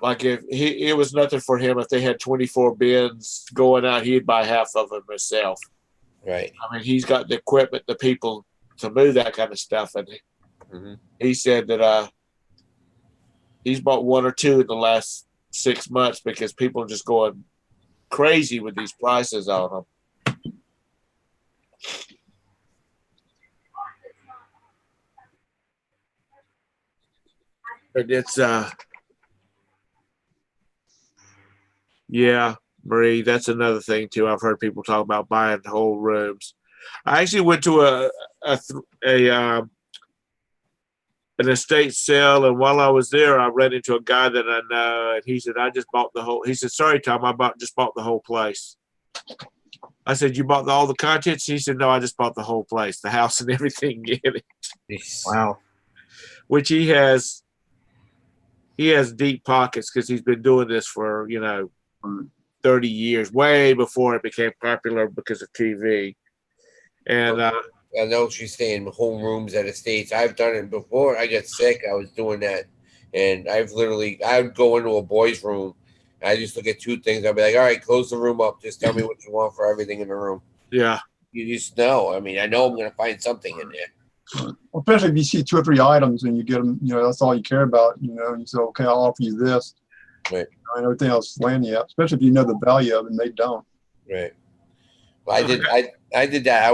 like, if it was nothing for him if they had 24 bins going out, he'd buy half of them himself. Right. I mean, he's got the equipment, the people to move that kind of stuff. And he said that he's bought one or two in the last 6 months because people are just going crazy with these prices on them. But it's yeah, Marie, that's another thing too. I've heard people talk about buying whole rooms. I actually went to an estate sale, and while I was there, I ran into a guy that I know, and he said, "I just bought the whole." He said, "Sorry, Tom, just bought the whole place." I said, "You bought all the contents?" He said, "No, I just bought the whole place, the house and everything in it." Wow. Which he has deep pockets because he's been doing this for 30 years, way before it became popular because of TV. And I know she's saying whole rooms at estates. I've done it before. I got sick. I was doing that, and I would go into a boy's room. I just look at two things. I'd be like, all right, close the room up. Just tell me what you want for everything in the room. Yeah. You just know. I mean, I know I'm going to find something in there. Well, especially if you see 2 or 3 items and you get them, that's all you care about, and you say, okay, I'll offer you this. Right. And everything else is laying you up, especially if you know the value of it and they don't. Right. Well, I did that.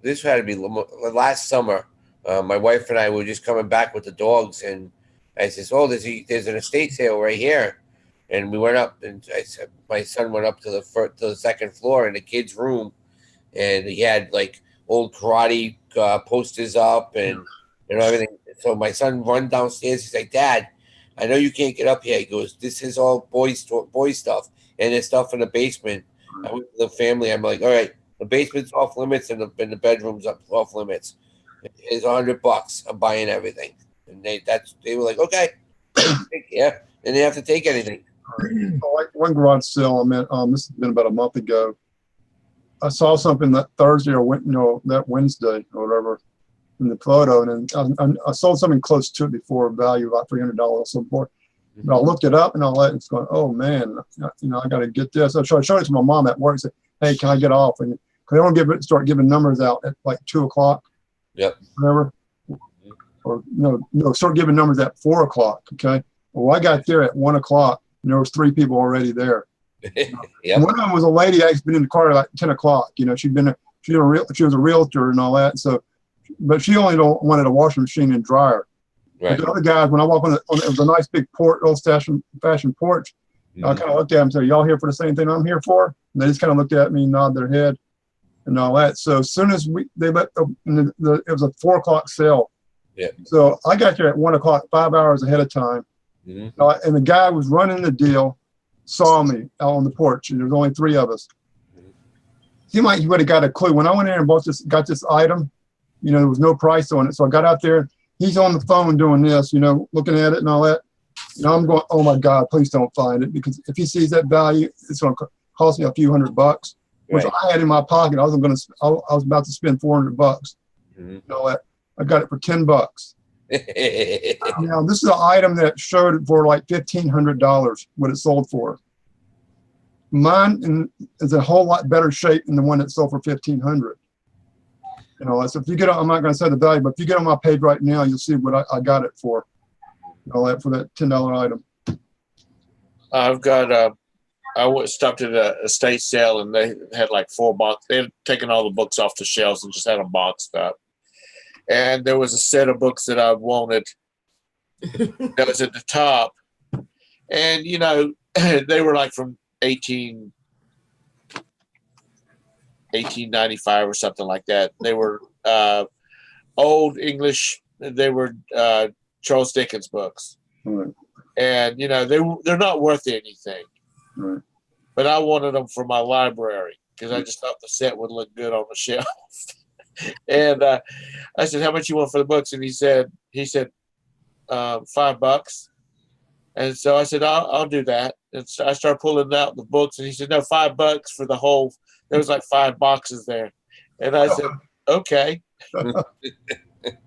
This had to be last summer. My wife and I were just coming back with the dogs, and I says, "Oh, there's an estate sale right here," and we went up, and I said, my son went up to the second floor in the kids' room, and he had like old karate posters up and everything. So my son run downstairs. He's like, "Dad, I know you can't get up here." He goes, "This is all boy stuff, and there's stuff in the basement." I went to the family. I'm like, "All right, the basement's off limits, and the bedroom's off limits. It's $100. I'm buying everything." And they were like, "Okay, yeah." And they have to take anything. Like one garage sale I met, this has been about a month ago. I saw something that Thursday or that Wednesday or whatever in the photo, and then I sold something close to it before, value about $300 or so forth. But I looked it up and it's going, oh man, I got to get this. I showed it to my mom at work and said, "Hey, can I get off?" And because they don't start giving numbers out at like 2:00. Yep. Whatever. Or start giving numbers at 4:00. Okay. Well, I got there at 1:00 and there was 3 people already there. Yep. One of them was a lady that's been in the car at like 10:00. She was a realtor and all that. So, but she only wanted a washing machine and dryer. Right. But the other guys, when I walked it was a nice big old fashioned porch. I kind of looked at them and said, "Y'all here for the same thing I'm here for?" And they just kind of looked at me, and nodded their head, and all that. So as soon as it was a 4:00 sale. Yeah. So I got there at 1:00, 5 hours ahead of time. Mm-hmm. And the guy was running the deal, saw me out on the porch, and there was only 3 of us. Seemed like he would have got a clue. When I went in and got this item, there was no price on it. So I got out there. He's on the phone doing this, looking at it and all that. I'm going, oh my God, please don't find it, because if he sees that value, it's going to cost me a few $100, which I had in my pocket. I was about to spend $400. All that. I got it for $10. Now this is an item that showed for like $1,500 what it sold for. Mine is a whole lot better shape than the one that sold for $1,500. So if you get, I'm not going to say the value, but if you get on my page right now, you'll see what I got it for. All that for that $10 item. I've got I stopped at a estate sale, and they had like 4 boxes. They had taken all the books off the shelves and just had them boxed up. And there was a set of books that I wanted that was at the top. And, they were like from 1895 or something like that. They were old English. They were Charles Dickens books. and they're not worth anything. Right. But I wanted them for my library because I just thought the set would look good on the shelf. And I said, "How much you want for the books?" And he said, $5. And so I said, I'll do that. And so I started pulling out the books, and he said, "No, $5 for the whole." There was like 5 boxes there, and I said, "Okay."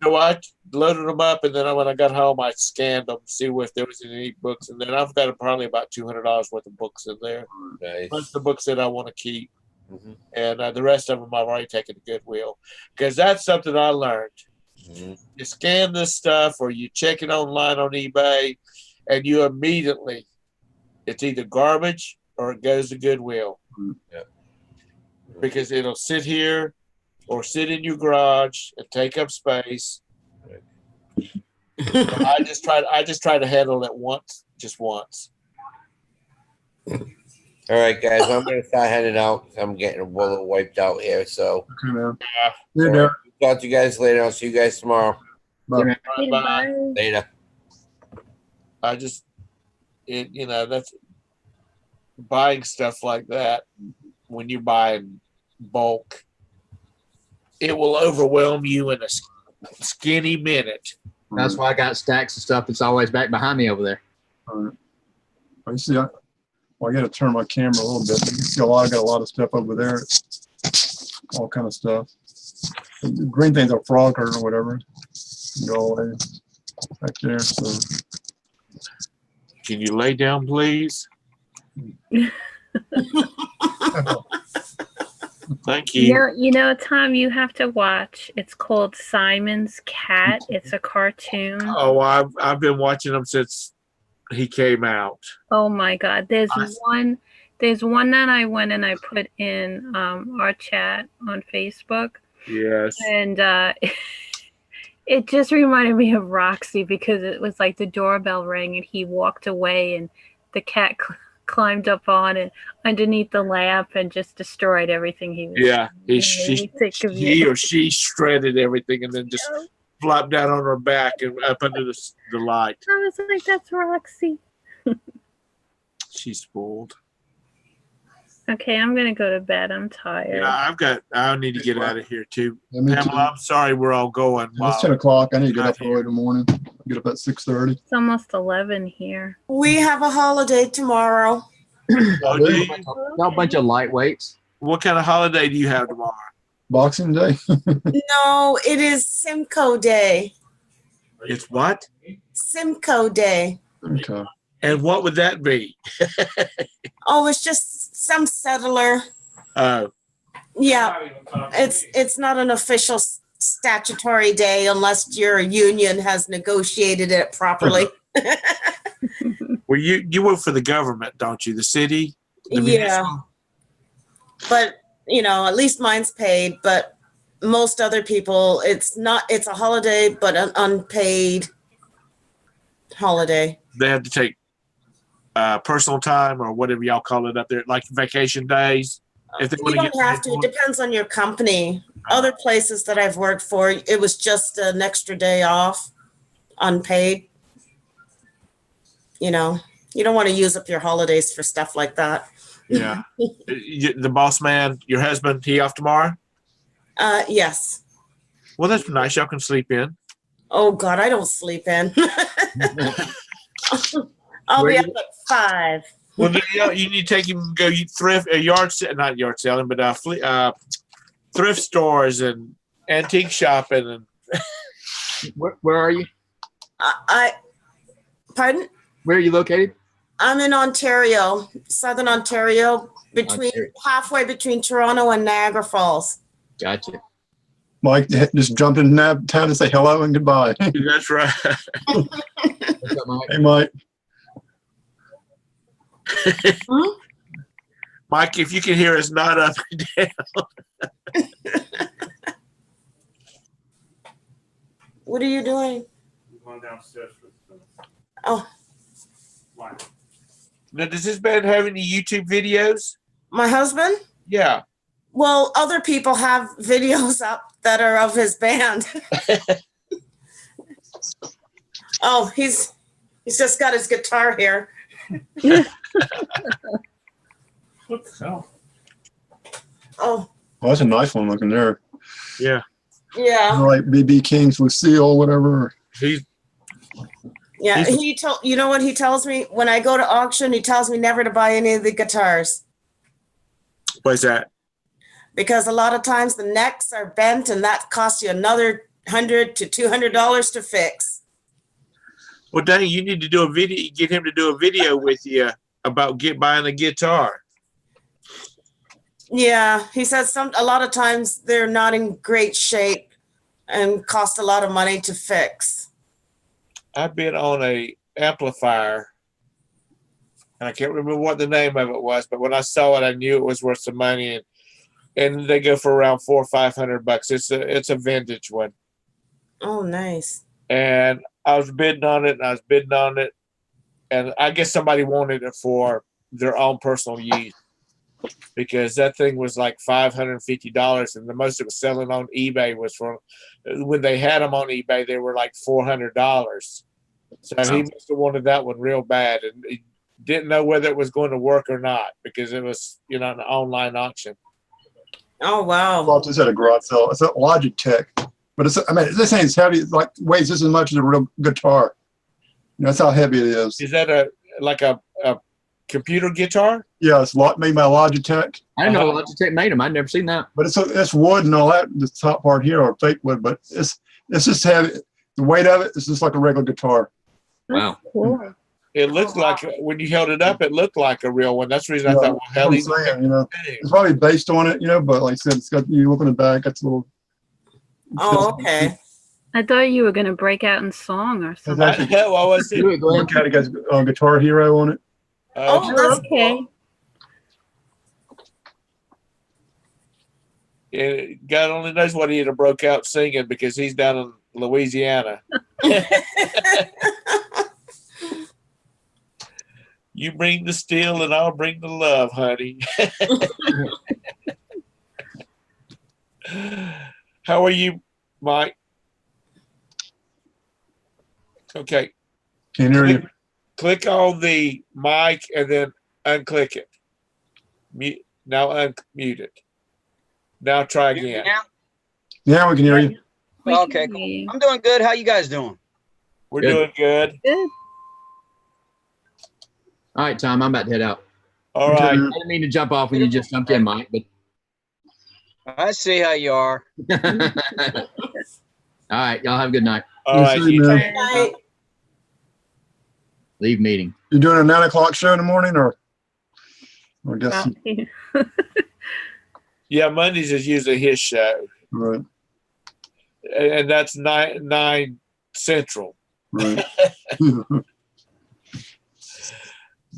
So I loaded them up, and then when I got home, I scanned them to see if there was any books, and then I've got probably about $200 worth of books in there. Nice. Plus the books that I want to keep, Mhm. and the rest of them I've already taken to Goodwill, because that's something I learned. Mhm. You scan this stuff, or you check it online on eBay, and you immediately, it's either garbage or it goes to Goodwill. Yep. Because it'll sit here or sit in your garage and take up space. So I just try to handle it just once. All right, guys, I'm gonna start heading out. I'm getting a little wiped out here, so Okay, man. Yeah. See you, Derek. talk to you guys later. I'll see you guys tomorrow. Bye. Bye. Later. I just, that's buying stuff like that. When you buy in bulk, it will overwhelm you in a skinny minute. That's why I got stacks of stuff that's always back behind me over there. All right. You see, I got to turn my camera a little bit. You can see I got a lot of stuff over there. All kind of stuff. The green things are Frogger or whatever. Go away back there. So Can you lay down, please? Thank you. Tom, you have to watch. It's called Simon's Cat. It's a cartoon. Oh, I've been watching them since he came out. Oh my God. There's one that I went and I put in our chat on Facebook. Yes. And it just reminded me of Roxy because it was like the doorbell rang and he walked away and the cat climbed up on it underneath the lamp and just destroyed everything he was doing. He or she shredded everything and then just flopped down on her back and up under the light. I was like, that's Roxy. She's spoiled. Okay, I'm gonna go to bed. I'm tired. Yeah, I need to get out of here too. yeah, me too. Pamela, I'm sorry we're all going. It's 10 o'clock. I need to get up early in the morning. Get up at 6:30. It's almost 11 here. We have a holiday tomorrow. Oh, do you? Not a bunch of lightweights. What kind of holiday do you have tomorrow? Boxing Day. No, it is Simcoe Day. It's what? Simcoe Day. Okay. And what would that be? Oh, it's just some settler. Yeah, it's not an official statutory day unless your union has negotiated it properly. Well, you work for the government, don't you? The city? The Yeah. municipal? But, at least mine's paid, but most other people, it's a holiday, but an unpaid holiday. They have to take personal time or whatever y'all call it up there, like vacation days. If they You want to don't get have to. It depends on your company. Other places that I've worked for, it was just an extra day off, unpaid. You don't want to use up your holidays for stuff like that. Yeah. The boss man, your husband, he off tomorrow? Yes. Well, that's nice. Y'all can sleep in. Oh God, I don't sleep in. I'll be up at 5. Well, then, you need to take him go not yard selling, but thrift stores and antique shopping. And Where are you? Pardon? Where are you located? I'm in Ontario, Southern Ontario, Ontario. halfway between Toronto and Niagara Falls. Gotcha. Mike just jumped in town to say hello and goodbye. that's right. What's up, Mike? Hey, Mike. Mike, if you can hear us, nod up and down. What are you doing? Going downstairs for Oh, Now, does this man have any YouTube videos? my husband? Yeah. Well, other people have videos up that are of his band. Oh, he's He's just got his guitar here. What the hell? Oh, Oh, that's a nice one looking there. Yeah. yeah. Like BB King's Lucille, whatever. He's Yeah, He's- he told you know what he tells me when I go to auction. He tells me never to buy any of the guitars what's that? because a lot of times the necks are bent, and that costs you another $100 to $200 to fix. Well, dang, you need to do a video. Get him to do a video with you about buying a guitar. Yeah, he says a lot of times they're not in great shape and cost a lot of money to fix. I bid on a amplifier, and I can't remember what the name of it was, but when I saw it, I knew it was worth some money, and they go for around $400 or $500. It's a vintage one, Oh, nice. and I was bidding on it, and I guess somebody wanted it for their own personal use because that thing was like $550, and the most it was selling on eBay was for when they had them on eBay, they were like $400. So he must have wanted that one real bad, and he didn't know whether it was going to work or not because it was, an online auction. Oh, I wow. bought this at a garage sale. It's a Logitech, but this thing's heavy. It's like weighs just as much as a real guitar. That's how heavy it is. Is that a computer guitar? Yeah, it's made by Logitech, I didn't know Logitech made them. I'd never seen that. but it's wood and all that. The top part here are fake wood, but it's just heavy. The weight of it is just like a regular guitar. Wow. Cool. It looked like when you held it up, it looked like a real one. That's the reason I thought, well, hell, I'm he's saying, it's probably based on it, but like I said, it's got, you look in the back, it's a little. Oh, okay. I thought you were gonna break out in song or It's something. actually, hell, I was Do it, go ahead. look at it, it has Guitar Hero on it. Oh, that's Okay. God only knows what he'd have broke out singing because he's down in Louisiana. You bring the steel and I'll bring the love, honey. How are you, Mike? Okay. Can't hear you. Click on the mic and then unclick it. Now unmute it. Now try again. Now? Yeah, we can hear you. We can Okay, hear you. I'm doing good. How you guys doing? We're Good. doing good. Good. All right, Tom, I'm about to head out. All right. I didn't mean to jump off when you just jumped in, Mike, but I see how you are. all right, y'all have a good night. All right. see, You man. too. Right. Leave meeting. You doing a 9 o'clock show in the morning or I guess, Yeah, Mondays is usually his show, right, and that's 9 Central. right.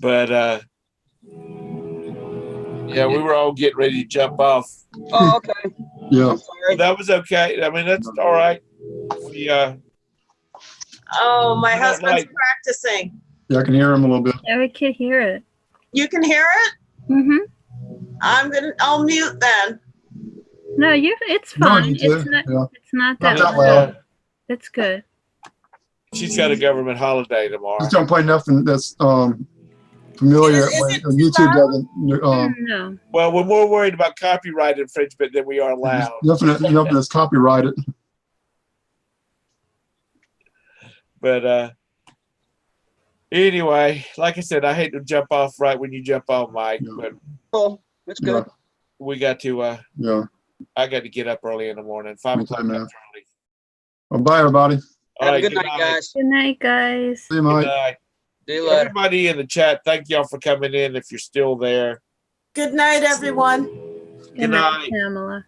But yeah, we were all getting ready to jump off. Oh, okay. Yeah, I'm sorry. That was okay. I mean, that's all right. We Oh, my You don't husband's like- practicing. yeah, I can hear him a little bit. Yeah, we can hear it. You can hear it? Mm-hmm. I'll mute then. No, it's No, fine. you do. It's not. Yeah. It's not Not that that loud. loud. It's good. she's got a government holiday tomorrow. Just don't play nothing that's familiar. Is it when too YouTube loud? doesn't. No. Well, we're more worried about copyright infringement than we are loud. Nothing that's copyrighted. But anyway, like I said, I hate to jump off right when you jump on, Mike. Yeah. But Cool. That's Yeah, good. we got to. yeah. I got to get up early in the morning. 5 Me o'clock. too, man. That's early. Well, bye, everybody. All Have right, a good night, guys. Good night, guys. See you, Good Mike. night. See you later. Everybody in the chat, thank y'all for coming in. If you're still there, Good night, everyone. Good night, night. Pamela.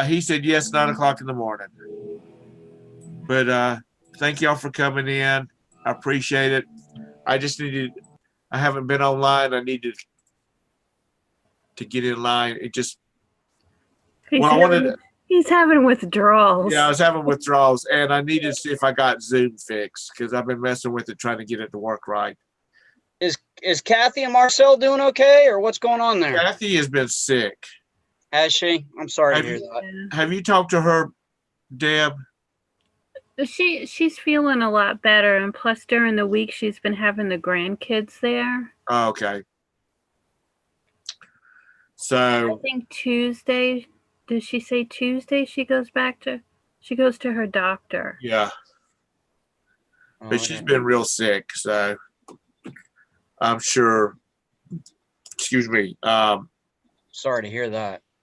he said yes, 9 o'clock in the morning. But thank y'all for coming in. I appreciate it. I haven't been online. I needed to get in line. It just, He's, well, I having, wanted, he's having withdrawals. yeah, I was having withdrawals, and I needed to see if I got Zoom fixed because I've been messing with it, trying to get it to work right. Is Kathy and Marcel doing okay, or what's going on there? Kathy has been sick. Has she? I'm sorry to Have hear you- that. Yeah. Have you talked to her, Deb? She's feeling a lot better, and plus during the week she's been having the grandkids there. Oh, okay. I So think Tuesday. Did she say Tuesday she goes to her doctor? yeah, Oh, but she's been real sick, so I'm sure. Excuse me. Sorry to hear that.